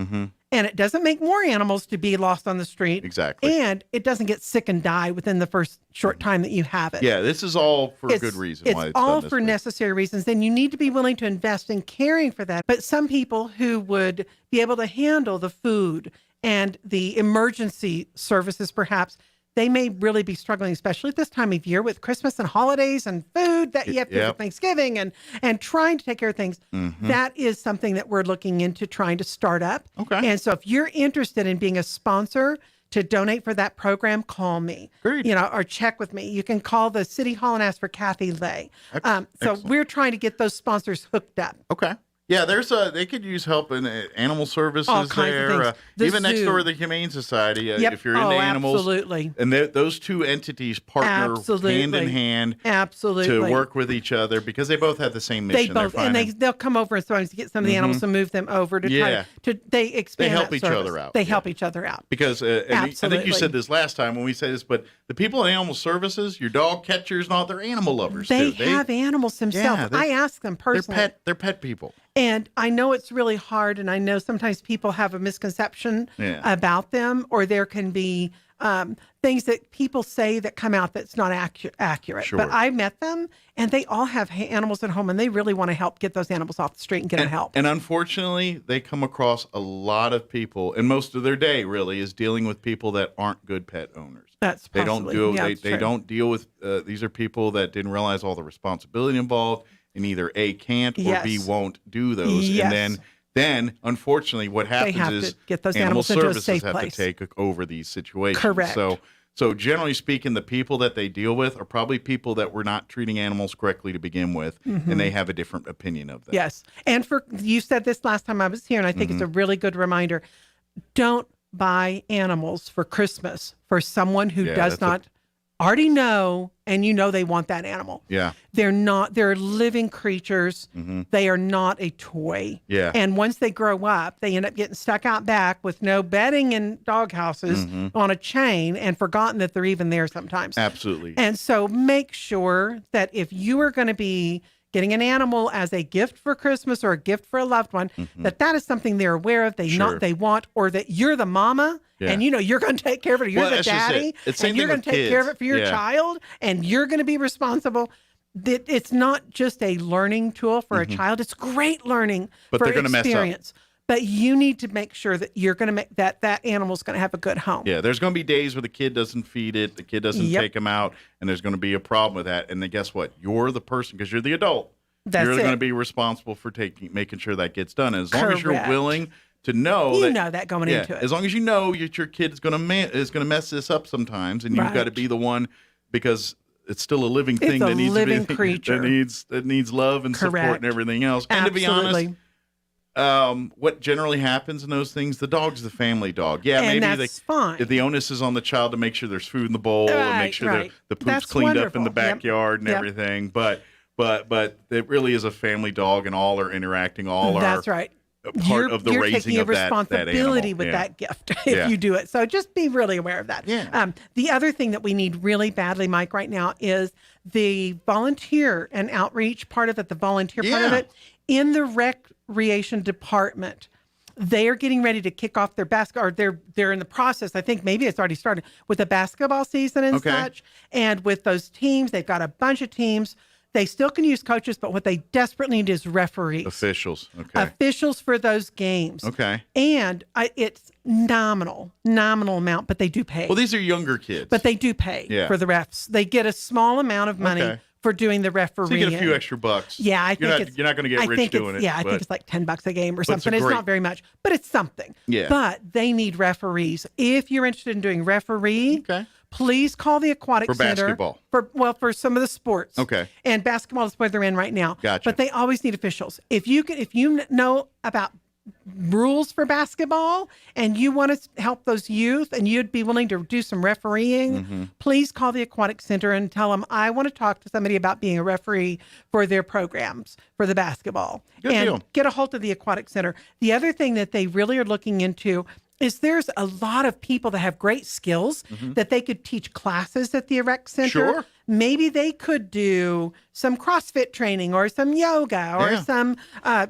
Speaker 16: And it doesn't make more animals to be lost on the street.
Speaker 6: Exactly.
Speaker 16: And it doesn't get sick and die within the first short time that you have it.
Speaker 6: Yeah, this is all for a good reason.
Speaker 16: It's all for necessary reasons. Then you need to be willing to invest in caring for that. But some people who would be able to handle the food and the emergency services, perhaps, they may really be struggling, especially at this time of year with Christmas and holidays and food that you have to do for Thanksgiving and trying to take care of things. That is something that we're looking into trying to start up. And so if you're interested in being a sponsor to donate for that program, call me, or check with me. You can call the City Hall and ask for Kathy Lay. So we're trying to get those sponsors hooked up.
Speaker 6: Okay. Yeah, they could use help in animal services
Speaker 16: all kinds
Speaker 6: there.
Speaker 16: Of things.
Speaker 6: Even next door to the Humane Society, if you're into animals.
Speaker 16: Absolutely.
Speaker 6: And those two entities partner hand in hand to work with each other because they both have the same mission.
Speaker 16: They'll come over and sometimes get some of the animals and move them over to try to they expand.
Speaker 6: They help each other out.
Speaker 16: They help each other out.
Speaker 6: Because I think you said this last time when we said this, but the people in animal services, your dog catchers, they're animal lovers
Speaker 16: they
Speaker 6: too.
Speaker 16: Have animals themselves. I ask them personally.
Speaker 6: They're pet people.
Speaker 16: And I know it's really hard, and I know sometimes people have a misconception about them, or there can be things that people say that come out that's not accurate. But I met them, and they all have animals at home, and they really want to help get those animals off the street and get them help.
Speaker 6: And unfortunately, they come across a lot of people, and most of their day really is dealing with people that aren't good pet owners.
Speaker 16: That's possibly,
Speaker 6: they don't deal with these are people that didn't realize all the responsibility involved. And either A, can't, or B, won't do those. And then unfortunately, what happens is
Speaker 16: get those
Speaker 6: animal
Speaker 16: services
Speaker 6: have to take over these situations.
Speaker 16: Correct.
Speaker 6: So generally speaking, the people that they deal with are probably people that were not treating animals correctly to begin with, and they have a different opinion of them.
Speaker 16: Yes. And you said this last time I was here, and I think it's a really good reminder. Don't buy animals for Christmas for someone who does not already know, and they want that animal.
Speaker 6: Yeah.
Speaker 16: They're living creatures. They are not a toy.
Speaker 6: Yeah.
Speaker 16: And once they grow up, they end up getting stuck out back with no bedding in dog houses on a chain and forgotten that they're even there sometimes.
Speaker 6: Absolutely.
Speaker 16: And so make sure that if you are going to be getting an animal as a gift for Christmas or a gift for a loved one, that is something they're aware of, they want, or that you're the mama and you're going to take care of it, or you're the daddy, and you're going to take care of it for your child, and you're going to be responsible. It's not just a learning tool for a child. It's great learning for experience. But you need to make sure that you're going to make that animal's going to have a good home.
Speaker 6: Yeah, there's going to be days where the kid doesn't feed it, the kid doesn't take him out, and there's going to be a problem with that. And then guess what? You're the person, because you're the adult. You're going to be responsible for making sure that gets done. And as long as you're willing to know
Speaker 16: that going into it.
Speaker 6: As long as you know that your kid is going to mess this up sometimes, and you've got to be the one, because it's still a living thing that needs
Speaker 16: living creature
Speaker 6: that needs love and support and everything else. And to be honest, what generally happens in those things, the dog's the family dog. Yeah,
Speaker 16: and
Speaker 6: maybe
Speaker 16: that's fine.
Speaker 6: The onus is on the child to make sure there's food in the bowl and make sure the poop's cleaned up in the backyard and everything. But it really is a family dog, and all are interacting. That's
Speaker 16: right.
Speaker 6: Part of the raising of that animal.
Speaker 16: You're taking a responsibility with that gift if you do it. So just be really aware of that.
Speaker 6: Yeah.
Speaker 16: The other thing that we need really badly, Mike, right now is the volunteer and outreach part of it, the volunteer part of it in the recreation department. They are getting ready to kick off their they're in the process. I think maybe it's already started with the basketball season and such. And with those teams, they've got a bunch of teams. They still can use coaches, but what they desperately need is referees.
Speaker 6: Officials. Okay.
Speaker 16: Officials for those games.
Speaker 6: Okay.
Speaker 16: And it's nominal amount, but they do pay.
Speaker 6: Well, these are younger kids.
Speaker 16: But they do pay for the refs. They get a small amount of money for doing the refereeing.
Speaker 6: So you get a few extra bucks.
Speaker 16: Yeah, I think
Speaker 6: you're not going to get rich doing it.
Speaker 16: Yeah, I think it's like $10 a game or something. It's not very much, but it's something.
Speaker 6: Yeah.
Speaker 16: But they need referees. If you're interested in doing referee, please call the Aquatic
Speaker 6: For
Speaker 16: Center.
Speaker 6: basketball.
Speaker 16: For some of the sports.
Speaker 6: Okay.
Speaker 16: And basketball is where they're in right now.
Speaker 6: Gotcha.
Speaker 16: But they always need officials. If you know about rules for basketball and you want to help those youth and you'd be willing to do some refereeing, please call the Aquatic Center and tell them, I want to talk to somebody about being a referee for their programs for the basketball.
Speaker 6: Good
Speaker 16: and
Speaker 6: deal.
Speaker 16: Get a hold of the Aquatic Center. The other thing that they really are looking into is there's a lot of people that have great skills that they could teach classes at the Erect Center.
Speaker 6: Sure.
Speaker 16: Maybe they could do some CrossFit training or some yoga or some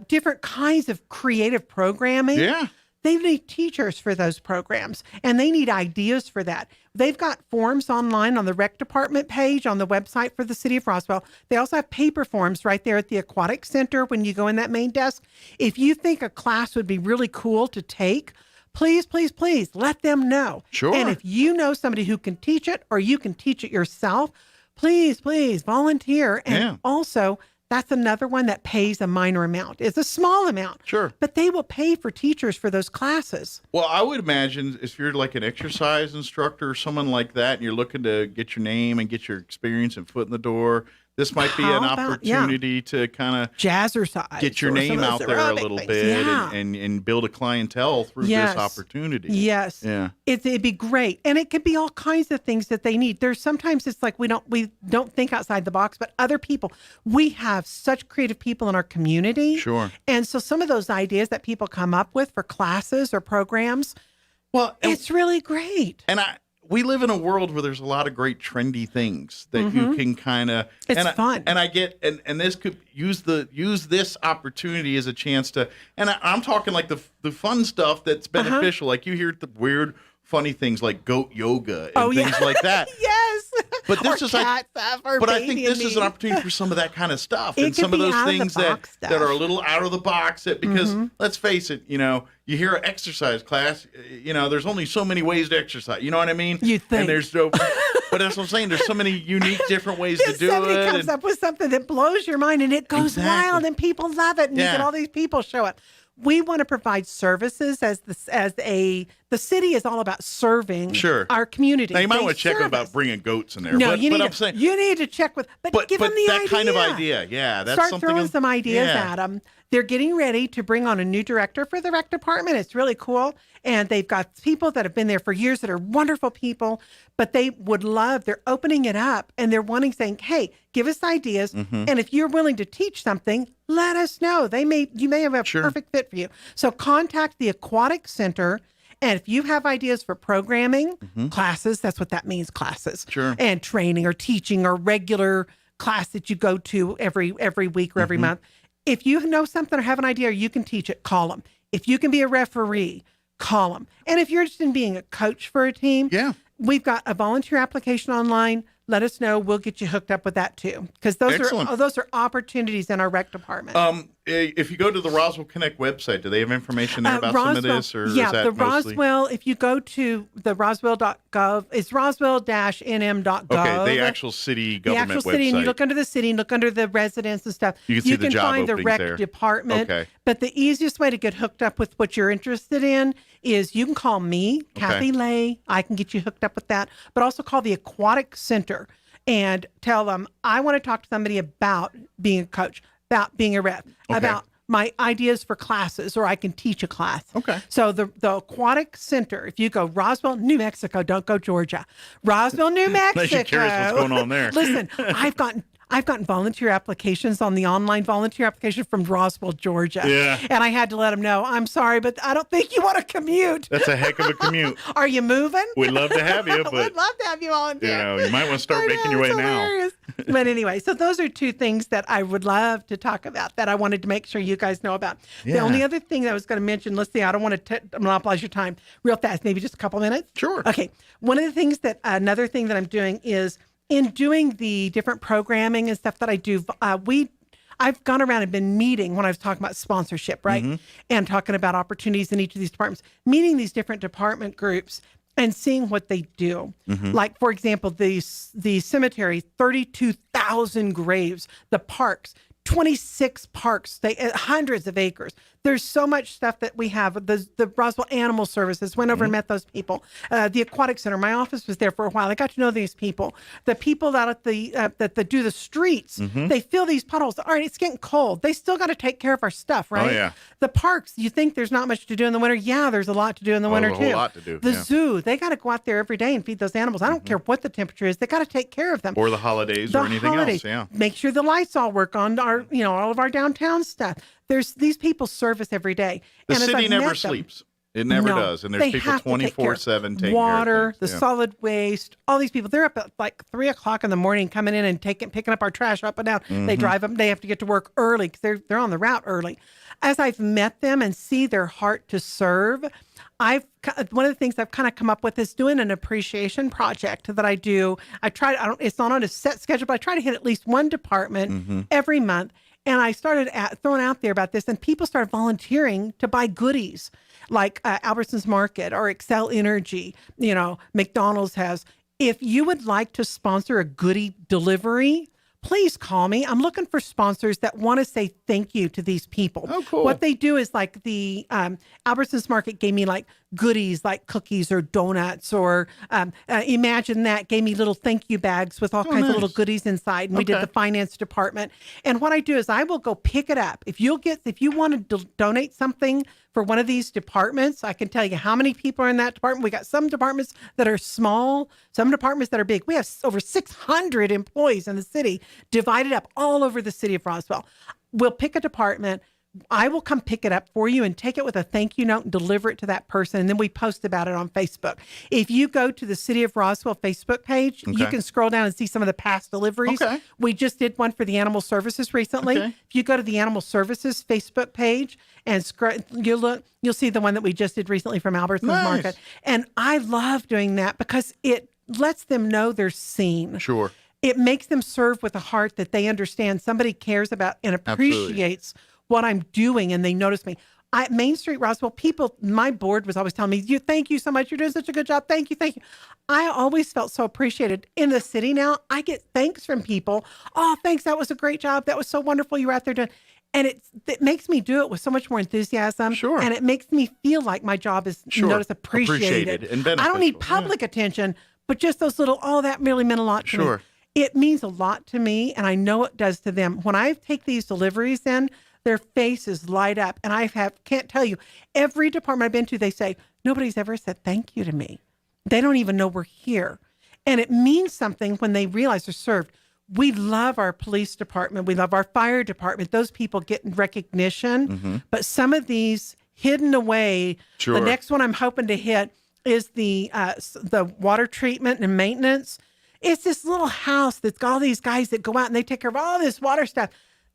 Speaker 16: different kinds of creative programming.
Speaker 6: Yeah.
Speaker 16: They need teachers for those programs, and they need ideas for that. They've got forms online on the rec department page on the website for the city of Roswell. They also have paper forms right there at the Aquatic Center when you go in that main desk. If you think a class would be really cool to take, please, please, please let them know.
Speaker 6: Sure.
Speaker 16: And if you know somebody who can teach it or you can teach it yourself, please, please volunteer. And also, that's another one that pays a minor amount. It's a small amount.
Speaker 6: Sure.
Speaker 16: But they will pay for teachers for those classes.
Speaker 6: Well, I would imagine if you're like an exercise instructor or someone like that, and you're looking to get your name and get your experience and foot in the door, this might be an opportunity to kind of
Speaker 16: jazzercise,
Speaker 6: get your name out there a little bit and build a clientele through this opportunity.
Speaker 16: Yes.
Speaker 6: Yeah.
Speaker 16: It'd be great. And it could be all kinds of things that they need. There's sometimes it's like we don't think outside the box, but other people, we have such creative people in our community.
Speaker 6: Sure.
Speaker 16: And so some of those ideas that people come up with for classes or programs, well, it's really great.
Speaker 6: And we live in a world where there's a lot of great trendy things that you can kind of.
Speaker 16: It's fun.
Speaker 6: And I get, and this could use this opportunity as a chance to, and I'm talking like the fun stuff that's beneficial. Like you hear the weird, funny things like goat yoga and things like that.
Speaker 16: Yes.
Speaker 6: But this
Speaker 16: or
Speaker 6: is
Speaker 16: cat stuff or
Speaker 6: but I think
Speaker 16: baby
Speaker 6: this
Speaker 16: and
Speaker 6: is an
Speaker 16: me.
Speaker 6: opportunity for some of that kind of stuff
Speaker 16: It
Speaker 6: and
Speaker 16: could
Speaker 6: some of
Speaker 16: be
Speaker 6: those
Speaker 16: out of the
Speaker 6: things
Speaker 16: box
Speaker 6: that
Speaker 16: stuff.
Speaker 6: are a little out of the box. Because let's face it, you hear an exercise class, there's only so many ways to exercise. You know what I mean?
Speaker 16: You think.
Speaker 6: And there's no, but that's what I'm saying. There's so many unique, different ways to do
Speaker 16: Somebody
Speaker 6: it.
Speaker 16: comes up with something that blows your mind and it goes wild and people love it and you get all these people show up. We want to provide services the city is all about serving our community.
Speaker 6: Now you might want to check about bringing goats in there.
Speaker 16: No,
Speaker 6: but I'm saying
Speaker 16: you need to check with, but give them the
Speaker 6: that
Speaker 16: idea.
Speaker 6: kind of idea, that's
Speaker 16: Start
Speaker 6: something.
Speaker 16: throwing some ideas at them. They're getting ready to bring on a new director for the rec department. It's really cool. And they've got people that have been there for years that are wonderful people, but they're opening it up and they're saying, hey, give us ideas. And if you're willing to teach something, let us know. You may have a perfect fit for you. So contact the Aquatic Center. And if you have ideas for programming, classes, that's what that means, classes.
Speaker 6: Sure.
Speaker 16: And training or teaching or regular class that you go to every week or every month. If you know something or have an idea or you can teach it, call them. If you can be a referee, call them. And if you're interested in being a coach for a team, we've got a volunteer application online. Let us know. We'll get you hooked up with that too. Because those are opportunities in our rec department.
Speaker 6: If you go to the Roswell Connect website, do they have information there about some of this? Or is that
Speaker 16: the
Speaker 6: mostly...
Speaker 16: Roswell, if you go to the roswell.gov, it's roswell-nm.gov.
Speaker 6: Okay, the actual city government
Speaker 16: The actual city,
Speaker 6: website.
Speaker 16: and you look under the city and look under the residents and stuff.
Speaker 6: You can see the job
Speaker 16: find the
Speaker 6: openings
Speaker 16: rec
Speaker 6: there.
Speaker 16: department.
Speaker 6: Okay.
Speaker 16: But the easiest way to get hooked up with what you're interested in is you can call me, Kathy Lay. I can get you hooked up with that. But also call the Aquatic Center and tell them, I want to talk to somebody about being a coach, about being a rep, about my ideas for classes, or I can teach a class.
Speaker 6: Okay.
Speaker 16: So the Aquatic Center, if you go Roswell, New Mexico, don't go Georgia. Roswell, New Mexico.
Speaker 6: Unless you're curious what's going on there.
Speaker 16: Listen, I've gotten volunteer applications on the online volunteer application from Roswell, Georgia.
Speaker 6: Yeah.
Speaker 16: And I had to let them know, I'm sorry, but I don't think you want to commute.
Speaker 6: That's a heck of a commute.
Speaker 16: Are you moving?
Speaker 6: We'd love to have you, but
Speaker 16: We'd love to have you volunteer.
Speaker 6: you might want to start making your way now.
Speaker 16: But anyway, so those are two things that I would love to talk about that I wanted to make sure you guys know about. The only other thing that I was going to mention, let's see, I don't want to monopolize your time real fast, maybe just a couple minutes.
Speaker 6: Sure.
Speaker 16: Okay. Another thing that I'm doing is in doing the different programming and stuff that I do, I've gone around and been meeting when I was talking about sponsorship, right? And talking about opportunities in each of these departments, meeting these different department groups and seeing what they do. Like, for example, the cemetery, 32,000 graves, the parks, 26 parks, hundreds of acres. There's so much stuff that we have. The Roswell Animal Services went over and met those people. The Aquatic Center, my office was there for a while. I got to know these people. The people out at that do the streets, they fill these puddles. All right, it's getting cold. They still got to take care of our stuff, right?
Speaker 6: Oh, yeah.
Speaker 16: The parks, you think there's not much to do in the winter. Yeah, there's a lot to do in the winter,
Speaker 6: there's
Speaker 16: too.
Speaker 6: a whole lot to do,
Speaker 16: The
Speaker 6: yeah.
Speaker 16: zoo, they got to go out there every day and feed those animals. I don't care what the temperature is. They got to take care of them.
Speaker 6: Or the holidays or anything else, yeah.
Speaker 16: Make sure the lights all work on our, all of our downtown stuff. There's these people service every day.
Speaker 6: The
Speaker 16: and as
Speaker 6: city
Speaker 16: I've
Speaker 6: never
Speaker 16: met them-
Speaker 6: sleeps. It never
Speaker 16: No,
Speaker 6: does. And
Speaker 16: they
Speaker 6: there's people
Speaker 16: have to take care of
Speaker 6: 24/7 taking
Speaker 16: water,
Speaker 6: care of
Speaker 16: the
Speaker 6: things.
Speaker 16: solid waste, all these people. They're up at like 3:00 in the morning, coming in and picking up our trash up and down. They drive them. They have to get to work early because they're on the route early. As I've met them and see their heart to serve, one of the things I've kind of come up with is doing an appreciation project that I do. It's not on a set schedule, but I try to hit at least one department every month. And I started throwing out there about this, and people started volunteering to buy goodies like Albertsons Market or Excel Energy. McDonald's has. If you would like to sponsor a goodie delivery, please call me. I'm looking for sponsors that want to say thank you to these people.
Speaker 6: Oh, cool.
Speaker 16: What they do is like the Albertsons Market gave me like goodies like cookies or donuts or Imagine That gave me little thank you bags with all kinds of little goodies inside. And we did the finance department. And what I do is I will go pick it up. If you want to donate something for one of these departments, I can tell you how many people are in that department. We got some departments that are small, some departments that are big. We have over 600 employees in the city divided up all over the city of Roswell. We'll pick a department. I will come pick it up for you and take it with a thank you note and deliver it to that person. And then we post about it on Facebook. If you go to the City of Roswell Facebook page, you can scroll down and see some of the past deliveries. We just did one for the Animal Services recently. If you go to the Animal Services Facebook page and you'll see the one that we just did recently from Albertsons Market. And I love doing that because it lets them know they're seen.
Speaker 6: Sure.
Speaker 16: It makes them serve with a heart that they understand somebody cares about and appreciates what I'm doing, and they notice me. Main Street Roswell, people, my board was always telling me, thank you so much. You're doing such a good job. Thank you. Thank you. I always felt so appreciated. In the city now, I get thanks from people. Oh, thanks. That was a great job. That was so wonderful. You were out there doing. And it makes me do it with so much more enthusiasm.
Speaker 6: Sure.
Speaker 16: And it makes me feel like my job is noticed, appreciated.
Speaker 6: And
Speaker 16: I don't need public attention, but just those little, that really meant a lot to me. It means a lot to me, and I know it does to them. When I take these deliveries in, their faces light up. And can't tell you, every department I've been to, they say, nobody's ever said thank you to me. They don't even know we're here. And it means something when they realize they're served. We love our police department. We love our fire department. Those people get recognition. But some of these hidden away, the next one I'm hoping to hit is the water treatment and maintenance. It's this little house that's got all these guys that go out and they take care of all this water stuff.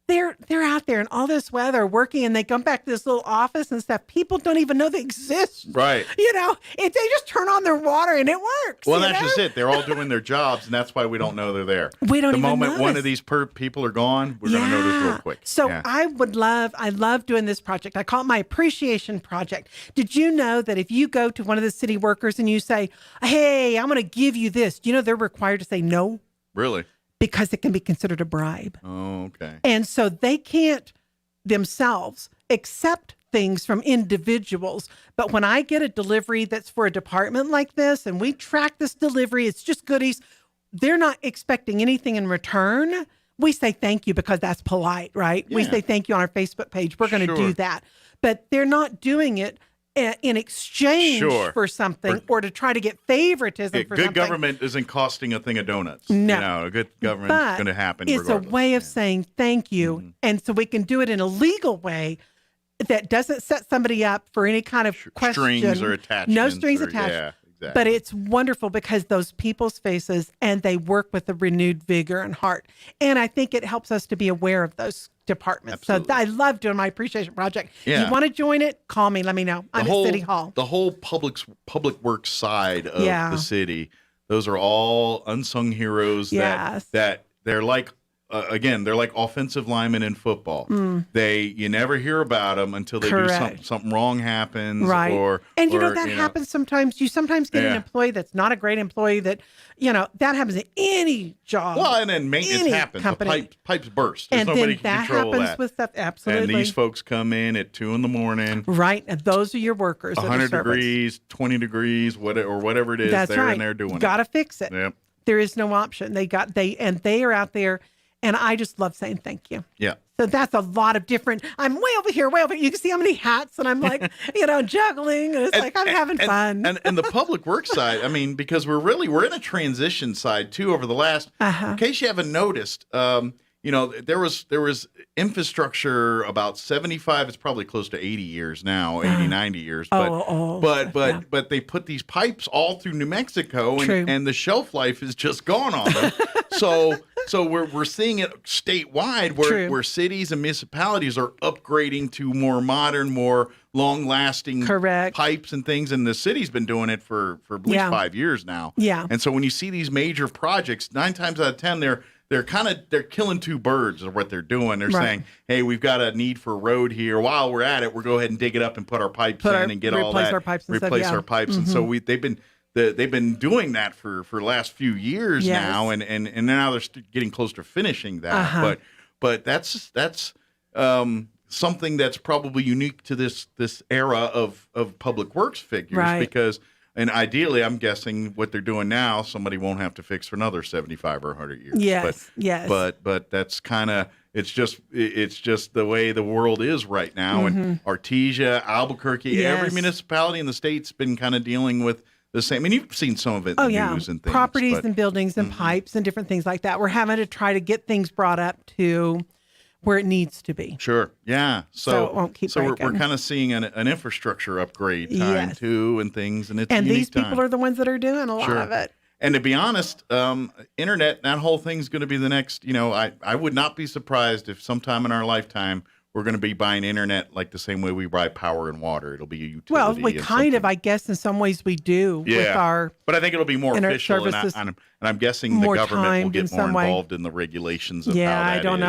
Speaker 16: They're out there in all this weather working, and they come back to this little office and stuff. People don't even know they exist.
Speaker 6: Right.
Speaker 16: They just turn on their water and it works.
Speaker 6: Well, that's just it. They're all doing their jobs, and that's why we don't know they're there.
Speaker 16: We don't
Speaker 6: the
Speaker 16: even
Speaker 6: moment
Speaker 16: notice.
Speaker 6: one of these people are gone, we're going to notice real quick.
Speaker 16: So I love doing this project. I call it my appreciation project. Did you know that if you go to one of the city workers and you say, hey, I'm going to give you this, do you know they're required to say no?
Speaker 6: Really?
Speaker 16: Because it can be considered a bribe.
Speaker 6: Oh, okay.
Speaker 16: And so they can't themselves accept things from individuals. But when I get a delivery that's for a department like this, and we track this delivery, it's just goodies. They're not expecting anything in return. We say thank you because that's polite, right? We say thank you on our Facebook page. We're going to do that. But they're not doing it in exchange for something or to try to get favoritism for
Speaker 6: good
Speaker 16: something.
Speaker 6: government isn't costing a thing of donuts.
Speaker 16: No.
Speaker 6: A good government is going to happen
Speaker 16: It's
Speaker 6: regardless.
Speaker 16: a way of saying thank you. And so we can do it in a legal way that doesn't set somebody up for any kind of question.
Speaker 6: Strings or attachments.
Speaker 16: No strings attached.
Speaker 6: Yeah, exactly.
Speaker 16: But it's wonderful because those people's faces, and they work with a renewed vigor and heart. And I think it helps us to be aware of those departments.
Speaker 6: Absolutely.
Speaker 16: So I love doing my appreciation project.
Speaker 6: Yeah.
Speaker 16: You want to join it? Call me. Let me know. I'm at City Hall.
Speaker 6: The whole public works side of the city, those are all unsung heroes that they're like again, they're like offensive linemen in football. You never hear about them until they do something wrong happens.
Speaker 16: Right. And that happens sometimes. You sometimes get an
Speaker 6: Yeah.
Speaker 16: employee that's not a great employee that, that happens in any job.
Speaker 6: Well, and then maintenance
Speaker 16: any
Speaker 6: happens.
Speaker 16: company.
Speaker 6: The pipes burst. There's
Speaker 16: And
Speaker 6: nobody
Speaker 16: then
Speaker 6: can
Speaker 16: that
Speaker 6: control
Speaker 16: happens
Speaker 6: that.
Speaker 16: with stuff. Absolutely.
Speaker 6: And these folks come in at 2 a.m.
Speaker 16: Right. And those are your workers. that are
Speaker 6: 100
Speaker 16: servants.
Speaker 6: degrees, 20 degrees, whatever it is.
Speaker 16: That's
Speaker 6: they're
Speaker 16: right.
Speaker 6: in there doing
Speaker 16: Gotta
Speaker 6: it.
Speaker 16: fix it.
Speaker 6: Yep.
Speaker 16: There is no option. They are out there, and I just love saying thank you.
Speaker 6: Yeah.
Speaker 16: So that's a lot of different. I'm way over here. You can see how many hats, and I'm like, juggling, and it's like I'm having fun.
Speaker 6: And the public works side, I mean, because we're in a transition side too over the last. In case you haven't noticed, there was infrastructure about 75. It's probably close to 80 years now, 80, 90 years. But they put these pipes all through New Mexico, and the shelf life is just gone on them. So we're seeing it statewide where cities and municipalities are upgrading to more modern, more long-lasting pipes and things, and the city's been doing it for at least 5 years now.
Speaker 16: Yeah.
Speaker 6: And so when you see these major projects, 9 times out of 10 they're killing 2 birds of what they're doing. They're saying, hey, we've got a need for a road here. While we're at it, we'll go ahead and dig it up and put our pipes in and get all that. Replace our pipes. And so they've been doing that for the last few years now, and now they're getting close to finishing that. But that's something that's probably unique to this era of public works figures because. And ideally, I'm guessing what they're doing now, somebody won't have to fix for another 75 or 100 years.
Speaker 16: Yes,
Speaker 6: But that's kind of it's just the way the world is right now. And Artesia, Albuquerque, every municipality in the state's been kind of dealing with the same. I mean, you've seen some of it in the news and things.
Speaker 16: Properties and buildings and pipes and different things like that. We're having to try to get things brought up to where it needs to be.
Speaker 6: Sure. Yeah.
Speaker 16: So it won't keep
Speaker 6: we're
Speaker 16: breaking.
Speaker 6: kind of seeing an infrastructure upgrade time too, and things, and it's
Speaker 16: and
Speaker 6: a unique
Speaker 16: these people
Speaker 6: time.
Speaker 16: are the ones that are doing a lot of it.
Speaker 6: And to be honest, internet, that whole thing's going to be the next. I would not be surprised if sometime in our lifetime we're going to be buying internet like the same way we buy power and water. It'll be a utility.
Speaker 16: Well, we kind of, I guess, in some ways we do with our.
Speaker 6: But I think it'll be more official, and I'm guessing the government will get more involved in the regulations of how that
Speaker 16: I don't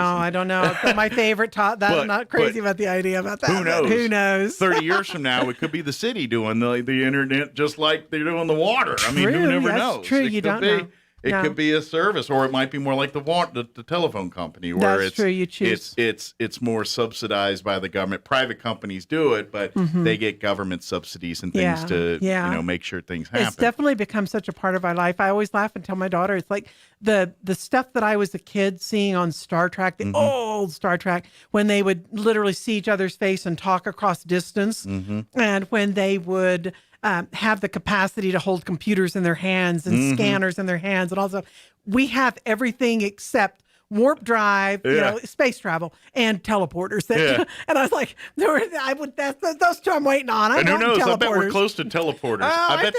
Speaker 16: know. It's my favorite top. I'm not crazy about the idea about that. Who knows?
Speaker 6: 30 years from now, it could be the city doing the internet just like they're doing the water. I mean, who never knows?
Speaker 16: True, you don't know.
Speaker 6: It could be a service, or it might be more like the telephone company, where
Speaker 16: That's true. You choose.
Speaker 6: It's more subsidized by the government. Private companies do it, but they get government subsidies and things to make sure things happen.
Speaker 16: It's definitely become such a part of our life. I always laugh and tell my daughter, it's like the stuff that I was a kid seeing on Star Trek, the old Star Trek, when they would literally see each other's face and talk across distance, and when they would have the capacity to hold computers in their hands and scanners in their hands and all that. We have everything except warp drive, space travel, and teleporters. And I was like, those 2 I'm waiting on.
Speaker 6: And who knows? I bet we're close to teleporters. I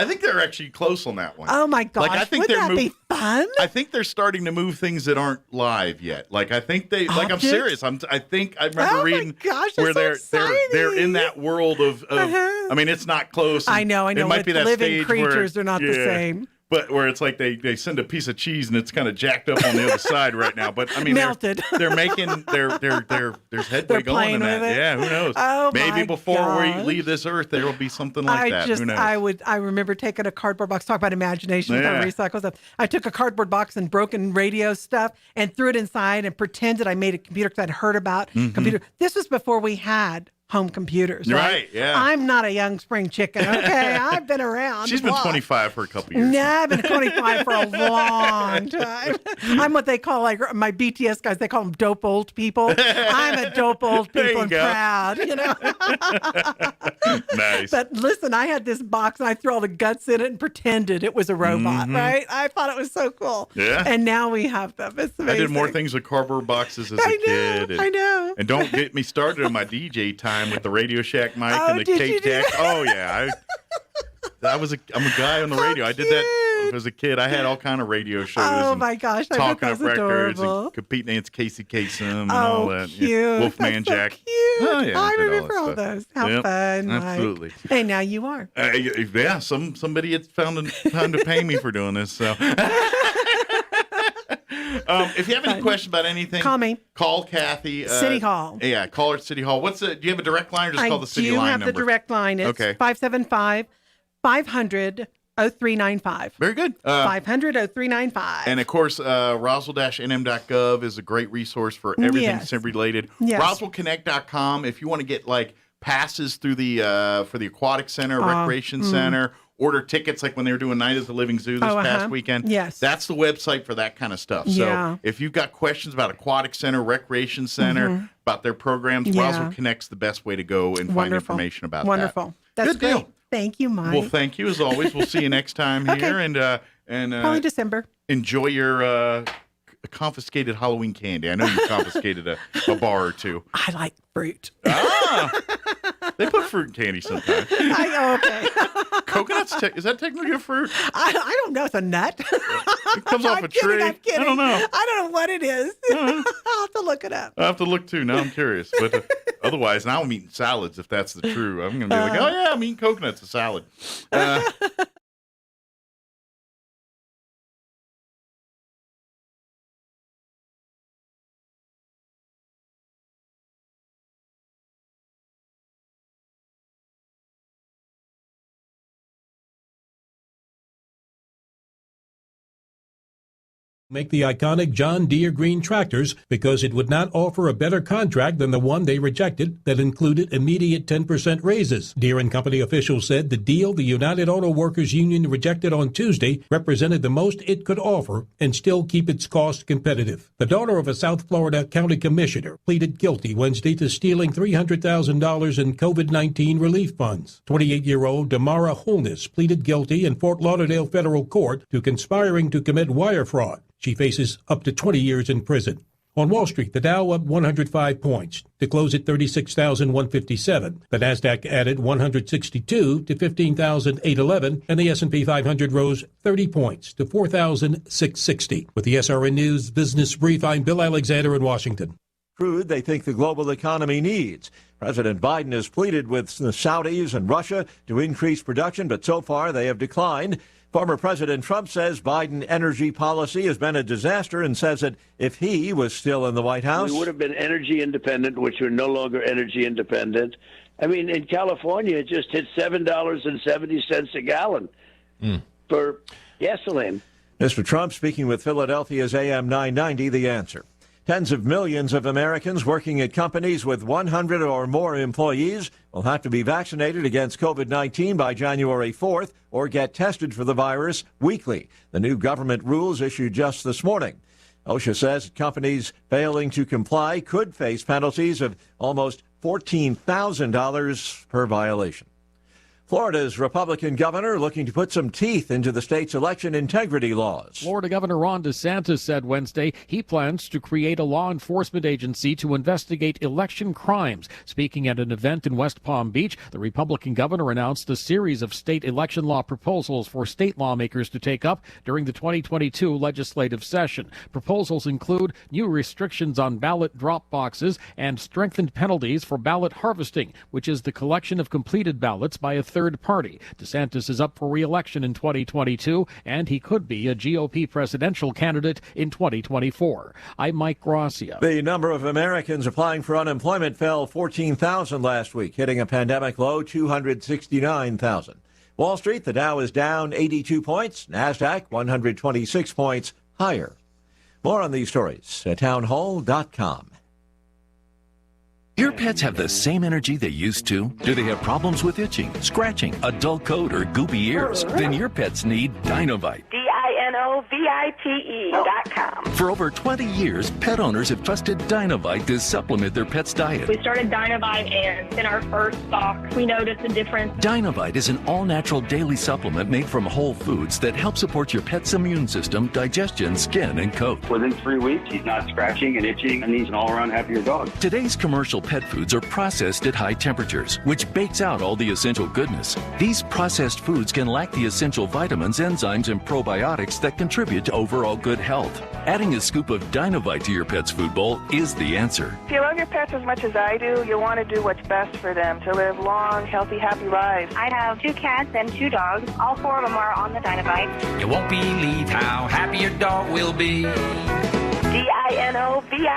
Speaker 6: think they're actually close on that one.
Speaker 16: Oh my gosh!
Speaker 6: Like, I think
Speaker 16: Wouldn't that be fun?
Speaker 6: I think they're starting to move things that aren't live yet. Like, I think they. Like, I'm serious. I remember reading where they're in that world of. I mean, it's not close.
Speaker 16: I know.
Speaker 6: It might be that
Speaker 16: living
Speaker 6: stage
Speaker 16: creatures
Speaker 6: where,
Speaker 16: are not the same.
Speaker 6: But where it's like they send a piece of cheese and it's kind of jacked up on the other side right now. But I mean,
Speaker 16: melted.
Speaker 6: They're making there's headway going in that. Yeah, who knows?
Speaker 16: Oh,
Speaker 6: maybe before we leave this earth, there will be something like that. Who knows?
Speaker 16: I remember taking a cardboard box. Talk about imagination without recycle stuff. I took a cardboard box and broken radio stuff and threw it inside and pretended I made a computer because I'd heard about computer. This was before we had home computers. Right?
Speaker 6: Yeah.
Speaker 16: I'm not a young spring chicken. Okay, I've been around.
Speaker 6: She's been 25 for a couple years.
Speaker 16: No, I've been 25 for a long time. I'm what they call, like my BTS guys, they call them dope old people. I'm a dope old people and proud,
Speaker 6: Nice.
Speaker 16: But listen, I had this box and I threw all the guts in it and pretended it was a robot, right? I thought it was so cool.
Speaker 6: Yeah.
Speaker 16: And now we have them. It's amazing.
Speaker 6: I did more things with cardboard boxes as a kid.
Speaker 16: I know.
Speaker 6: And don't get me started on my DJ time with the Radio Shack mic and the tape deck. Oh yeah, I'm a guy on the radio. I did that as a kid. I had all kind of radio shows.
Speaker 16: Oh my gosh, I
Speaker 6: talking up records
Speaker 16: adorable.
Speaker 6: and competing against Casey Kasem and all that.
Speaker 16: Cute.
Speaker 6: Yeah. Wolfman
Speaker 16: That's so
Speaker 6: Jack.
Speaker 16: Cute.
Speaker 6: Oh yeah,
Speaker 16: I
Speaker 6: did
Speaker 16: remember all
Speaker 6: that stuff.
Speaker 16: those. How fun!
Speaker 6: Absolutely.
Speaker 16: Mike. Hey, now you are.
Speaker 6: Yeah, somebody had found time to pay me for doing this. So. If you have any questions about anything,
Speaker 16: call me.
Speaker 6: Call Kathy.
Speaker 16: City Hall.
Speaker 6: Yeah, call her at City Hall. Do you have a direct line or just call the city line
Speaker 16: number? I do have the direct line. It's 575-500-0395.
Speaker 6: Very good.
Speaker 16: 500-0395.
Speaker 6: And of course, Roswell-nm.gov is a great resource for everything sim related.
Speaker 16: Yes.
Speaker 6: RoswellConnect.com if you want to get passes through the for the aquatic center, recreation center. Order tickets like when they were doing Night at the Living Zoo this past weekend.
Speaker 16: Yes.
Speaker 6: That's the website for that kind of stuff.
Speaker 16: Yeah.
Speaker 6: So if you've got questions about Aquatic Center, Recreation Center, about their programs, Roswell Connect's the best way to go and find information about that.
Speaker 16: Wonderful. That's
Speaker 6: Good
Speaker 16: great.
Speaker 6: deal.
Speaker 16: Thank you, Mike.
Speaker 6: Well, thank you as always. We'll see you next time here. And
Speaker 16: probably December.
Speaker 6: Enjoy your confiscated Halloween candy. I know you confiscated a bar or two.
Speaker 16: I like fruit.
Speaker 6: They put fruit in candy sometimes.
Speaker 16: Okay.
Speaker 6: Coconuts, is that technically a fruit?
Speaker 16: I don't know. It's a nut.
Speaker 6: It comes off a tree.
Speaker 16: I'm kidding.
Speaker 6: I don't know.
Speaker 16: I don't know what it is. I'll have to look it up.
Speaker 6: I'll have to look too. Now I'm curious. But otherwise, now I'm eating salads if that's the true. I'm going to be like, oh, yeah, I'm eating coconuts, a salad.
Speaker 17: Make the iconic John Deere green tractors because it would not offer a better contract than the one they rejected that included immediate 10% raises. Deere & Company officials said the deal the United Auto Workers Union rejected on Tuesday represented the most it could offer and still keep its cost competitive. The daughter of a South Florida county commissioner pleaded guilty Wednesday to stealing $300,000 in COVID-19 relief funds. 28-year-old Damara Holness pleaded guilty in Fort Lauderdale federal court to conspiring to commit wire fraud. She faces up to 20 years in prison. On Wall Street, the Dow up 105 points to close at 36,157. The Nasdaq added 162 to 15,811, and the S&P 500 rose 30 points to 4,660. With the SRN News Business Brief, I'm Bill Alexander in Washington.
Speaker 1: Crude they think the global economy needs. President Biden has pleaded with the Saudis and Russia to increase production, but so far they have declined. Former President Trump says Biden energy policy has been a disaster and says that if he was still in the White House,
Speaker 2: we would have been energy independent, which we're no longer energy independent. I mean, in California, it just hit $7.70 a gallon for gasoline.
Speaker 1: Mr. Trump speaking with Philadelphia's AM 990, The Answer. Tens of millions of Americans working at companies with 100 or more employees will have to be vaccinated against COVID-19 by January 4th or get tested for the virus weekly. The new government rules issued just this morning. OSHA says companies failing to comply could face penalties of almost $14,000 per violation. Florida's Republican governor looking to put some teeth into the state's election integrity laws.
Speaker 18: Florida Governor Ron DeSantis said Wednesday he plans to create a law enforcement agency to investigate election crimes. Speaking at an event in West Palm Beach, the Republican governor announced a series of state election law proposals for state lawmakers to take up during the 2022 legislative session. Proposals include new restrictions on ballot drop boxes and strengthened penalties for ballot harvesting, which is the collection of completed ballots by a third party. DeSantis is up for re-election in 2022, and he could be a GOP presidential candidate in 2024. I'm Mike Gracia.
Speaker 1: The number of Americans applying for unemployment fell 14,000 last week, hitting a pandemic low 269,000. Wall Street, the Dow is down 82 points, NASDAQ 126 points higher. More on these stories at townhall.com.
Speaker 19: Your pets have the same energy they used to? Do they have problems with itching, scratching, a dull coat, or goopy ears? Then your pets need Dinovite.
Speaker 20: DINOVITE.com.
Speaker 19: For over 20 years, pet owners have trusted Dinovite to supplement their pet's diet.
Speaker 20: We started Dinovite, and in our first stock, we noticed a difference.
Speaker 19: Dinovite is an all-natural daily supplement made from whole foods that help support your pet's immune system, digestion, skin, and coat.
Speaker 21: Within 3 weeks, he's not scratching and itching, and he's an all-around happier dog.
Speaker 19: Today's commercial pet foods are processed at high temperatures, which bakes out all the essential goodness. These processed foods can lack the essential vitamins, enzymes, and probiotics that contribute to overall good health. Adding a scoop of Dinovite to your pet's food bowl is the answer.
Speaker 20: If you love your pets as much as I do, you'll want to do what's best for them to live long, healthy, happy lives.
Speaker 23: I have 2 cats and 2 dogs. All 4 of them are on the Dinovite.
Speaker 10: You won't believe how happy your dog will be
Speaker 20: DINOVITE.com.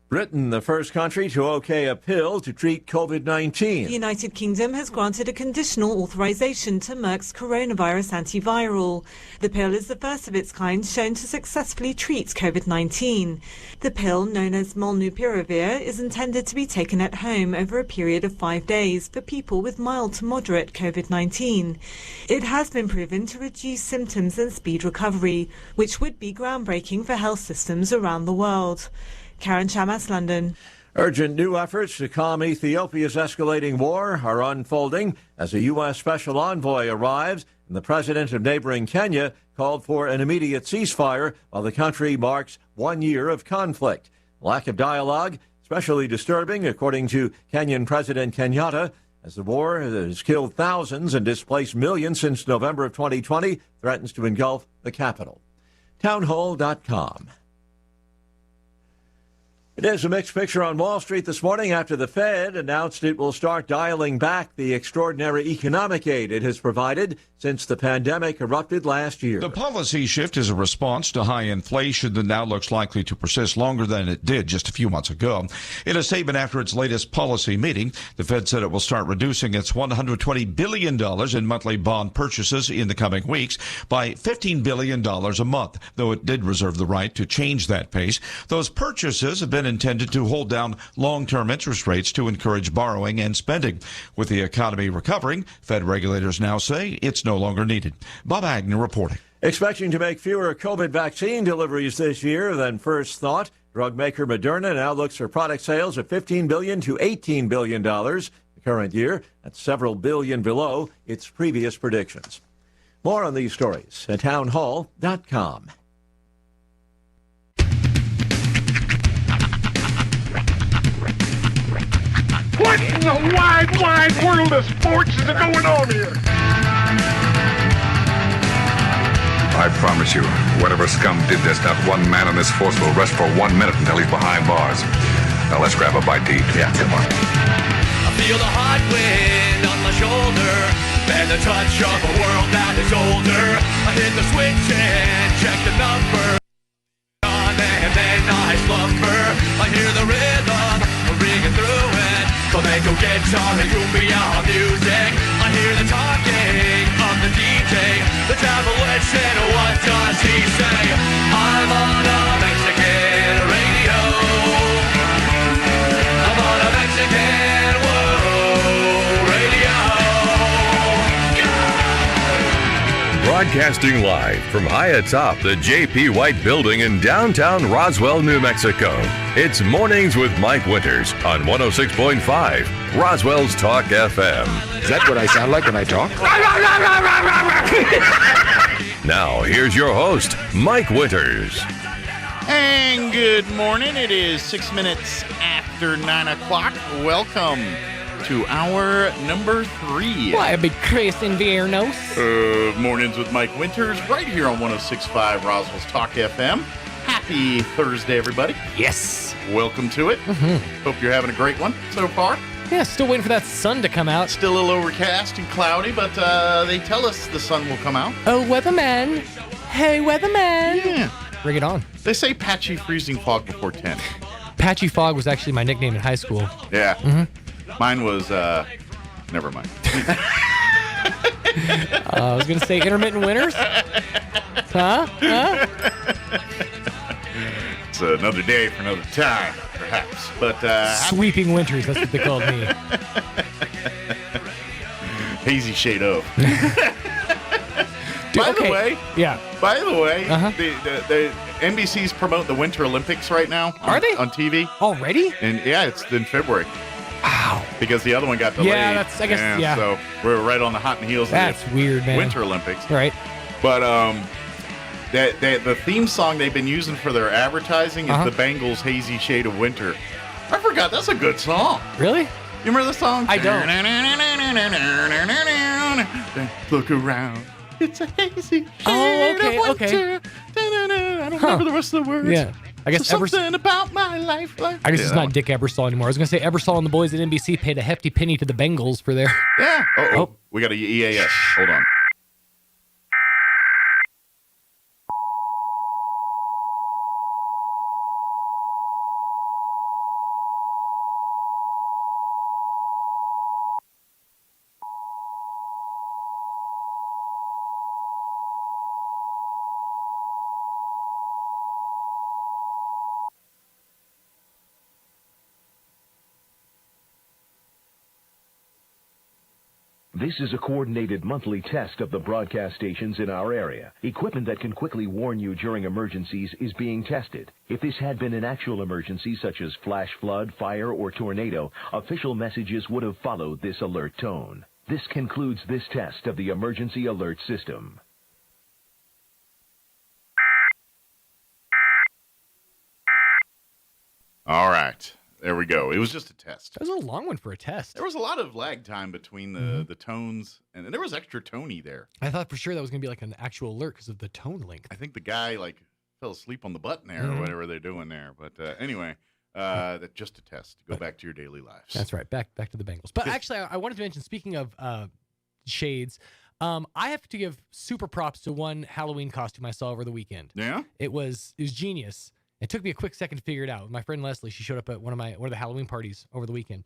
Speaker 1: Britain, the first country to okay a pill to treat COVID-19.
Speaker 3: The United Kingdom has granted a conditional authorization to Merck's coronavirus antiviral. The pill is the first of its kind shown to successfully treat COVID-19. The pill, known as molnupiravir, is intended to be taken at home over a period of 5 days for people with mild to moderate COVID-19. It has been proven to reduce symptoms and speed recovery, which would be groundbreaking for health systems around the world. Karen Chamas, London.
Speaker 1: Urgent new efforts to calm Ethiopia's escalating war are unfolding as a U.S. special envoy arrives, and the president of neighboring Kenya called for an immediate ceasefire while the country marks 1 year of conflict. Lack of dialogue, especially disturbing, according to Kenyan President Kenyatta, as the war has killed thousands and displaced millions since November of 2020, threatens to engulf the capital. Townhall.com. It is a mixed picture on Wall Street this morning after the Fed announced it will start dialing back the extraordinary economic aid it has provided since the pandemic erupted last year.
Speaker 5: The policy shift is a response to high inflation that now looks likely to persist longer than it did just a few months ago. In a statement after its latest policy meeting, the Fed said it will start reducing its $120 billion in monthly bond purchases in the coming weeks by $15 billion a month, though it did reserve the right to change that pace. Those purchases have been intended to hold down long-term interest rates to encourage borrowing and spending. With the economy recovering, Fed regulators now say it's no longer needed. Bob Agnew reporting.
Speaker 1: Expecting to make fewer COVID vaccine deliveries this year than first thought, drug maker Moderna now looks for product sales of $15 billion to $18 billion the current year. That's several billion below its previous predictions. More on these stories at townhall.com.
Speaker 7: What in the wide, wide world of sports is going on here?
Speaker 8: I promise you, whatever scum did this, not one man in this force will rest for 1 minute until he's behind bars. Now let's grab a bite to eat. Yeah, come on.
Speaker 10: I feel the hot wind on my shoulder and the touch of a world that is older. I hit the switch and check the number on and then I slumber. I hear the rhythm ringing through it. Flamenco guitar and cumbia music. I hear the talking of the DJ. The demolition, what does he say? I'm on a Mexican radio. I'm on a Mexican radio.
Speaker 4: Broadcasting live from high atop the J.P. White Building in downtown Roswell, New Mexico. It's Mornings with Mike Winters on 106.5 Roswell's Talk FM.
Speaker 22: Is that what I sound like when I talk?
Speaker 4: Now, here's your host, Mike Winters.
Speaker 24: And good morning. It is 6 minutes after 9 o'clock. Welcome to hour number 3.
Speaker 11: Why, a big Chris Inviernos.
Speaker 24: Mornings with Mike Winters, right here on 106.5 Roswell's Talk FM. Happy Thursday, everybody.
Speaker 11: Yes.
Speaker 24: Welcome to it. Hope you're having a great one so far.
Speaker 11: Yeah, still waiting for that sun to come out.
Speaker 24: Still a little overcast and cloudy, but they tell us the sun will come out.
Speaker 11: Oh, weatherman. Hey, weatherman.
Speaker 24: Yeah.
Speaker 11: Bring it on.
Speaker 24: They say patchy freezing fog before 10.
Speaker 11: Patchy fog was actually my nickname in high school.
Speaker 24: Yeah. Mine was, never mind.
Speaker 11: I was going to say intermittent winters. Huh?
Speaker 24: It's another day for another time, perhaps. But
Speaker 11: sweeping winters, that's what they called me.
Speaker 24: Hazy shade of.
Speaker 11: Dude,
Speaker 24: By the way, the NBC's promoting the Winter Olympics right now.
Speaker 11: Are they?
Speaker 24: On TV.
Speaker 11: Already?
Speaker 24: And yeah, it's in February.
Speaker 11: Wow.
Speaker 24: Because the other one got delayed.
Speaker 11: Yeah, that's, I guess, yeah.
Speaker 24: So we're right on the hot and heels
Speaker 11: of the weird, man.
Speaker 24: Winter Olympics.
Speaker 11: Right.
Speaker 24: But the theme song they've been using for their advertising is the Bangles' Hazy Shade of Winter. I forgot, that's a good song.
Speaker 11: Really?
Speaker 24: You remember the song?
Speaker 11: I don't.
Speaker 24: Look around. It's a hazy shade of winter. I don't remember the rest of the words.
Speaker 11: Yeah. I guess
Speaker 24: something about my life.
Speaker 11: I guess it's not Dick Ebersol anymore. I was going to say Ebersol and the boys at NBC paid a hefty penny to the Bengals for their...
Speaker 24: Yeah. Oh. We got a EAS. Hold on.
Speaker 12: This is a coordinated monthly test of the broadcast stations in our area. Equipment that can quickly warn you during emergencies is being tested. If this had been an actual emergency such as flash flood, fire, or tornado, official messages would have followed this alert tone. This concludes this test of the emergency alert system.
Speaker 6: All right. There we go. It was just a test.
Speaker 11: That was a long one for a test.
Speaker 6: There was a lot of lag time between the tones, and there was extra Tony there.
Speaker 11: I thought for sure that was going to be like an actual alert because of the tone length.
Speaker 6: I think the guy fell asleep on the button there or whatever they're doing there. But anyway, that's just a test. Go back to your daily lives.
Speaker 11: That's right. Back to the Bengals. But actually, I wanted to mention, speaking of shades, I have to give super props to one Halloween costume I saw over the weekend.
Speaker 6: Yeah?
Speaker 11: It was genius. It took me a quick second to figure it out. My friend Leslie, she showed up at one of the Halloween parties over the weekend,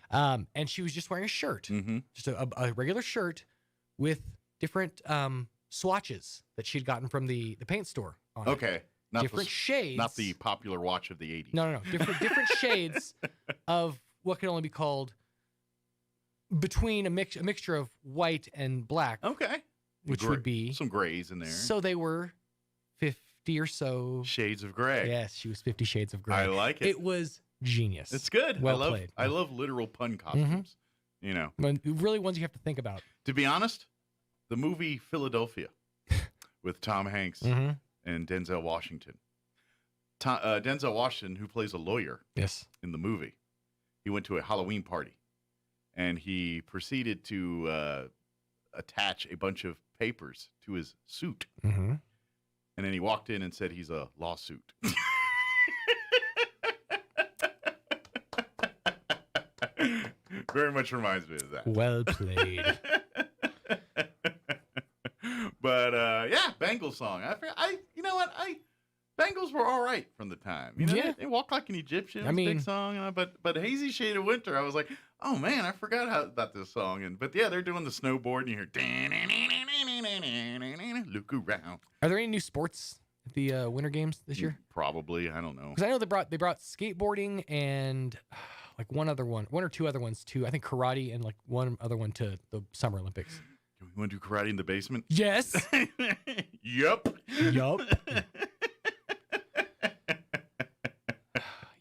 Speaker 11: and she was just wearing a shirt, just a regular shirt with different swatches that she'd gotten from the paint store. On
Speaker 6: Okay,
Speaker 11: it. Different shades,
Speaker 6: not the popular watch of the 80s.
Speaker 11: No, different shades of what can only be called between a mixture of white and black.
Speaker 6: Okay,
Speaker 11: which would be
Speaker 6: some grays in there.
Speaker 11: So they were 50 or so
Speaker 6: shades of gray.
Speaker 11: Yes, she was 50 Shades of Gray.
Speaker 6: I like it.
Speaker 11: It was genius.
Speaker 6: It's good.
Speaker 11: Well played.
Speaker 6: I love literal pun costumes. You know,
Speaker 11: really ones you have to think about.
Speaker 6: To be honest, the movie Philadelphia with Tom Hanks and Denzel Washington. Denzel Washington, who plays a lawyer, in the movie, he went to a Halloween party, and he proceeded to attach a bunch of papers to his suit. And then he walked in and said he's a lawsuit. Very much reminds me of that.
Speaker 11: Well played.
Speaker 6: But yeah, Bengals song. You know what? Bengals were all right from the time. You know, they walk like an Egyptian. Big song. But Hazy Shade of Winter, I was like, oh man, I forgot about this song. But yeah, they're doing the snowboard, and you hear look around.
Speaker 11: Are there any new sports at the Winter Games this year?
Speaker 6: Probably. I don't know.
Speaker 11: Because I know they brought skateboarding and like one or two other ones too. I think karate and like one other one to the Summer Olympics.
Speaker 6: You want to do karate in the basement?
Speaker 11: Yes.
Speaker 6: Yup.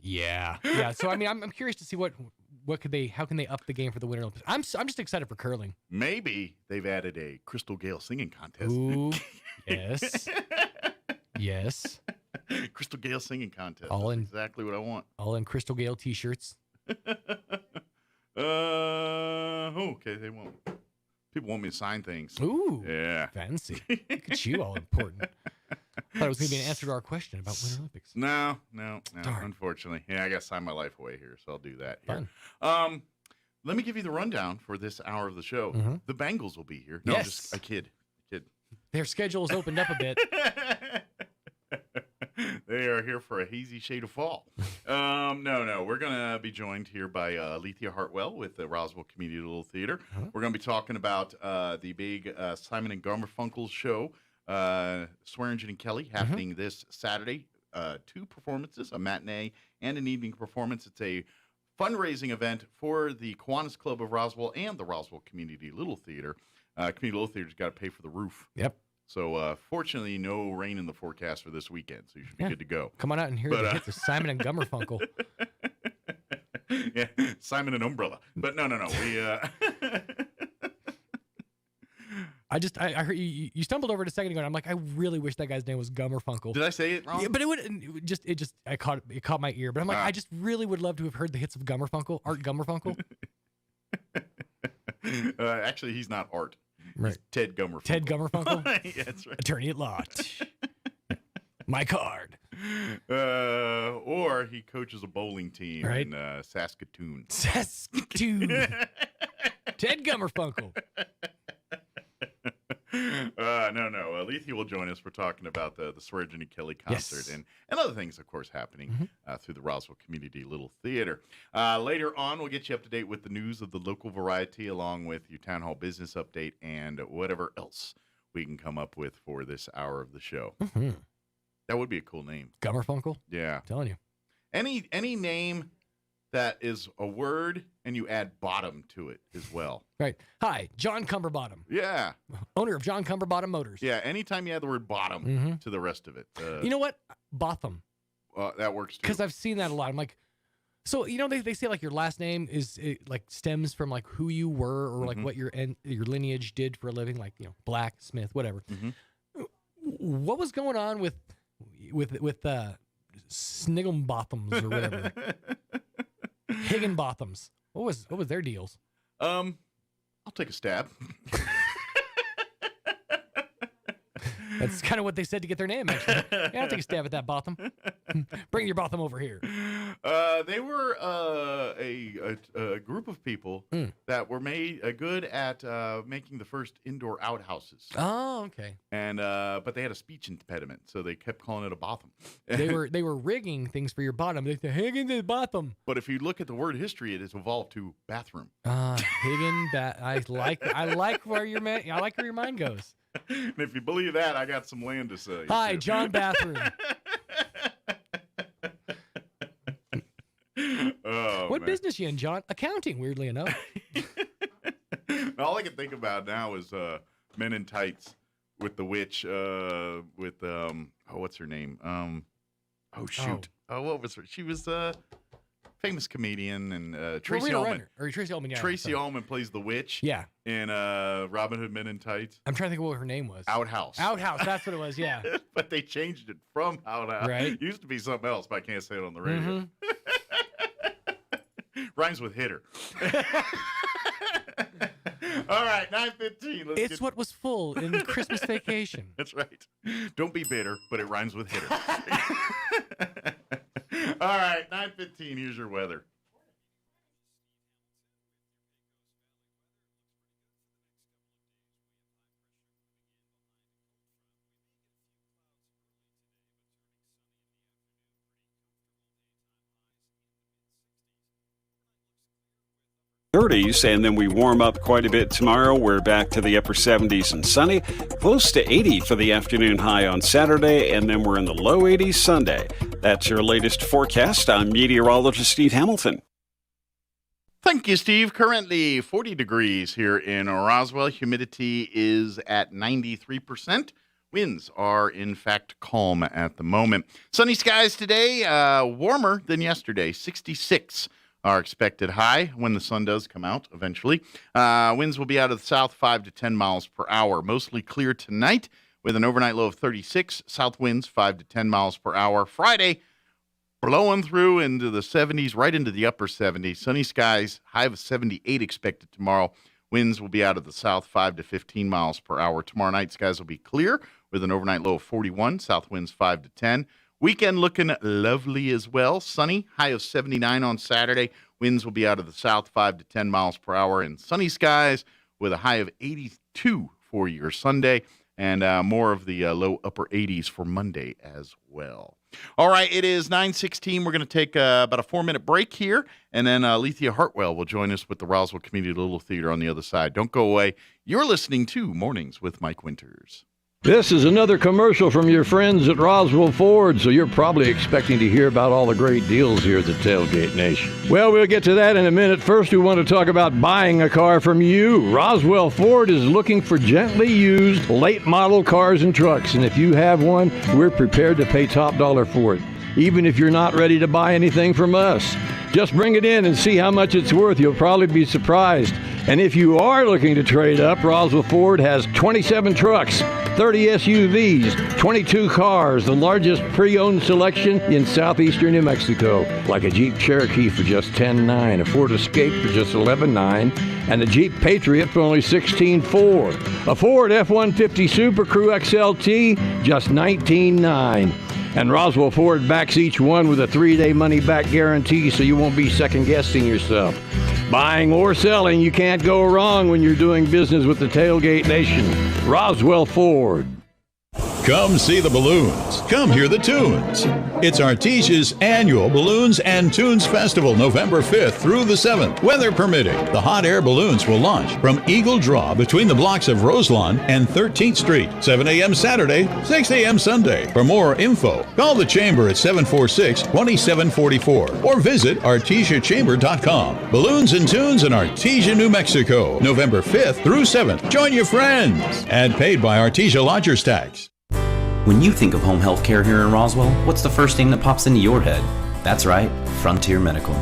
Speaker 11: Yeah. So I mean, I'm curious to see how can they up the game for the Winter Olympics? I'm just excited for curling.
Speaker 6: Maybe they've added a Crystal Gale singing contest.
Speaker 11: Ooh, yes, yes.
Speaker 6: Crystal Gale singing contest.
Speaker 11: All in
Speaker 6: exactly what I want.
Speaker 11: All in Crystal Gale T-shirts.
Speaker 6: Okay, they won't. People want me to sign things.
Speaker 11: Ooh,
Speaker 6: yeah,
Speaker 11: fancy. Look at you, all important. I thought it was going to be an answer to our question about Winter Olympics.
Speaker 6: No.
Speaker 11: Darn.
Speaker 6: Unfortunately. Yeah, I got to sign my life away here, so I'll do that here.
Speaker 11: Fun.
Speaker 6: Let me give you the rundown for this hour of the show. The Bengals will be here. No,
Speaker 11: yes.
Speaker 6: just a kid.
Speaker 11: Their schedule has opened up a bit.
Speaker 6: They are here for a hazy shade of fall. No. We're going to be joined here by Alethea Hartwell with the Roswell Community Little Theater. We're going to be talking about the big Simon and Garfunkel show, Swearingen and Kelly, happening this Saturday. 2 performances, a matinee and an evening performance. It's a fundraising event for the Kiwanis Club of Roswell and the Roswell Community Little Theater. Community Little Theater's got to pay for the roof.
Speaker 11: Yep.
Speaker 6: So, fortunately, no rain in the forecast for this weekend, so you should be good to go.
Speaker 11: Come on out and hear the hits of Simon and Garfunkel.
Speaker 6: Yeah, Simon and Umbrella. But no. We
Speaker 11: I heard you stumbled over it a second ago, and I'm like, I really wish that guy's name was Gummerfunkel.
Speaker 6: Did I say it wrong?
Speaker 11: Yeah, but it caught my ear. But I'm like, I just really would love to have heard the hits of Gummerfunkel, Art Gummerfunkel.
Speaker 6: Actually, he's not Art.
Speaker 11: Right.
Speaker 6: He's Ted Gummerfunkel.
Speaker 11: Ted Gummerfunkel?
Speaker 6: Yeah, that's right.
Speaker 11: Attorney at law. My card.
Speaker 6: Or he coaches a bowling team in Saskatoon.
Speaker 11: Saskatoon. Ted Gummerfunkel.
Speaker 6: No. Alethea will join us for talking about the Swearingen and Kelly concert and other things, of course, happening through the Roswell Community Little Theater. Later on, we'll get you up to date with the news of the local variety, along with your town hall business update and whatever else we can come up with for this hour of the show. That would be a cool name.
Speaker 11: Gummerfunkel?
Speaker 6: Yeah.
Speaker 11: I'm telling you.
Speaker 6: Any name that is a word and you add bottom to it as well.
Speaker 11: Right. Hi, John Cumberbottom.
Speaker 6: Yeah.
Speaker 11: Owner of John Cumberbottom Motors.
Speaker 6: Yeah, anytime you add the word bottom to the rest of it.
Speaker 11: You know what? Botham.
Speaker 6: That works too.
Speaker 11: Because I've seen that a lot. I'm like, so, they say like your last name stems from like who you were or like what your lineage did for a living, like, Black, Smith, whatever. What was going on with Snigglebottoms or whatever? Higginbothams. What was their deals?
Speaker 6: I'll take a stab.
Speaker 11: That's kind of what they said to get their name, actually. Yeah, I'll take a stab at that Botham. Bring your Botham over here.
Speaker 6: They were a group of people that were good at making the first indoor outhouses.
Speaker 11: Oh, okay.
Speaker 6: And but they had a speech impediment, so they kept calling it a Botham.
Speaker 11: They were rigging things for your bottom. They said, Higgin the Botham.
Speaker 6: But if you look at the word history, it has evolved to bathroom.
Speaker 11: Higgin. I like where your mind goes.
Speaker 6: And if you believe that, I got some land to say.
Speaker 11: Hi, John Bathroom. What business you in, John? Accounting, weirdly enough.
Speaker 6: All I can think about now is Men in Tights with the witch, what's her name? What was her? She was famous comedian and Tracy Ullman.
Speaker 11: Tracy Ullman, yeah.
Speaker 6: Tracy Ullman plays the witch.
Speaker 11: Yeah.
Speaker 6: In Robin Hood Men in Tights.
Speaker 11: I'm trying to think of what her name was.
Speaker 6: Outhouse.
Speaker 11: Outhouse, that's what it was, yeah.
Speaker 6: But they changed it from Outhouse.
Speaker 11: Right.
Speaker 6: It used to be something else, but I can't say it on the radio. Rhymes with hitter. All right, 9:15.
Speaker 11: It's what was full in Christmas Vacation.
Speaker 6: That's right. Don't be bitter, but it rhymes with hitter. All right, 9:15. Here's your weather.
Speaker 9: And then we warm up quite a bit tomorrow. We're back to the upper 70s and sunny, close to 80 for the afternoon high on Saturday, and then we're in the low 80s Sunday. That's your latest forecast. I'm meteorologist Steve Hamilton.
Speaker 6: Thank you, Steve. Currently 40 degrees here in Roswell. Humidity is at 93%. Winds are, in fact, calm at the moment. Sunny skies today, warmer than yesterday, 66. Our expected high when the sun does come out eventually. Winds will be out of the south 5 to 10 miles per hour. Mostly clear tonight with an overnight low of 36. South winds 5 to 10 miles per hour. Friday, blowing through into the 70s, right into the upper 70s. Sunny skies, high of 78 expected tomorrow. Winds will be out of the south 5 to 15 miles per hour. Tomorrow night, skies will be clear with an overnight low of 41. South winds 5 to 10. Weekend looking lovely as well. Sunny, high of 79 on Saturday. Winds will be out of the south 5 to 10 miles per hour. And sunny skies with a high of 82 for your Sunday. And more of the low upper 80s for Monday as well. All right, it is 9:16. We're going to take about a 4-minute break here. And then Lethea Hartwell will join us with the Roswell Community Little Theater on the other side. Don't go away. You're listening to Mornings with Mike Winters.
Speaker 13: This is another commercial from your friends at Roswell Ford, so you're probably expecting to hear about all the great deals here at the Tailgate Nation. Well, we'll get to that in a minute. First, we want to talk about buying a car from you. Roswell Ford is looking for gently used, late-model cars and trucks, and if you have one, we're prepared to pay top dollar for it, even if you're not ready to buy anything from us. Just bring it in and see how much it's worth. You'll probably be surprised. And if you are looking to trade up, Roswell Ford has 27 trucks, 30 SUVs, 22 cars, the largest pre-owned selection in southeastern New Mexico, like a Jeep Cherokee for just $10,900, a Ford Escape for just $11,900, and a Jeep Patriot for only $16,400, a Ford F-150 Super Crew XLT, just $19,900. And Roswell Ford backs each one with a 3-day money-back guarantee, so you won't be second-guessing yourself. Buying or selling, you can't go wrong when you're doing business with the Tailgate Nation. Roswell Ford.
Speaker 14: Come see the balloons. Come hear the tunes. It's Artesia's annual Balloons and Tunes Festival, November 5th through the 7th. Weather permitting, the hot air balloons will launch from Eagle Draw between the blocks of Roselawn and 13th Street, 7 a.m. Saturday, 6 a.m. Sunday. For more info, call the Chamber at 746-2744 or visit artesiachamber.com. Balloons and Tunes in Artesia, New Mexico, November 5th through 7th. Join your friends. Ad paid by Artesia Lodgers Tax.
Speaker 15: When you think of home health care here in Roswell, what's the first thing that pops into your head? That's right, Frontier Medical.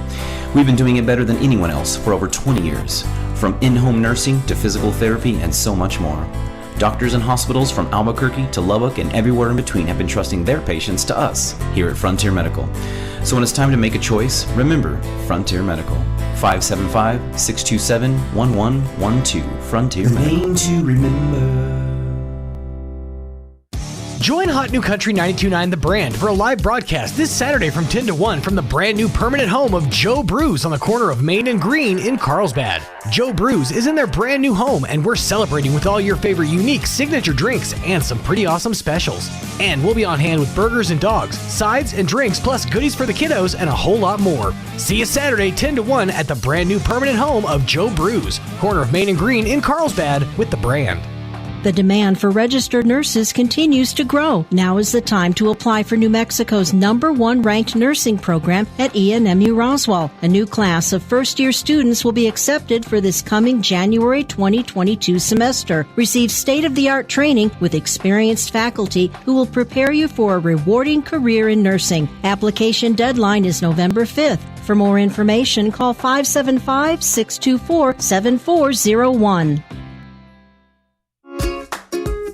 Speaker 15: We've been doing it better than anyone else for over 20 years. From in-home nursing to physical therapy and so much more. Doctors and hospitals from Albuquerque to Lubbock and everywhere in between have been trusting their patients to us here at Frontier Medical. So when it's time to make a choice, remember Frontier Medical. 575-627-1112. Frontier Medical. Name to remember.
Speaker 11: Join Hot New Country 92.9 The Brand for a live broadcast this Saturday from 10 to 1 from the brand new permanent home of Joe Brews on the corner of Main and Green in Carlsbad. Joe Brews is in their brand new home, and we're celebrating with all your favorite unique signature drinks and some pretty awesome specials. And we'll be on hand with burgers and dogs, sides and drinks, plus goodies for the kiddos and a whole lot more. See you Saturday 10 to 1 at the brand new permanent home of Joe Brews, corner of Main and Green in Carlsbad with The Brand.
Speaker 16: The demand for registered nurses continues to grow. Now is the time to apply for New Mexico's #1 ranked nursing program at ENMU Roswell. A new class of first-year students will be accepted for this coming January 2022 semester. Receive state-of-the-art training with experienced faculty who will prepare you for a rewarding career in nursing. Application deadline is November 5th. For more information, call 575-624-7401.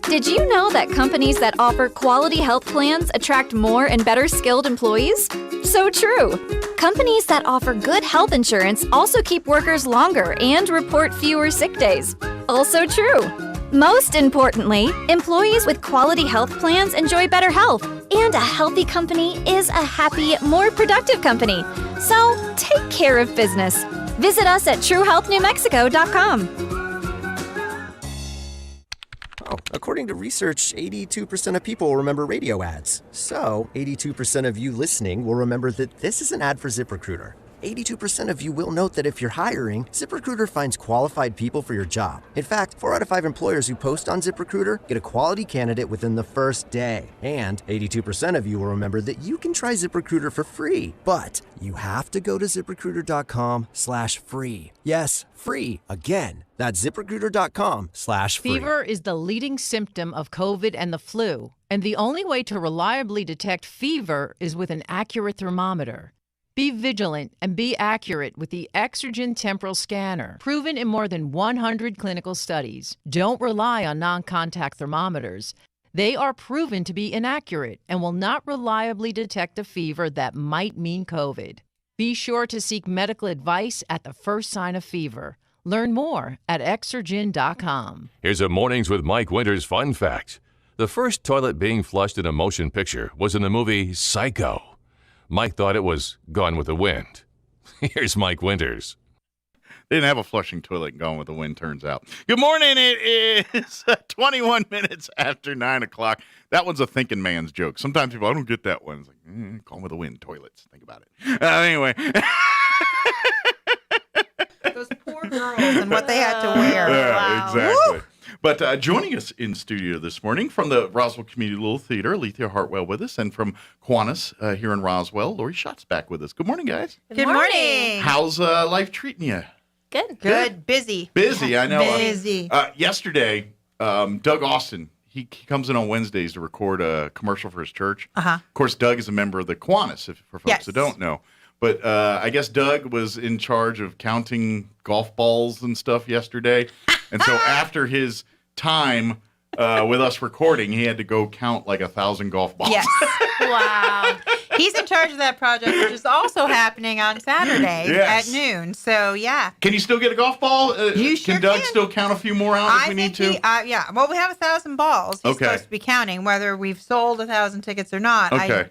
Speaker 17: Did you know that companies that offer quality health plans attract more and better skilled employees? So true. Companies that offer good health insurance also keep workers longer and report fewer sick days. Also true. Most importantly, employees with quality health plans enjoy better health, and a healthy company is a happy, more productive company. So take care of business. Visit us at truehealthnewmexico.com.
Speaker 25: According to research, 82% of people will remember radio ads. So, 82% of you listening will remember that this is an ad for ZipRecruiter. 82% of you will note that if you're hiring, ZipRecruiter finds qualified people for your job. In fact, 4 out of 5 employers who post on ZipRecruiter get a quality candidate within the first day. And 82% of you will remember that you can try ZipRecruiter for free. But you have to go to ZipRecruiter.com/free. Yes, free. Again, that's ZipRecruiter.com/free.
Speaker 26: Fever is the leading symptom of COVID and the flu, and the only way to reliably detect fever is with an accurate thermometer. Be vigilant and be accurate with the Exergen Temporal Scanner, proven in more than 100 clinical studies. Don't rely on non-contact thermometers. They are proven to be inaccurate and will not reliably detect a fever that might mean COVID. Be sure to seek medical advice at the first sign of fever. Learn more at Exergen.com.
Speaker 4: Here's a Mornings with Mike Winters fun fact. The first toilet being flushed in a motion picture was in the movie Psycho. Mike thought it was Gone with the Wind. Here's Mike Winters.
Speaker 24: They didn't have a flushing toilet Gone with the Wind, turns out. Good morning. It is 21 minutes after 9 o'clock. That one's a thinking man's joke. Sometimes people, I don't get that one. It's like, Gone with the Wind, toilets. Think about it. Anyway.
Speaker 27: Those poor girls and what they had to wear.
Speaker 24: Yeah,
Speaker 27: wow.
Speaker 24: Exactly.
Speaker 27: Woo!
Speaker 24: But joining us in studio this morning from the Roswell Community Little Theater, Alethea Hartwell with us, and from Kiwanis here in Roswell, Lori Schott's back with us. Good morning, guys.
Speaker 27: Good morning.
Speaker 24: How's life treating you?
Speaker 27: Good. Busy.
Speaker 24: Busy, I know.
Speaker 27: Busy.
Speaker 24: Yesterday, Doug Austin, he comes in on Wednesdays to record a commercial for his church.
Speaker 27: Uh-huh.
Speaker 24: Of course, Doug is a member of the Kiwanis, for folks that don't know. But I guess Doug was in charge of counting golf balls and stuff yesterday. And so after his time with us recording, he had to go count like 1,000 golf balls.
Speaker 27: Yes. Wow. He's in charge of that project, which is also happening on Saturday at noon. So, yeah.
Speaker 24: Can you still get a golf ball? Can Doug still count a few more out if we need to?
Speaker 27: Yeah. Well, we have 1,000 balls. He's supposed to be counting, whether we've sold 1,000 tickets or not.
Speaker 24: Okay.
Speaker 27: I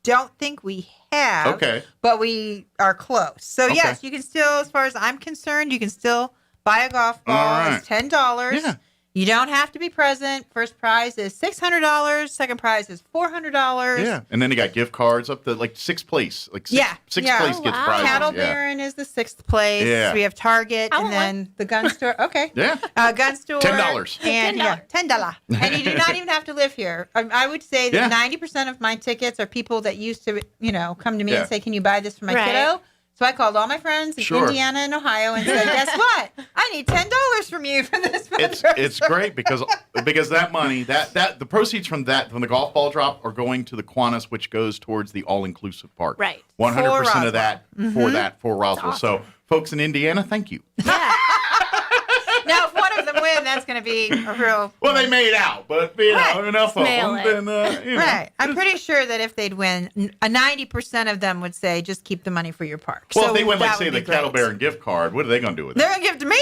Speaker 27: don't think we have.
Speaker 24: Okay.
Speaker 27: But we are close. So, yes, you can still, as far as I'm concerned, you can still buy a golf ball.
Speaker 24: All right.
Speaker 27: It's $10.
Speaker 24: Yeah.
Speaker 27: You don't have to be present. First prize is $600. Second prize is $400.
Speaker 24: Yeah, and then they got gift cards up to like sixth place. Like sixth place gets prizes.
Speaker 27: Cattle Baron is the 6th place.
Speaker 24: Yeah.
Speaker 27: We have Target, and then the gun store. Okay.
Speaker 24: Yeah.
Speaker 27: Gun store.
Speaker 24: $10.
Speaker 27: And $10. And you do not even have to live here. I would say that 90% of my tickets are people that used to, come to me and say, "Can you buy this for my kiddo?" So I called all my friends in Indiana and Ohio and said, "Guess what? I need $10 from you for this."
Speaker 24: It's great because that money, that the proceeds from the golf ball drop are going to the Kiwanis, which goes towards the all-inclusive park.
Speaker 2: Right.
Speaker 24: 100% of that for Roswell. Awesome. So, folks in Indiana, thank you.
Speaker 27: Yeah. Now, if one of them win, that's going to be a real.
Speaker 24: Well, they made out, but enough of them. Then,
Speaker 27: Right. I'm pretty sure that if they'd win, 90% of them would say, "Just keep the money for your park."
Speaker 24: Well,
Speaker 27: so
Speaker 24: if they win, like,
Speaker 27: that
Speaker 24: say,
Speaker 27: would
Speaker 24: the
Speaker 27: be
Speaker 24: Cattle
Speaker 27: great.
Speaker 24: Baron gift card, what are they going to do with it?
Speaker 27: They're going to give it to me.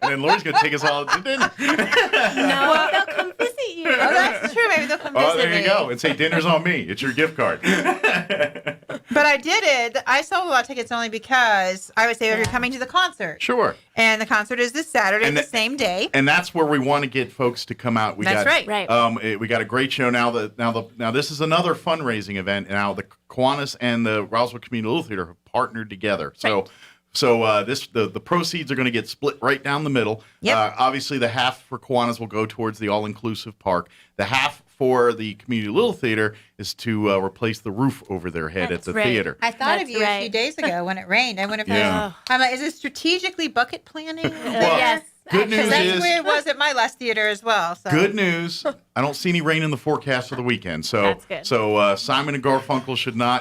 Speaker 24: And then Lori's going to take us all to dinner.
Speaker 2: No, they'll come visit you.
Speaker 27: Oh, that's true. Maybe they'll come visit me.
Speaker 24: Oh, there you go. And say, dinner's on me. It's your gift card.
Speaker 27: But I did it. I sold a lot of tickets only because I would say, if you're coming to the concert.
Speaker 24: Sure.
Speaker 27: And the concert is this Saturday, the same day.
Speaker 24: And that's where we want to get folks to come out.
Speaker 27: That's right. Right.
Speaker 24: We got a great show now. Now this is another fundraising event. Now the Kiwanis and the Roswell Community Little Theater have partnered together. So the proceeds are going to get split right down the middle.
Speaker 27: Yep.
Speaker 24: Obviously, the half for Kiwanis will go towards the all-inclusive park. The half for the Community Little Theater is to replace the roof over their head at the theater.
Speaker 27: I thought of you a few days ago when it rained. I went up there. I'm like, is it strategically bucket planning?
Speaker 24: Yes. Good news
Speaker 27: that's
Speaker 24: is
Speaker 27: where it was at my last theater as well. So.
Speaker 24: Good news. I don't see any rain in the forecast for the weekend. So
Speaker 27: That's good.
Speaker 24: So Simon and Garfunkel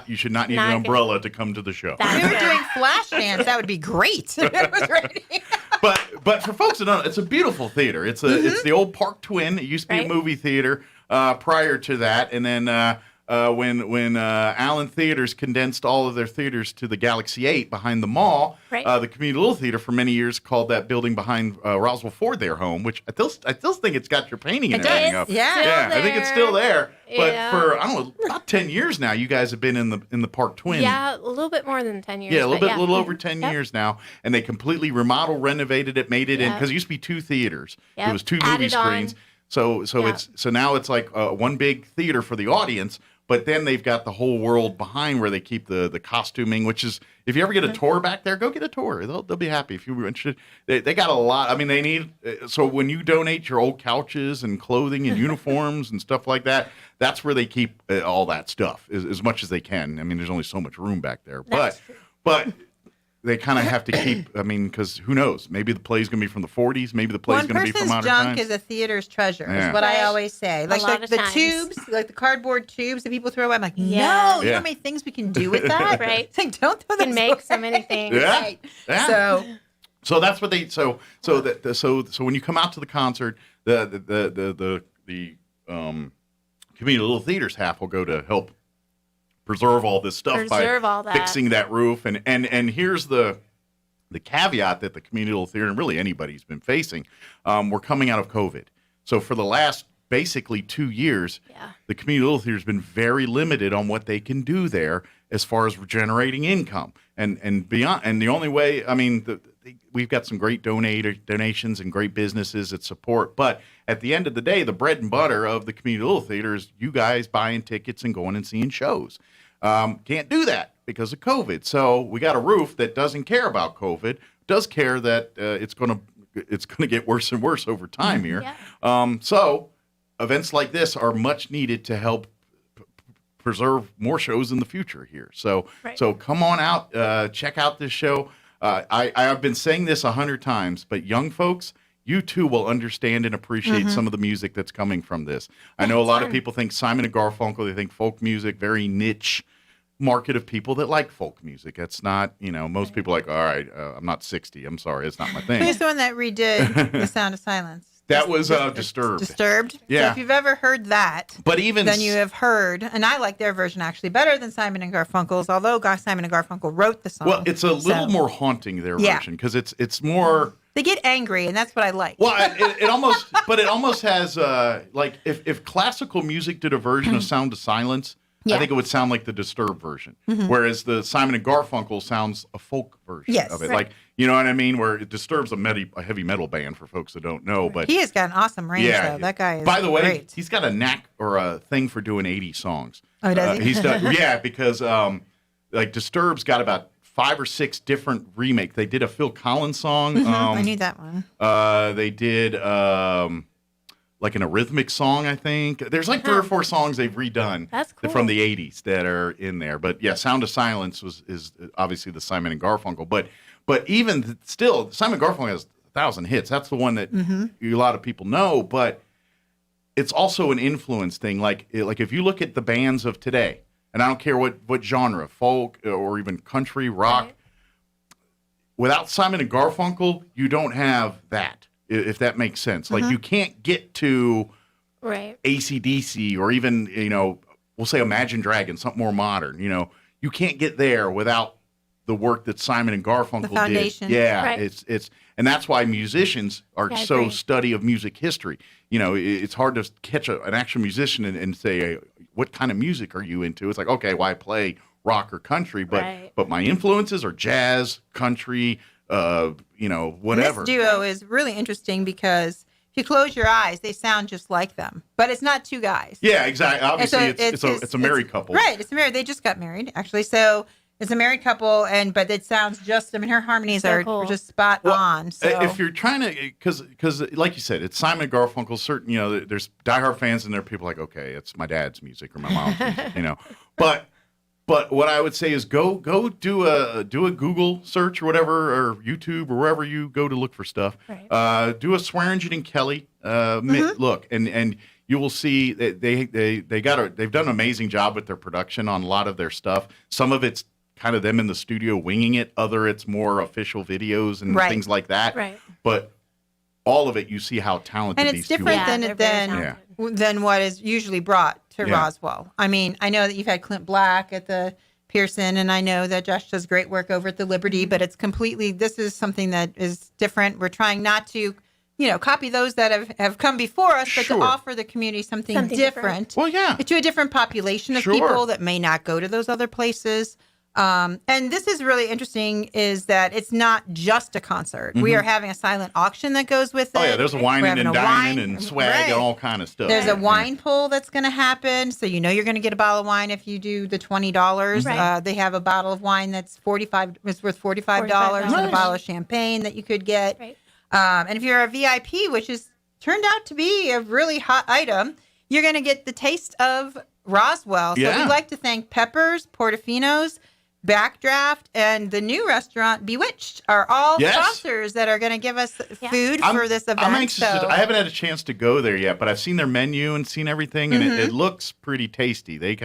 Speaker 24: you should not need an umbrella to come to the show.
Speaker 27: If we were doing flash dance, that would be great. It was raining.
Speaker 24: But for folks that don't know, it's a beautiful theater. It's it's the old Park Twin. It used to be a movie theater prior to that, and then when Allen Theaters condensed all of their theaters to the Galaxy 8 behind the mall, the Community Little Theater for many years called that building behind Roswell Ford their home, which I still think it's got your painting and everything up.
Speaker 27: Yeah,
Speaker 24: I think it's still there. But
Speaker 2: Yeah.
Speaker 24: for I don't know, about 10 years now, you guys have been in the Park Twin.
Speaker 2: Yeah, a little bit more than 10 years.
Speaker 24: Yeah, a little
Speaker 2: but
Speaker 24: over 10 years now, and they completely remodeled, renovated it, made it in because it used to be 2 theaters.
Speaker 2: Yep.
Speaker 24: It was 2
Speaker 2: Added
Speaker 24: movie screens.
Speaker 2: on.
Speaker 24: So now it's like one big theater for the audience, but then they've got the whole world behind where they keep the costuming, which is if you ever get a tour back there, go get a tour. They'll be happy if you were interested. They got a lot. I mean, they need so when you donate your old couches and clothing and uniforms and stuff like that, that's where they keep all that stuff as much as they can. I mean, there's only so much room back there, but they kind of have to keep. I mean, because who knows? Maybe the play's going to be from the 40s. Maybe the play's going to be from
Speaker 27: One
Speaker 24: modern
Speaker 27: person's junk
Speaker 24: times.
Speaker 27: is a theater's treasure.
Speaker 24: Yeah.
Speaker 27: Is what I always say. Like
Speaker 2: lot of
Speaker 27: the
Speaker 2: times.
Speaker 27: tubes, like the cardboard tubes that people throw away. I'm like,
Speaker 2: Yeah.
Speaker 27: no, you know how many things we can do with that?
Speaker 2: Right.
Speaker 27: It's like, don't throw
Speaker 2: You can
Speaker 27: those
Speaker 2: make so
Speaker 27: away.
Speaker 2: many things.
Speaker 24: Yeah.
Speaker 27: Right.
Speaker 24: Yeah.
Speaker 27: So
Speaker 24: that's what they so when you come out to the concert, the Community Little Theaters half will go to help preserve all this stuff
Speaker 2: Preserve
Speaker 24: by
Speaker 2: all that.
Speaker 24: fixing that roof and here's the caveat that the Community Little Theater and really anybody's been facing. We're coming out of COVID, so for the last basically 2 years, the Community Little Theater has been very limited on what they can do there as far as generating income and beyond. And the only way, I mean, we've got some great donations and great businesses that support. But at the end of the day, the bread and butter of the Community Little Theater is you guys buying tickets and going and seeing shows. Can't do that because of COVID. So we got a roof that doesn't care about COVID, does care that it's going to get worse and worse over time here.
Speaker 2: Yeah.
Speaker 24: So events like this are much needed to help preserve more shows in the future here. So so come on out, check out this show. I've been saying this 100 times, but young folks, you too will understand and appreciate some of the music that's coming from this. I know a lot of people think Simon and Garfunkel, they think folk music, very niche market of people that like folk music. That's not, most people are like, all right, I'm not 60. I'm sorry, it's not my thing.
Speaker 27: who's the one that redid The Sound of Silence?
Speaker 24: That was Disturbed.
Speaker 27: Disturbed?
Speaker 24: Yeah.
Speaker 27: So if you've ever heard that,
Speaker 24: But even
Speaker 27: then you have heard, and I like their version actually better than Simon and Garfunkel's, although Simon and Garfunkel wrote the song.
Speaker 24: Well, it's a little more haunting, their version, because it's more...
Speaker 27: They get angry, and that's what I like.
Speaker 24: Well, it almost has, like, if classical music did a version of Sound of Silence, I think it would sound like the Disturbed version, whereas the Simon and Garfunkel sounds a folk version of it.
Speaker 27: Right.
Speaker 24: Like, You know what I mean? Where it Disturbs a heavy metal band for folks that don't know. But
Speaker 27: he has got an awesome range, though. That guy is
Speaker 24: By the way,
Speaker 27: great.
Speaker 24: he's got a knack or a thing for doing 80 songs.
Speaker 27: Oh, does he?
Speaker 24: He's done, yeah, because like Disturbed's got about 5 or 6 different remakes. They did a Phil Collins song.
Speaker 27: I knew that one.
Speaker 24: They did like an Eurythmic song, I think. There's like 3 or 4 songs they've redone.
Speaker 2: That's cool.
Speaker 24: From the 80s that are in there. But yeah, Sound of Silence is obviously the Simon and Garfunkel. But even still, Simon Garfunkel has 1,000 hits. That's the one that a lot of people know. But it's also an influence thing. Like if you look at the bands of today, and I don't care what genre, folk or even country, rock,
Speaker 2: Right.
Speaker 24: without Simon and Garfunkel, you don't have that, if that makes sense. Like you can't get to
Speaker 2: Right.
Speaker 24: AC/DC or even, we'll say Imagine Dragons, something more modern. You can't get there without the work that Simon and Garfunkel
Speaker 27: The foundation.
Speaker 24: did. Yeah,
Speaker 2: Right.
Speaker 24: it's and that's why musicians are
Speaker 2: Yeah, I
Speaker 24: so
Speaker 2: agree.
Speaker 24: study of music history. It's hard to catch an actual musician and say, what kind of music are you into? It's like, okay, well, I play rock or country, but
Speaker 2: Right.
Speaker 24: but my influences are jazz, country, whatever.
Speaker 27: And this duo is really interesting because if you close your eyes, they sound just like them. But it's not 2 guys.
Speaker 24: Yeah, exactly. Obviously,
Speaker 27: And so
Speaker 24: it's a married couple.
Speaker 27: Right. It's a married. They just got married, actually. So it's a married couple, but it sounds just, her harmonies
Speaker 2: So
Speaker 27: are
Speaker 2: cool.
Speaker 27: just spot on. So
Speaker 24: If you're trying to, because like you said, it's Simon and Garfunkel. Certain, there's diehard fans and there are people like, okay, it's my dad's music or my mom's music, But what I would say is go do a Google search or whatever, or YouTube or wherever you go to look for stuff.
Speaker 2: Right.
Speaker 24: Do a Swearingen and Kelly look, and you will see that they've done an amazing job with their production on a lot of their stuff. Some of it's kind of them in the studio winging it. Other it's more official videos and
Speaker 27: Right.
Speaker 24: things like that.
Speaker 2: Right.
Speaker 24: But all of it, you see how talented
Speaker 27: and
Speaker 24: these
Speaker 27: it's
Speaker 24: two
Speaker 27: different
Speaker 24: are.
Speaker 2: they're very
Speaker 27: than what is usually brought to
Speaker 24: Yeah.
Speaker 27: Roswell. I mean, I know that you've had Clint Black at the Pearson, and I know that Josh does great work over at the Liberty, but it's this is something that is different. We're trying not to, copy those that have come before us, but
Speaker 24: Sure.
Speaker 27: to offer the community something different.
Speaker 24: Well, yeah.
Speaker 27: To a different population of
Speaker 24: Sure.
Speaker 27: people that may not go to those other places. And this is really interesting is that it's not just a concert. We are having a silent auction that goes with it.
Speaker 24: Oh yeah, there's a
Speaker 27: We're
Speaker 24: whining
Speaker 27: having
Speaker 24: and
Speaker 27: a
Speaker 24: dining
Speaker 27: wine-
Speaker 24: and swag
Speaker 27: Right.
Speaker 24: and all kind of stuff.
Speaker 27: There's a
Speaker 24: Yeah.
Speaker 27: wine pull that's going to happen. So you're going to get a bottle of wine if you do the $20.
Speaker 2: Right.
Speaker 27: They have a bottle of wine that's it's worth $45 and a
Speaker 2: Nice.
Speaker 27: bottle of champagne that you could get.
Speaker 2: Right.
Speaker 27: And if you're a VIP, which has turned out to be a really hot item, you're going to get the taste of Roswell. So
Speaker 24: Yeah.
Speaker 27: we'd like to thank Peppers, Portofino's, Backdraft, and the new restaurant Bewitched are all
Speaker 24: Yes.
Speaker 27: sponsors that are going to give us food for this event.
Speaker 24: I'm anxious.
Speaker 27: So-
Speaker 24: I haven't had a chance to go there yet, but I've seen their menu and seen everything, and it looks pretty tasty. They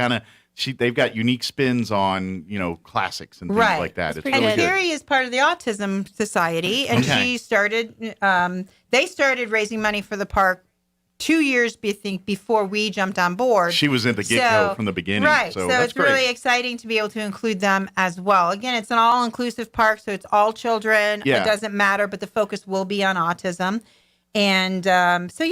Speaker 24: they've got unique spins on classics and things
Speaker 27: Right.
Speaker 24: like that. It's
Speaker 27: And
Speaker 24: really good.
Speaker 27: Carrie is part of the Autism Society, and
Speaker 24: Okay.
Speaker 27: she started. They started raising money for the park 2 years, before we jumped on board.
Speaker 24: She was at the get-go from the beginning,
Speaker 27: right?
Speaker 24: so
Speaker 27: So
Speaker 24: that's
Speaker 27: it's
Speaker 24: great.
Speaker 27: really exciting to be able to include them as well. Again, it's an all-inclusive park, so it's all children.
Speaker 24: Yeah.
Speaker 27: It doesn't matter, but the focus will be on autism. And so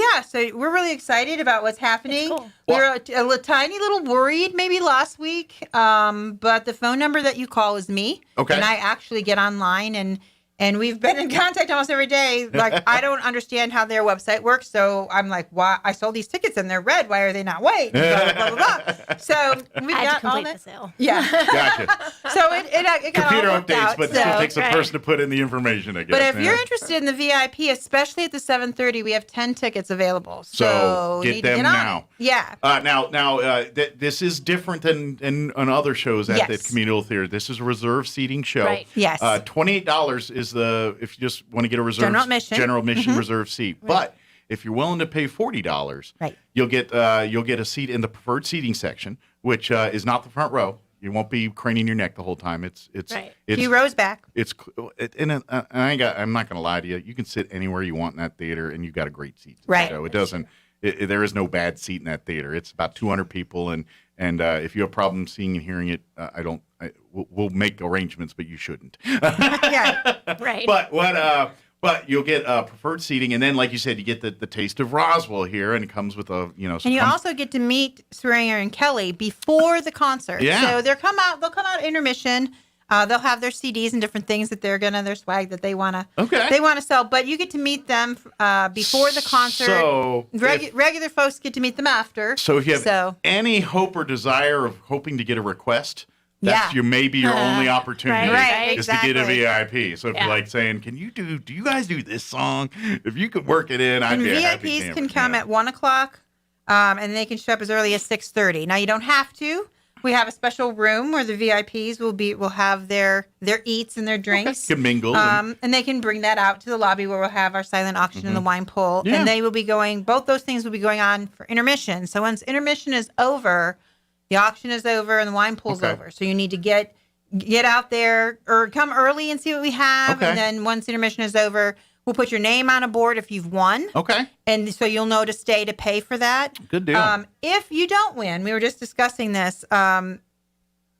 Speaker 27: we're really excited about what's happening.
Speaker 2: Cool.
Speaker 27: We were a tiny little worried maybe last week, but the phone number that you call is me.
Speaker 24: Okay.
Speaker 27: And I actually get online and we've been in contact almost every day. Like, I don't understand how their website works. So I'm like, why? I sold these tickets and they're red. Why are they not white? And blah, blah, blah, blah. So we
Speaker 2: I had
Speaker 27: got
Speaker 2: to
Speaker 27: all
Speaker 2: complete
Speaker 27: that.
Speaker 2: the sale.
Speaker 27: Yeah.
Speaker 24: Gotcha.
Speaker 27: So it got
Speaker 24: Computer
Speaker 27: all worked
Speaker 24: updates,
Speaker 27: out,
Speaker 24: but it still
Speaker 27: so-
Speaker 24: takes a person to put in the information, I guess.
Speaker 27: But if
Speaker 24: yeah.
Speaker 27: you're interested in the VIP, especially at the 7:30, we have 10 tickets available.
Speaker 24: So
Speaker 27: you
Speaker 24: get
Speaker 27: need to
Speaker 24: them
Speaker 27: get on
Speaker 24: now.
Speaker 27: it. Yeah.
Speaker 24: Now, this is different than on other shows at the
Speaker 27: Yes.
Speaker 24: Communal Theater. This is a reserved seating show.
Speaker 27: Right. Yes.
Speaker 24: $28 is if you just want to get a reserved
Speaker 27: General admission. Mhm.
Speaker 24: reserved seat. But if you're willing to pay $40,
Speaker 27: Right.
Speaker 24: you'll get a seat in the preferred seating section, which is not the front row. You won't be craning your neck the whole time. It's
Speaker 27: Few rows back.
Speaker 24: I'm not going to lie to you. You can sit anywhere you want in that theater, and you've got a great seat.
Speaker 27: Right.
Speaker 24: So it doesn't. There is no bad seat in that theater. It's about 200 people, and if you have problems seeing and hearing it, we'll make arrangements, but you shouldn't.
Speaker 27: Yeah. Right.
Speaker 24: But you'll get preferred seating, and then, like you said, you get the taste of Roswell here, and it comes with a
Speaker 27: And you also get to meet Swearingen and Kelly before the concert.
Speaker 24: Yeah.
Speaker 27: So they'll come out intermission. They'll have their CDs and different things that their swag that they want to sell. But you get to meet them before the concert.
Speaker 24: So
Speaker 27: regular folks get to meet them after.
Speaker 24: So if you have any hope or desire of hoping to get a request, that's maybe your only opportunity is to get a VIP. So if you're like saying, do you guys do this song? If you could work it in, I'd be a happy
Speaker 27: VIPs
Speaker 24: camper.
Speaker 27: can come at 1 o'clock, and they can show up as early as 6:30. Now you don't have to. We have a special room where the VIPs will have their eats and their drinks.
Speaker 24: Can mingle.
Speaker 27: And they can bring that out to the lobby where we'll have our silent auction and the wine pull. Yeah. And they will be both those things will be going on for intermission. So once intermission is over, the auction is over and the wine pull's over. So you need to get out there or come early and see what we have. And then once intermission is over, we'll put your name on a board if you've won.
Speaker 24: Okay.
Speaker 27: And so you'll know to stay to pay for that.
Speaker 24: Good deal.
Speaker 27: If you don't win, we were just discussing this, and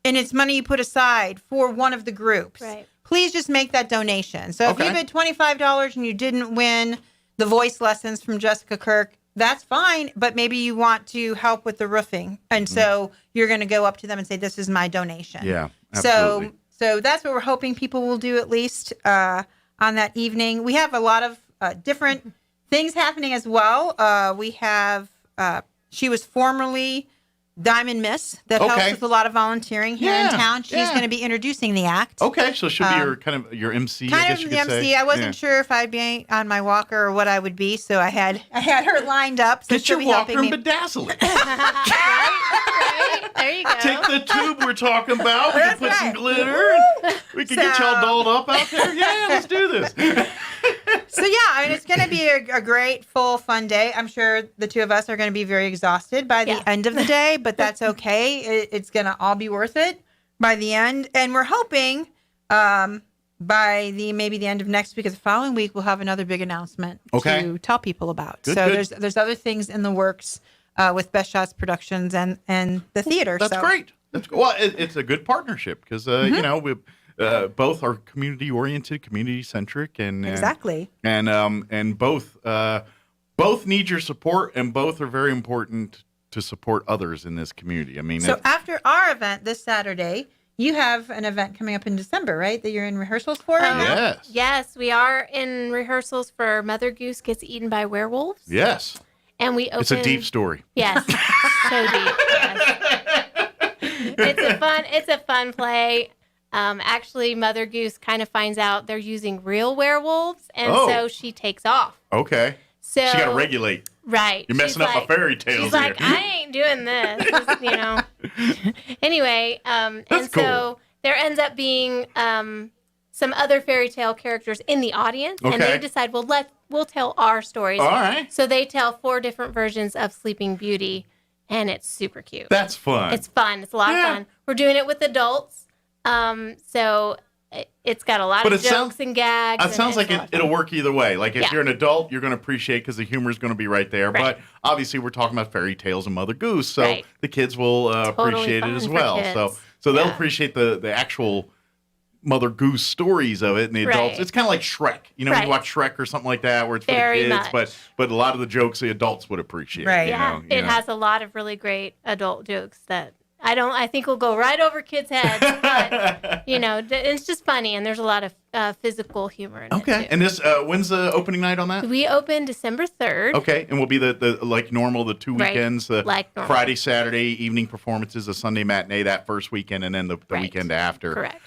Speaker 27: it's money you put aside for one of the groups.
Speaker 2: Right.
Speaker 27: Please just make that donation. So if you bid $25 and you didn't win the voice lessons from Jessica Kirk, that's fine, but maybe you want to help with the roofing. And so you're going to go up to them and say, this is my donation.
Speaker 24: Yeah, absolutely.
Speaker 27: So that's what we're hoping people will do at least on that evening. We have a lot of different things happening as well. We have, she was formerly Diamond Miss that helps with a lot of volunteering here in town. She's going to be introducing the act.
Speaker 24: Okay, so she'll be your MC.
Speaker 27: Kind
Speaker 24: I guess
Speaker 27: of
Speaker 24: you
Speaker 27: the
Speaker 24: could
Speaker 27: MC.
Speaker 24: say.
Speaker 27: I wasn't sure if I'd be on my walker or what I would be, so I had her lined up. So
Speaker 24: Get your walker and bedazzle it.
Speaker 2: Right? There you go.
Speaker 24: Take the tube we're talking about. We can put some glitter. And we can get y'all dolled up out there. Yeah, let's do this.
Speaker 27: So it's going to be a great, full, fun day. I'm sure the two of us are going to be very exhausted by the end of the day, but that's okay. It's going to all be worth it by the end. And we're hoping by maybe the end of next week or the following week, we'll have another big announcement to tell people about. Good. There's other things in the works with Best Shots Productions and the theater.
Speaker 24: That's great. It's a good partnership because we. Both are community-oriented, community-centric, and
Speaker 27: exactly,
Speaker 24: and both need your support, and both are very important to support others in this community. I mean,
Speaker 27: so after our event this Saturday, you have an event coming up in December, right? That you're in rehearsals for right now?
Speaker 2: Yes, we are in rehearsals for Mother Goose Gets Eaten by Werewolves.
Speaker 24: Yes,
Speaker 2: and we open.
Speaker 24: It's a deep story.
Speaker 2: Yes, so deep. Yes. It's a fun play. Actually, Mother Goose kind of finds out they're using real werewolves, and so she takes off.
Speaker 24: Okay.
Speaker 2: So
Speaker 24: she got to regulate.
Speaker 2: Right.
Speaker 24: You're messing up my fairy tales
Speaker 2: she's
Speaker 24: here.
Speaker 2: Like, I ain't doing this, Anyway, and
Speaker 24: cool.
Speaker 2: So there ends up being some other fairy tale characters in the audience, and they decide, we'll tell our stories.
Speaker 24: All right.
Speaker 2: So they tell 4 different versions of Sleeping Beauty, and it's super cute.
Speaker 24: That's fun.
Speaker 2: It's fun. It's a lot of fun. We're doing it with adults. So it's got a lot of jokes and gags.
Speaker 24: It sounds like it'll work either way. Like if you're an adult, you're going to appreciate because the humor is going to be right there. Right. But obviously, we're talking about fairy tales and Mother Goose, so the kids will appreciate it as well. So they'll appreciate the actual Mother Goose stories of it, and the adults. It's kind of like Shrek. You know, you watch Shrek or something like that, where it's for the kids, but a lot of the jokes the adults would appreciate.
Speaker 27: Right.
Speaker 2: It has a lot of really great adult jokes that. I think will go right over kids' heads, but, it's just funny, and there's a lot of physical humor in it, too.
Speaker 24: And this, when's the opening night on that?
Speaker 2: We open December 3rd.
Speaker 24: Okay, and we'll be the like normal, the 2 weekends,
Speaker 2: like normal.
Speaker 24: Friday, Saturday evening performances, a Sunday matinee that first weekend, and then the weekend after.
Speaker 2: Correct.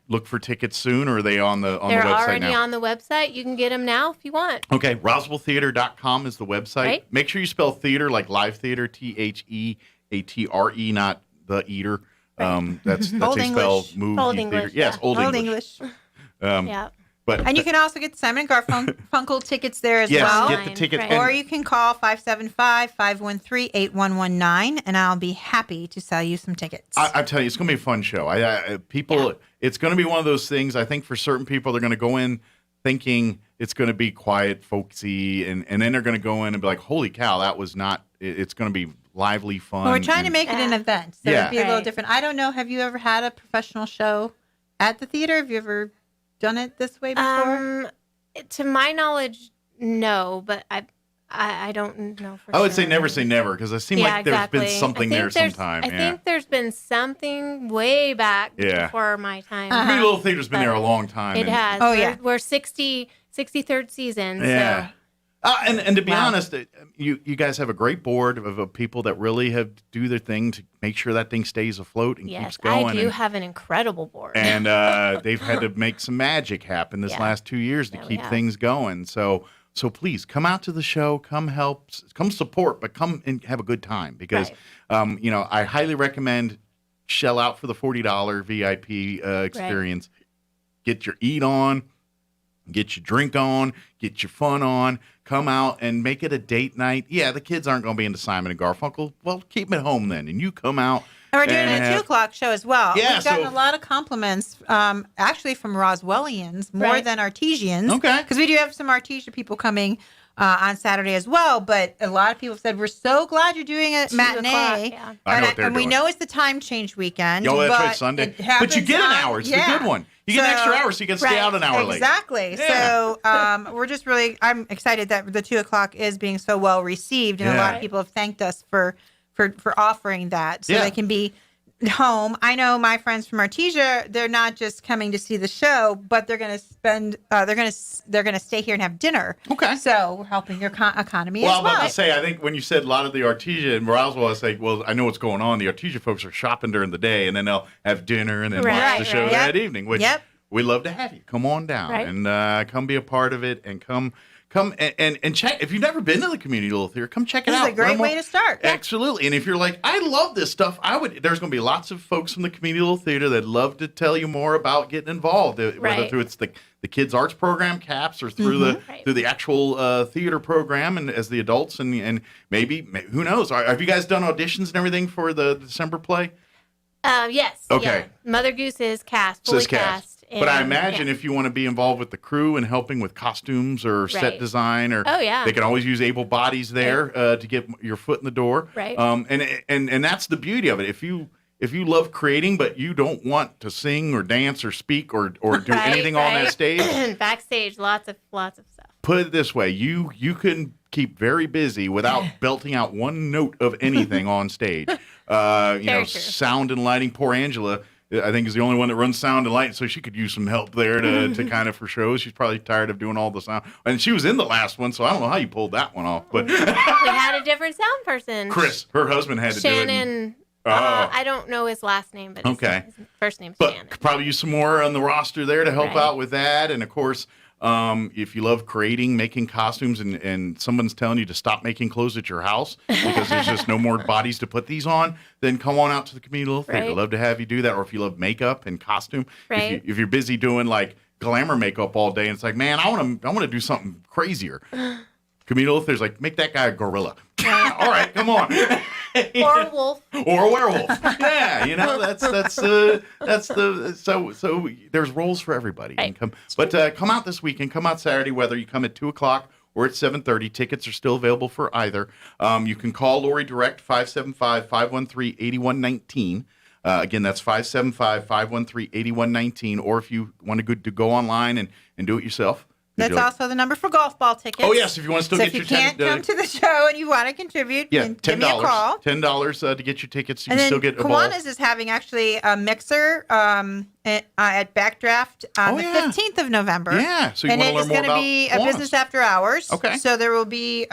Speaker 24: Look for tickets soon, or are they on the website now?
Speaker 2: They're already on the website. You can get them now if you want.
Speaker 24: Okay, RoswellTheater.com is the website.
Speaker 2: Right.
Speaker 24: Make sure you spell theater like live theater, TheAtre, not the eater. That's
Speaker 27: Old
Speaker 24: a
Speaker 27: English.
Speaker 24: spell movie
Speaker 27: Old
Speaker 24: theater.
Speaker 27: English.
Speaker 24: Yes, Old English.
Speaker 2: Yeah.
Speaker 24: And
Speaker 2: you
Speaker 27: can also get Simon Garfunkel tickets there as well.
Speaker 24: Yes, get the tickets.
Speaker 27: Right. Or you can call 575-513-8119, and I'll be happy to sell you some tickets.
Speaker 24: I tell you, it's going to be a fun show. It's going to be one of those things. I think for certain people, they're going to go in thinking it's going to be quiet, folksy, and then they're going to go in and be like, holy cow, that was not, it's going to be lively, fun.
Speaker 27: Well, we're trying to make it an event, so it'd be a little different. I don't know, have you ever had a professional show at the theater? Have you ever done it this way before?
Speaker 2: To my knowledge, no, but I don't know for
Speaker 24: I would
Speaker 2: sure.
Speaker 24: say never say never, because it seems like there's been something there sometime.
Speaker 2: I think there's been something way back before my time.
Speaker 24: Community Little Theater's been there a long time.
Speaker 2: It has.
Speaker 27: Oh, yeah.
Speaker 2: We're 63rd season.
Speaker 24: Yeah.
Speaker 2: So.
Speaker 24: And to be honest, you guys have a great board of people that really have do their thing to make sure that thing stays afloat and keeps going.
Speaker 2: I do have an incredible board.
Speaker 24: And they've had to make some magic happen this last 2 years to keep things going. So please come out to the show, come help, come support, but come and have a good time because, I highly recommend shell out for the $40 VIP experience. Get your eat on, get your drink on, get your fun on. Come out and make it a date night. Yeah, the kids aren't going to be into Simon and Garfunkel. Well, keep them at home then, and you come out.
Speaker 27: And we're doing a 2 o'clock show as well.
Speaker 24: Yeah,
Speaker 27: we've gotten a lot of compliments, actually from Roswellians more than Artesians.
Speaker 24: Okay.
Speaker 27: Because we do have some Artesia people coming on Saturday as well. But a lot of people said, we're so glad you're doing a matinee.
Speaker 2: Yeah.
Speaker 24: I know what they're
Speaker 27: and we
Speaker 24: doing.
Speaker 27: know it's the time change weekend.
Speaker 24: Oh, that's
Speaker 27: but
Speaker 24: right, Sunday.
Speaker 27: it happens
Speaker 24: But you get an
Speaker 27: on-
Speaker 24: hour. It's the good one. You get an extra hour so you can stay out an hour late.
Speaker 27: Exactly.
Speaker 24: Yeah.
Speaker 27: So we're just really, I'm excited that the 2 o'clock is being so well received. And a lot of people have thanked us for offering that so they can be home. I know my friends from Artesia, they're not just coming to see the show, but they're going to spend, they're going to stay here and have dinner.
Speaker 24: Okay.
Speaker 27: So we're helping your economy
Speaker 24: Well,
Speaker 27: as
Speaker 24: I'm
Speaker 27: well.
Speaker 24: about to say, I think when you said a lot of the Artesia and Roswell, I was like, well, I know what's going on. The Artesia folks are shopping during the day, and then they'll have dinner and then watch the show that evening, which we'd love to have you. Come on down and come be a part of it and come and check. If you've never been to the Community Little Theater, come check it out.
Speaker 27: This is a great way to start.
Speaker 24: Absolutely. And if you're like, I love this stuff, there's going to be lots of folks from the Community Little Theater that'd love to tell you more about getting involved, whether through it's the kids arts program, CAPS, or through the actual theater program and as the adults and maybe who knows? Have you guys done auditions and everything for the December play?
Speaker 2: Yes.
Speaker 24: Okay.
Speaker 2: Yeah. Mother Goose is fully cast.
Speaker 24: But I imagine if you want to be involved with the crew and helping with costumes or set design, or they can always use able bodies there to get your foot in the door.
Speaker 2: Right.
Speaker 24: And that's the beauty of it. If you love creating, but you don't want to sing or dance or speak or do anything on that stage,
Speaker 2: backstage, lots of stuff.
Speaker 24: Put it this way: you can keep very busy without belting out one note of anything on stage. Sound and lighting. Poor Angela, I think, is the only one that runs sound and light, so she could use some help there to kind of for shows. She's probably tired of doing all the sound. And she was in the last one, so I don't know how you pulled that one off. But
Speaker 2: we had a different sound person.
Speaker 24: Chris, her husband, had to do it.
Speaker 2: Shannon. I don't know his last name, but his first name's Shannon.
Speaker 24: Could probably use some more on the roster there to help out with that. And, of course, if you love creating, making costumes, and someone's telling you to stop making clothes at your house because there's just no more bodies to put these on, then come on out to the Community Little Theater. Love to have you do that. Or if you love makeup and costume, if you're busy doing like glamour makeup all day, and it's like, man, I want to do something crazier. Community Little Theater's like, make that guy a gorilla. All right, come on.
Speaker 2: Or a wolf.
Speaker 24: Or a werewolf. Yeah, that's so there's roles for everybody.
Speaker 2: Right.
Speaker 24: Come out this weekend. Come out Saturday, whether you come at 2 o'clock or at 7:30. Tickets are still available for either. You can call Lori direct 575-513-8119. Again, that's 575-513-8119. Or if you want to go online and do it yourself.
Speaker 27: That's also the number for golf ball tickets.
Speaker 24: Oh, yes, if you want to still get your
Speaker 27: if you can't come to the show and you want to contribute, then give me a call.
Speaker 24: $10 to get your tickets. You
Speaker 27: and
Speaker 24: can still get a ball.
Speaker 27: Kiwanis is having actually a mixer at Backdraft on the 15th of November.
Speaker 24: Yeah, so you want to learn more about
Speaker 27: And it is going to be a business after hours.
Speaker 24: Okay.
Speaker 27: So there will be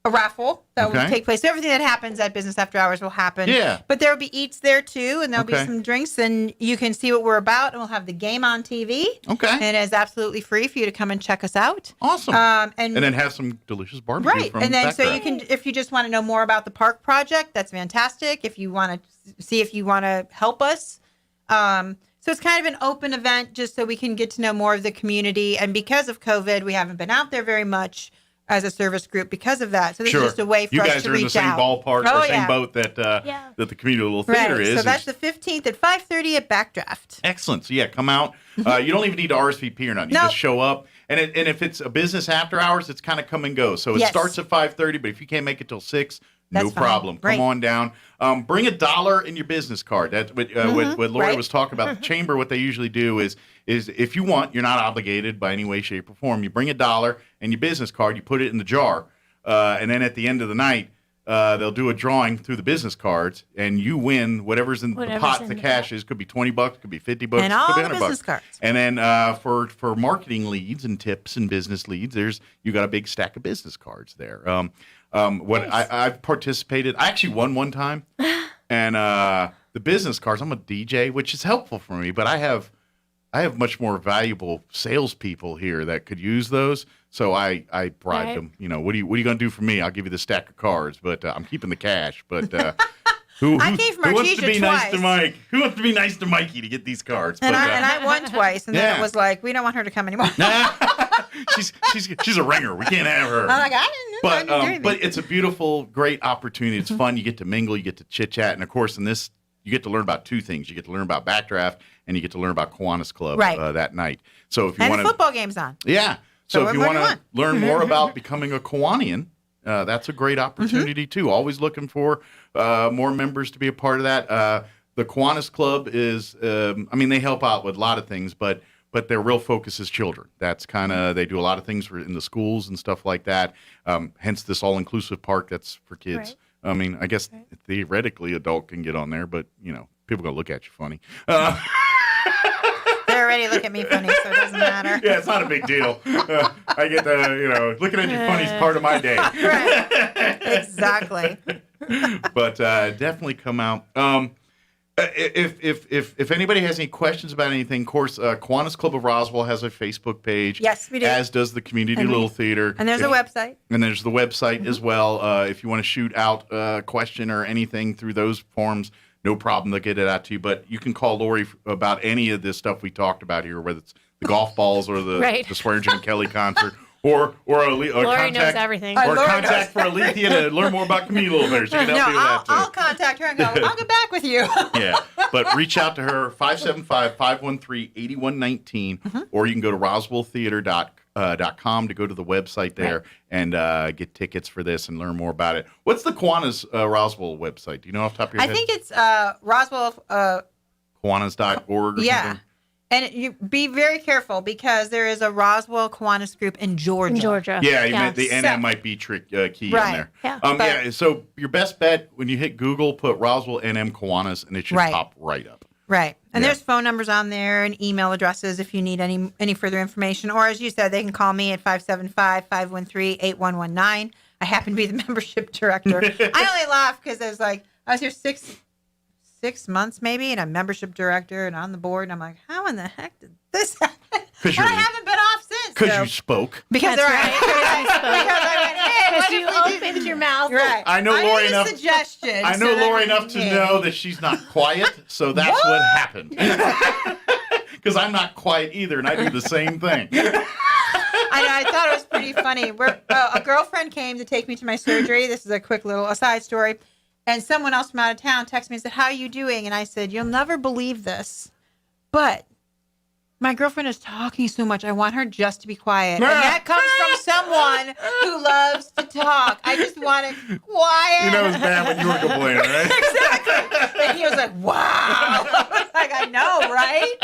Speaker 27: a raffle that will take place. So everything that happens at business after hours will happen.
Speaker 24: Yeah.
Speaker 27: But there will be eats there too, and there'll be some drinks, and you can see what we're about, and we'll have the game on TV.
Speaker 24: Okay.
Speaker 27: And it is absolutely free for you to come and check us out.
Speaker 24: Awesome. And then have some delicious barbecue.
Speaker 27: Right.
Speaker 24: From
Speaker 27: And then
Speaker 24: Backdraft.
Speaker 27: so you can, if you just want to know more about the park project, that's fantastic. If you want to see if you want to help us. So it's kind of an open event just so we can get to know more of the community. And because of COVID, we haven't been out there very much as a service group because of that. So this is just a way for us to reach out.
Speaker 24: You guys are in the same ballpark or same boat that the Community Little Theater is.
Speaker 27: So that's the 15th at 5:30 at Backdraft.
Speaker 24: Excellent. So yeah, come out. You don't even need to RSVP or nothing. You just show up. And if it's a business after hours, it's kind of come and go. So it starts at 5:30, but if you can't make it till 6,
Speaker 6: No problem. Come on down. Bring $1 in your business card. That's what Lori was talking about. The chamber, what they usually do is if you want, you're not obligated by any way, shape, or form. You bring $1 and your business card. You put it in the jar, and then at the end of the night, they'll do a drawing through the business cards, and you win whatever's in the pot. The cash is could be $20, could be $50,
Speaker 27: and
Speaker 6: could be $100.
Speaker 27: Business cards.
Speaker 6: And then for marketing leads and tips and business leads, you got a big stack of business cards there. I've participated. I actually won one time, and the business cards. I'm a DJ, which is helpful for me, but I have much more valuable salespeople here that could use those. So I bribed them. You know, what are you going to do for me? I'll give you the stack of cards, but I'm keeping the cash. But who wants to be nice to Mike? Who wants to be nice to Mikey to get these cards?
Speaker 27: And I won twice, and then it was like, we don't want her to come anymore.
Speaker 6: She's a ringer. We can't have her.
Speaker 27: I'm like, I didn't know.
Speaker 6: But it's a beautiful, great opportunity. It's fun. You get to mingle. You get to chit chat, and of course, in this, you get to learn about two things. You get to learn about Backdraft, and you get to learn about Kiwanis Club that night. So if you want
Speaker 27: the football game's on.
Speaker 6: Yeah. So if you want to learn more about becoming a Kiwanian, that's a great opportunity too. Always looking for more members to be a part of that. The Kiwanis Club is, they help out with a lot of things, but their real focus is children. That's kind of, they do a lot of things in the schools and stuff like that. Hence this all-inclusive park that's for kids. Right. I guess theoretically adult can get on there, but people are going to look at you funny.
Speaker 27: They already look at me funny, so it doesn't matter.
Speaker 6: Yeah, it's not a big deal. I get looking at you funny is part of my day.
Speaker 27: Right. Exactly.
Speaker 6: But definitely come out. If anybody has any questions about anything, of course, Kiwanis Club of Roswell has a Facebook page.
Speaker 27: Yes, we do.
Speaker 6: As does the Community Little Theater.
Speaker 27: And there's a website.
Speaker 6: And there's the website as well. If you want to shoot out a question or anything through those forms, no problem. They'll get it out to you. But you can call Lori about any of this stuff we talked about here, whether it's the golf balls or the Swearingen and Kelly concert. Or
Speaker 2: Lori knows everything.
Speaker 6: Or contact for Alethea to learn more about community little affairs. You can help you with that too.
Speaker 27: I'll contact her and go, I'll get back with you.
Speaker 6: Yeah, but reach out to her, 575-513-8119, or you can go to roswelltheater.com to go to the website there and get tickets for this and learn more about it. What's the Kiwanis Roswell website? Do you know off the top of your head?
Speaker 27: I think it's Roswell.
Speaker 6: Kiwanis.org or something?
Speaker 27: And you be very careful because there is a Roswell Kiwanis group in Georgia.
Speaker 6: Yeah, you meant the NM might be key in there.
Speaker 2: Yeah.
Speaker 6: So your best bet when you hit Google, put Roswell NM Kiwanis, and it should pop right up.
Speaker 27: Right. And there's phone numbers on there and email addresses if you need any further information. Or as you said, they can call me at 575-513-8119. I happen to be the membership director. I only laugh because I was here 6 months maybe, and I'm membership director and on the board, and I'm like, how in the heck did this happen? And I haven't been off since.
Speaker 6: Because you spoke.
Speaker 27: Because
Speaker 2: That's
Speaker 27: right. Because I went, hey,
Speaker 2: because you opened your mouth.
Speaker 27: Right.
Speaker 6: I know Lori enough.
Speaker 27: Suggestion.
Speaker 6: I know Lori enough to know that she's not quiet, so that's what happened. Because I'm not quiet either, and I do the same thing.
Speaker 27: I thought it was pretty funny. A girlfriend came to take me to my surgery. This is a quick little aside story. And someone else from out of town texted me and said, how are you doing? And I said, you'll never believe this, but my girlfriend is talking so much. I want her just to be quiet. And that comes from someone who loves to talk. I just want it quiet.
Speaker 6: You know it's bad when you were complaining, right?
Speaker 27: Exactly. And he was like, wow. I was like, I know, right?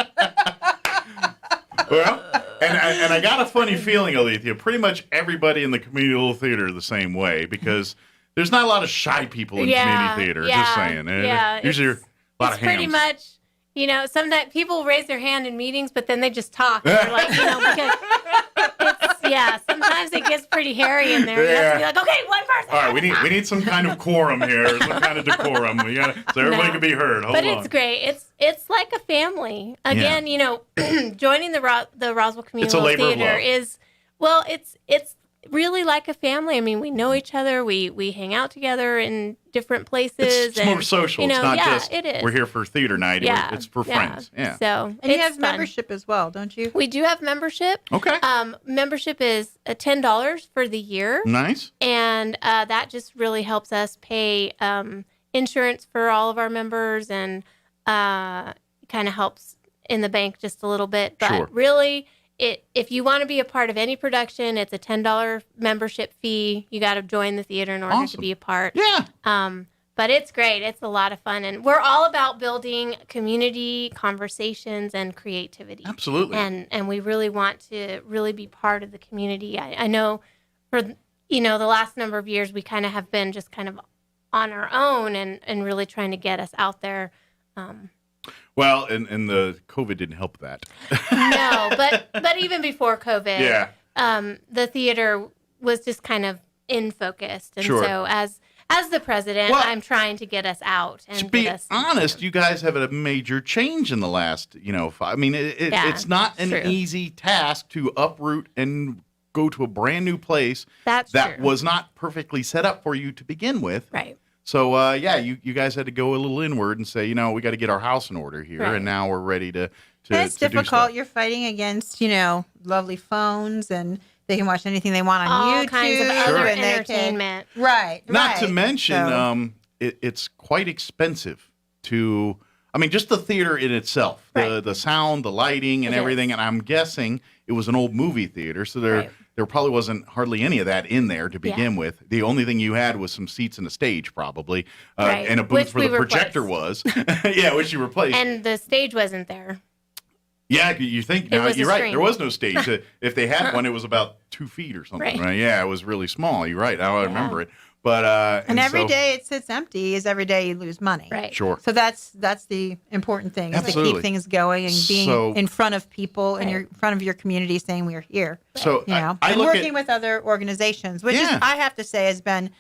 Speaker 6: Well, and I got a funny feeling, Alethea. Pretty much everybody in the community little theater is the same way because there's not a lot of shy people in community theater. Just saying. Usually a lot of hams.
Speaker 2: Pretty much, sometimes people raise their hand in meetings, but then they just talk. They're like, because sometimes it gets pretty hairy in there. You have to be like, okay, one person.
Speaker 6: All right, we need some kind of quorum here, some kind of decorum. So everybody can be heard. Hold on.
Speaker 2: It's great. It's like a family. Again, joining the Roswell Community Theater is, it's really like a family. I mean, we know each other. We hang out together in different places.
Speaker 6: It's more social. It's not just
Speaker 2: it is.
Speaker 6: We're here for theater night.
Speaker 2: Yeah.
Speaker 6: It's for friends. Yeah.
Speaker 2: So
Speaker 27: and you have membership as well, don't you?
Speaker 2: We do have membership.
Speaker 6: Okay.
Speaker 2: Membership is $10 for the year.
Speaker 6: Nice.
Speaker 2: And that just really helps us pay insurance for all of our members and kind of helps in the bank just a little bit. But really, if you want to be a part of any production, it's a $10 membership fee. You got to join the theater in order to be a part.
Speaker 24: Yeah.
Speaker 2: But it's great. It's a lot of fun. And we're all about building community conversations and creativity.
Speaker 24: Absolutely.
Speaker 2: And we really want to really be part of the community. I know for, the last number of years, we kind of have been just kind of on our own and really trying to get us out there.
Speaker 24: Well, and the COVID didn't help that.
Speaker 2: No, but even before COVID, the theater was just kind of in focus. And so as the president, I'm trying to get us out. And
Speaker 24: to be honest, you guys have a major change in the last, it's not an easy task to uproot and go to a brand new place that was not perfectly set up for you to begin with.
Speaker 2: Right.
Speaker 24: So, you guys had to go a little inward and say, we got to get our house in order here, and now we're ready to
Speaker 27: it's
Speaker 24: to
Speaker 27: difficult.
Speaker 24: do stuff.
Speaker 27: You're fighting against, lovely phones, and they can watch anything they want on
Speaker 2: all
Speaker 27: YouTube.
Speaker 2: Kinds of other entertainment.
Speaker 27: Right.
Speaker 24: Not to mention, it's quite expensive to, just the theater in itself, the sound, the lighting, and everything. And I'm guessing it was an old movie theater, so there probably wasn't hardly any of that in there to begin with. The only thing you had was some seats and a stage, probably, and a booth where the projector was. Which you replaced.
Speaker 2: And the stage wasn't there.
Speaker 24: Yeah, you think now you're right. There was no stage. If they had one, it was about 2 feet or something, right? Yeah, it was really small. You're right. Now I remember it. But
Speaker 27: and every day it sits empty is every day you lose money.
Speaker 2: Right.
Speaker 24: Sure.
Speaker 27: So that's the important thing is to keep things going and being in front of people and in front of your community, saying we're here.
Speaker 24: So
Speaker 27: and
Speaker 24: I
Speaker 27: working with other organizations, which is, I have to say, has been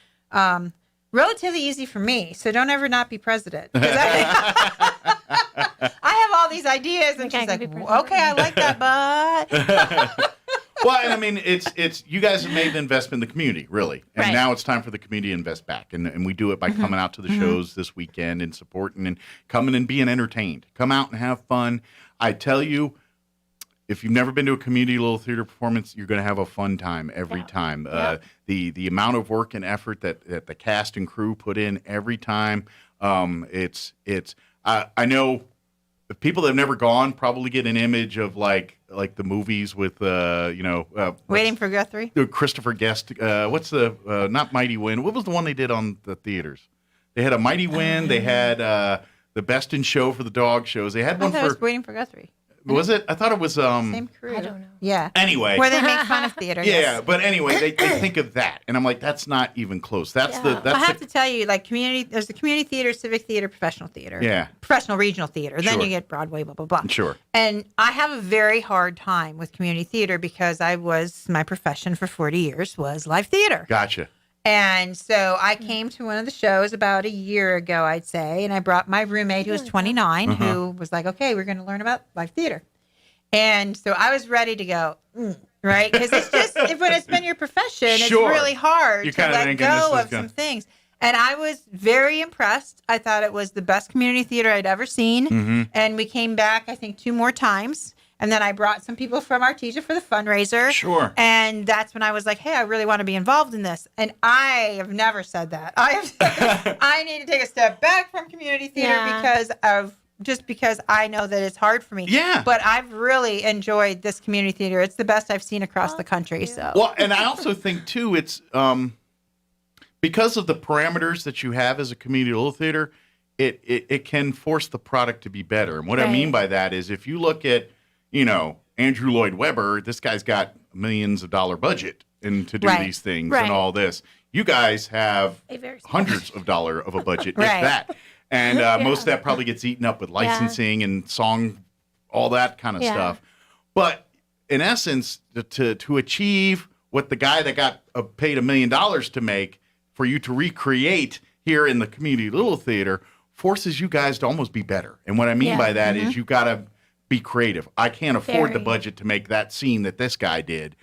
Speaker 27: relatively easy for me. So don't ever not be president. I have all these ideas, and she's like, "Okay, I like that, but."
Speaker 24: Well, and it's you guys have made the investment in the community, really, and now it's time for the community to invest back, and we do it by coming out to the shows this weekend and supporting and coming and being entertained. Come out and have fun. I tell you, if you've never been to a community little theater performance, you're going to have a fun time every time. The amount of work and effort that the cast and crew put in every time, I know. People that have never gone probably get an image of like the movies with
Speaker 27: Waiting for Guthrie.
Speaker 24: Christopher Guest. What's the not Mighty Wind? What was the one they did on the theaters? They had a Mighty Wind. They had the Best in Show for the dog shows. They had one for
Speaker 27: Waiting for Guthrie.
Speaker 24: Was it? I thought it was
Speaker 27: same crew. I don't know. Yeah.
Speaker 24: Anyway,
Speaker 27: where they make fun of theater.
Speaker 24: Yeah, but anyway, they think of that, and I'm like, that's not even close. That's I
Speaker 27: have to tell you, like community. There's the community theater, civic theater, professional theater.
Speaker 24: Yeah.
Speaker 27: Professional regional theater. Then you get Broadway, blah blah blah.
Speaker 24: Sure.
Speaker 27: And I have a very hard time with community theater because my profession for 40 years was live theater.
Speaker 24: Gotcha.
Speaker 27: And so I came to one of the shows about a year ago, I'd say, and I brought my roommate who was 29, who was like, "Okay, we're going to learn about live theater." And so I was ready to go, right? Because it's just, when it's been your profession, it's really hard to let go of some things. And I was very impressed. I thought it was the best community theater I'd ever seen. Mm-hmm. And we came back, I think, 2 more times. And then I brought some people from Artesia for the fundraiser.
Speaker 24: Sure.
Speaker 27: And that's when I was like, hey, I really want to be involved in this. And I have never said that. I need to take a step back from community theater because I know that it's hard for me.
Speaker 24: Yeah.
Speaker 27: But I've really enjoyed this community theater. It's the best I've seen across the country. So.
Speaker 24: Well, and I also think, too, it's because of the parameters that you have as a community little theater, it can force the product to be better. And what I mean by that is if you look at, Andrew Lloyd Webber, this guy's got millions of dollar budget to do these things and all this. You guys have hundreds of dollars of a budget, if that. And most of that probably gets eaten up with licensing and song, all that kind of stuff. But in essence, to achieve what the guy that got paid $1 million to make, for you to recreate here in the community little theater, forces you guys to almost be better. And what I mean by that is you got to be creative. I can't afford the budget to make that scene that this guy did,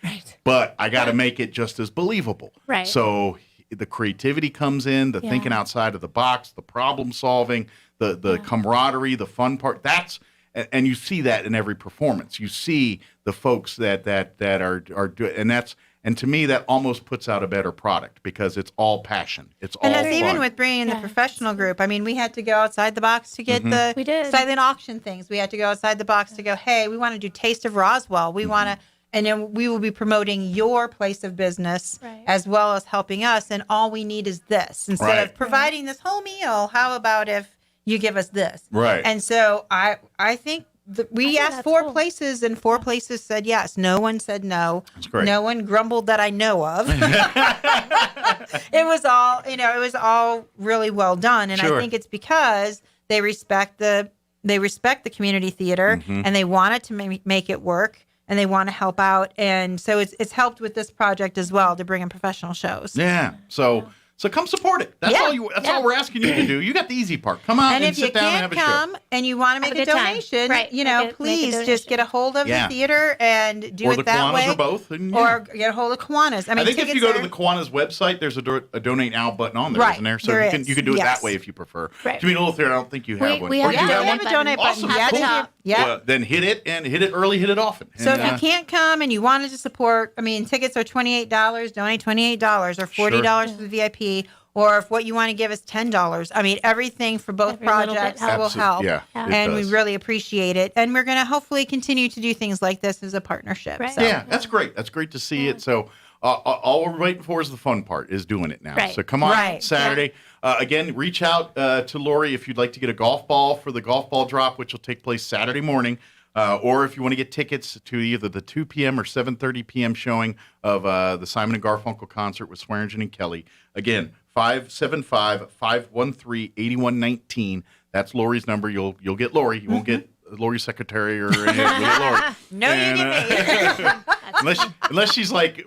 Speaker 24: but I got to make it just as believable.
Speaker 2: Right.
Speaker 24: So the creativity comes in, the thinking outside of the box, the problem solving, the camaraderie, the fun part. And you see that in every performance. You see the folks that are doing, and And to me, that almost puts out a better product because it's all passion. It's all
Speaker 27: and that's
Speaker 24: fun.
Speaker 27: even with bringing in the professional group. I mean, we had to go outside the box to get the silent auction things. We had to go outside the box to go, hey, we want to do Taste of Roswell. We want to, and then we will be promoting your place of business as well as helping us. And all we need is this. Instead of providing this whole meal, how about if you give us this?
Speaker 24: Right.
Speaker 27: And so I think we asked 4 places, and 4 places said yes. No one said no.
Speaker 24: That's great.
Speaker 27: No one grumbled that I know of. It was all, it was all really well done, and I think it's because they respect the community theater, and they wanted to make it work, and they want to help out, and so it's helped with this project as well to bring in professional shows.
Speaker 24: Yeah. So come support it. That's all we're asking you to do. You got the easy part. Come out and sit down and have a show.
Speaker 27: And if you can't come and you want to make a donation, please just get a hold of the theater and do it that way.
Speaker 24: Or the Kiwanis or both. And,
Speaker 27: or get a hold of Kiwanis.
Speaker 24: I think if you go to the Kiwanis website, there's a donate now button on there, isn't there? So you can do it that way if you prefer.
Speaker 27: Right.
Speaker 24: Community Little Theater, I don't think you have one.
Speaker 2: We have
Speaker 27: a donate button.
Speaker 24: Awesome. Cool. Then hit it early, hit it often.
Speaker 27: So if you can't come and you wanted to support, tickets are $28, donate $28 or $40 for the VIP. Or if what you want to give is $10. Everything for both projects will help.
Speaker 24: Yeah,
Speaker 27: and we really appreciate it. And we're going to hopefully continue to do things like this as a partnership.
Speaker 2: Right.
Speaker 27: So.
Speaker 24: Yeah, that's great. That's great to see it. So all we're waiting for is the fun part, is doing it now.
Speaker 2: Right.
Speaker 24: So come on Saturday. Again, reach out to Lori if you'd like to get a golf ball for the golf ball drop, which will take place Saturday morning. Or if you want to get tickets to either the 2 p.m. or 7:30 p.m. showing of the Simon & Garfunkel concert with Swearingen and Kelly. Again, 575-513-8119. That's Lori's number. You'll get Lori. You won't get Lori's secretary or anything. You'll get Lori.
Speaker 27: No, you get me.
Speaker 24: Unless she's like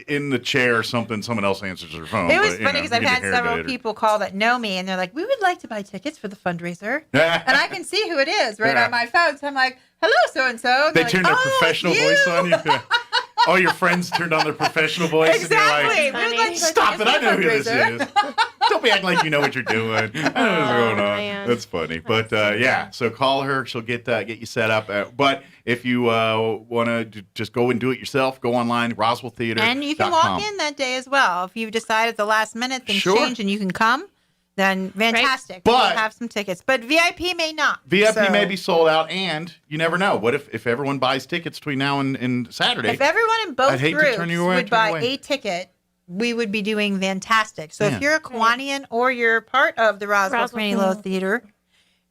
Speaker 24: in the chair or something, someone else answers her phone.
Speaker 27: It was funny because I've had several people call that know me, and they're like, "We would like to buy tickets for the fundraiser," and I can see who it is right on my phone. So I'm like, "Hello, so and so."
Speaker 24: They turned their professional voice on you. All your friends turned on their professional voice,
Speaker 27: exactly.
Speaker 24: and you're like, "Stop it! I know who this is." Don't be acting like you know what you're doing. I know what's going on. Man. That's funny. But so call her. She'll get you set up. But if you want to just go and do it yourself, go online, Roswell Theater.
Speaker 27: And you can walk in that day as well. If you've decided at the last minute things change and you can come, then fantastic.
Speaker 24: Right. But
Speaker 27: we'll have some tickets. But VIP may not.
Speaker 24: VIP may be sold out, and you never know. What if everyone buys tickets between now and Saturday?
Speaker 27: If everyone in both groups would buy a ticket, we would be doing fantastic. So if you're a Kiwanian or you're part of the Roswell Community Little Theater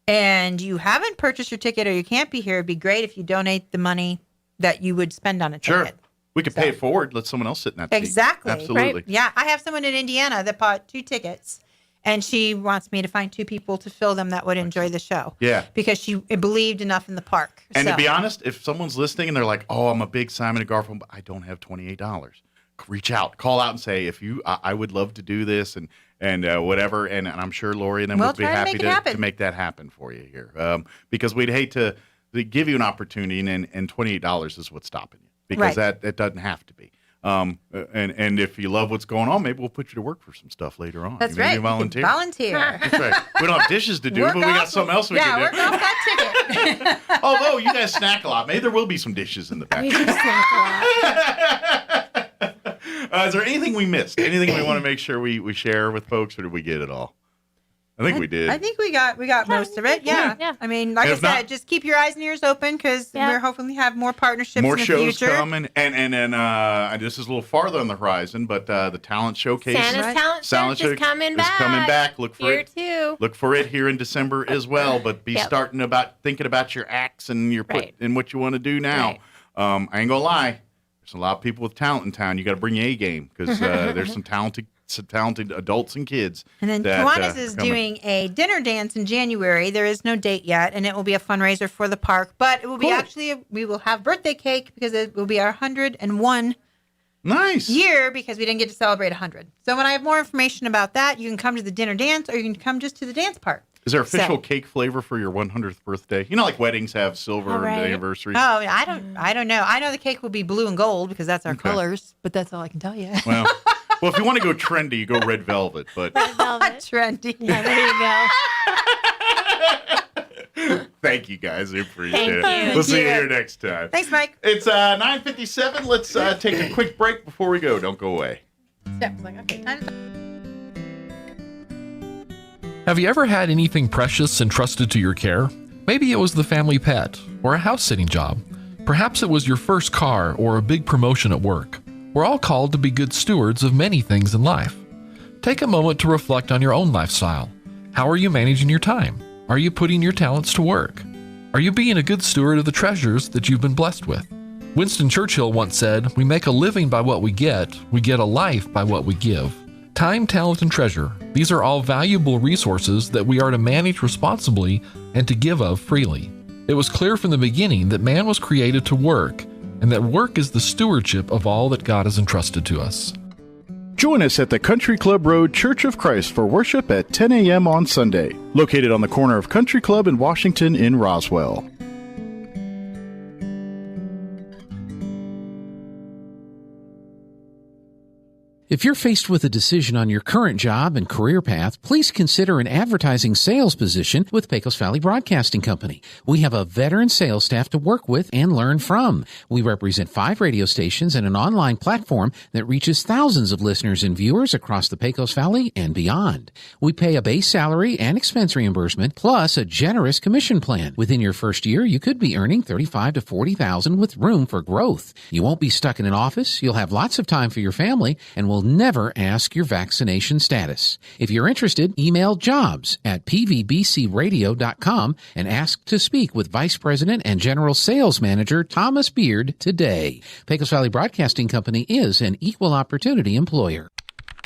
Speaker 27: and you haven't purchased your ticket or you can't be here, it'd be great if you donate the money that you would spend on a ticket.
Speaker 24: Sure. We could pay it forward. Let someone else sit in that seat.
Speaker 27: Exactly.
Speaker 24: Absolutely.
Speaker 27: Right? Yeah. I have someone in Indiana that bought 2 tickets, and she wants me to find 2 people to fill them that would enjoy the show. Yeah. Because she believed enough in the park.
Speaker 24: And to be honest, if someone's listening and they're like, "Oh, I'm a big Simon & Garfunkel, but I don't have $28." Reach out, call out and say, I would love to do this and whatever. And I'm sure Lori and them would be happy to make that happen for you here. Because we'd hate to give you an opportunity and $28 is what's stopping you, because that doesn't have to be. And if you love what's going on, maybe we'll put you to work for some stuff later on.
Speaker 27: That's right.
Speaker 24: Volunteer.
Speaker 27: That's
Speaker 24: right. We don't have dishes to do, but we got something else we can do.
Speaker 27: Yeah, work off that ticket.
Speaker 24: Although you guys snack a lot. Maybe there will be some dishes in the back.
Speaker 2: We do snack a lot.
Speaker 24: Is there anything we missed? Anything we want to make sure we share with folks, or did we get it all? I think we did.
Speaker 27: I think we got most of it. Yeah. I mean, like I said, just keep your eyes and ears open, because we're hoping to have more partnerships in the future.
Speaker 24: More shows coming. And this is a little farther on the horizon, but the talent showcase.
Speaker 2: Santa's talent show is coming back.
Speaker 24: Look for it.
Speaker 2: Too.
Speaker 24: Look for it here in December as well. But be thinking about your acts and and what you want to do now. I ain't gonna lie. There's a lot of people with talent in town. You got to bring your A game, because there's some talented adults and kids.
Speaker 27: And then Kiwanis is doing a dinner dance in January. There is no date yet, and it will be a fundraiser for the park. But it will be we will have birthday cake, because it will be our 101 year, because we didn't get to celebrate 100. So when I have more information about that, you can come to the dinner dance, or you can come just to the dance part.
Speaker 24: Is there official cake flavor for your 100th birthday? You know, like weddings have silver anniversary.
Speaker 27: Oh, I don't know. I know the cake will be blue and gold, because that's our colors, but that's all I can tell you.
Speaker 24: Well, if you want to go trendy, you go red velvet. But
Speaker 2: red velvet.
Speaker 27: Trendy.
Speaker 2: Yeah, there you go.
Speaker 6: Thank you, guys. I appreciate it.
Speaker 27: Thank you.
Speaker 6: We'll see you here next time.
Speaker 27: Thanks, Mike.
Speaker 6: It's 9:57. Let's take a quick break before we go. Don't go away.
Speaker 27: Yeah, okay, time to
Speaker 3: Have you ever had anything precious entrusted to your care? Maybe it was the family pet or a house-sitting job. Perhaps it was your first car or a big promotion at work. We're all called to be good stewards of many things in life. Take a moment to reflect on your own lifestyle. How are you managing your time? Are you putting your talents to work? Are you being a good steward of the treasures that you've been blessed with? Winston Churchill once said, "We make a living by what we get a life by what we give." Time, talent, and treasure. These are all valuable resources that we are to manage responsibly and to give of freely. It was clear from the beginning that man was created to work, and that work is the stewardship of all that God has entrusted to us.
Speaker 5: Join us at the Country Club Road Church of Christ for worship at 10 a.m. on Sunday, located on the corner of Country Club and Washington in Roswell.
Speaker 18: If you're faced with a decision on your current job and career path, please consider an advertising sales position with Pecos Valley Broadcasting Company. We have a veteran sales staff to work with and learn from. We represent 5 radio stations and an online platform that reaches thousands of listeners and viewers across the Pecos Valley and beyond. We pay a base salary and expense reimbursement, plus a generous commission plan. Within your first year, you could be earning $35,000 to $40,000 with room for growth. You won't be stuck in an office. You'll have lots of time for your family and will never ask your vaccination status. If you're interested, email jobs@pvbcradio.com and ask to speak with Vice President and General Sales Manager Thomas Beard today. Pecos Valley Broadcasting Company is an equal opportunity employer.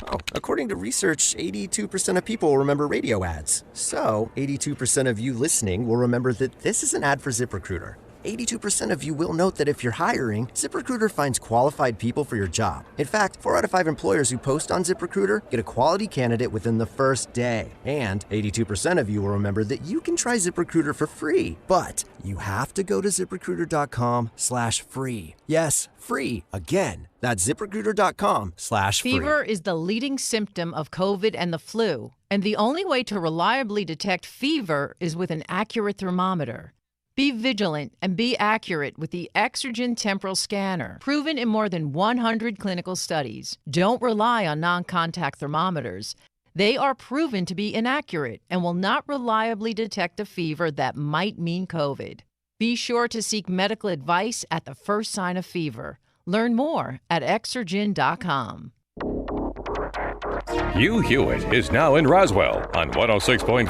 Speaker 25: Oh, according to research, 82% of people remember radio ads. So, 82% of you listening will remember that this is an ad for ZipRecruiter. 82% of you will note that if you're hiring, ZipRecruiter finds qualified people for your job. In fact, 4 out of 5 employers who post on ZipRecruiter get a quality candidate within the first day. And 82% of you will remember that you can try ZipRecruiter for free. But you have to go to ZipRecruiter.com/free. Yes, free. Again, that's ZipRecruiter.com/free.
Speaker 26: Fever is the leading symptom of COVID and the flu. And the only way to reliably detect fever is with an accurate thermometer. Be vigilant and be accurate with the Exergen Temporal Scanner, proven in more than 100 clinical studies. Don't rely on non-contact thermometers. They are proven to be inaccurate and will not reliably detect a fever that might mean COVID. Be sure to seek medical advice at the first sign of fever. Learn more at Exergen.com.
Speaker 4: Hugh Hewitt is now in Roswell on 106.5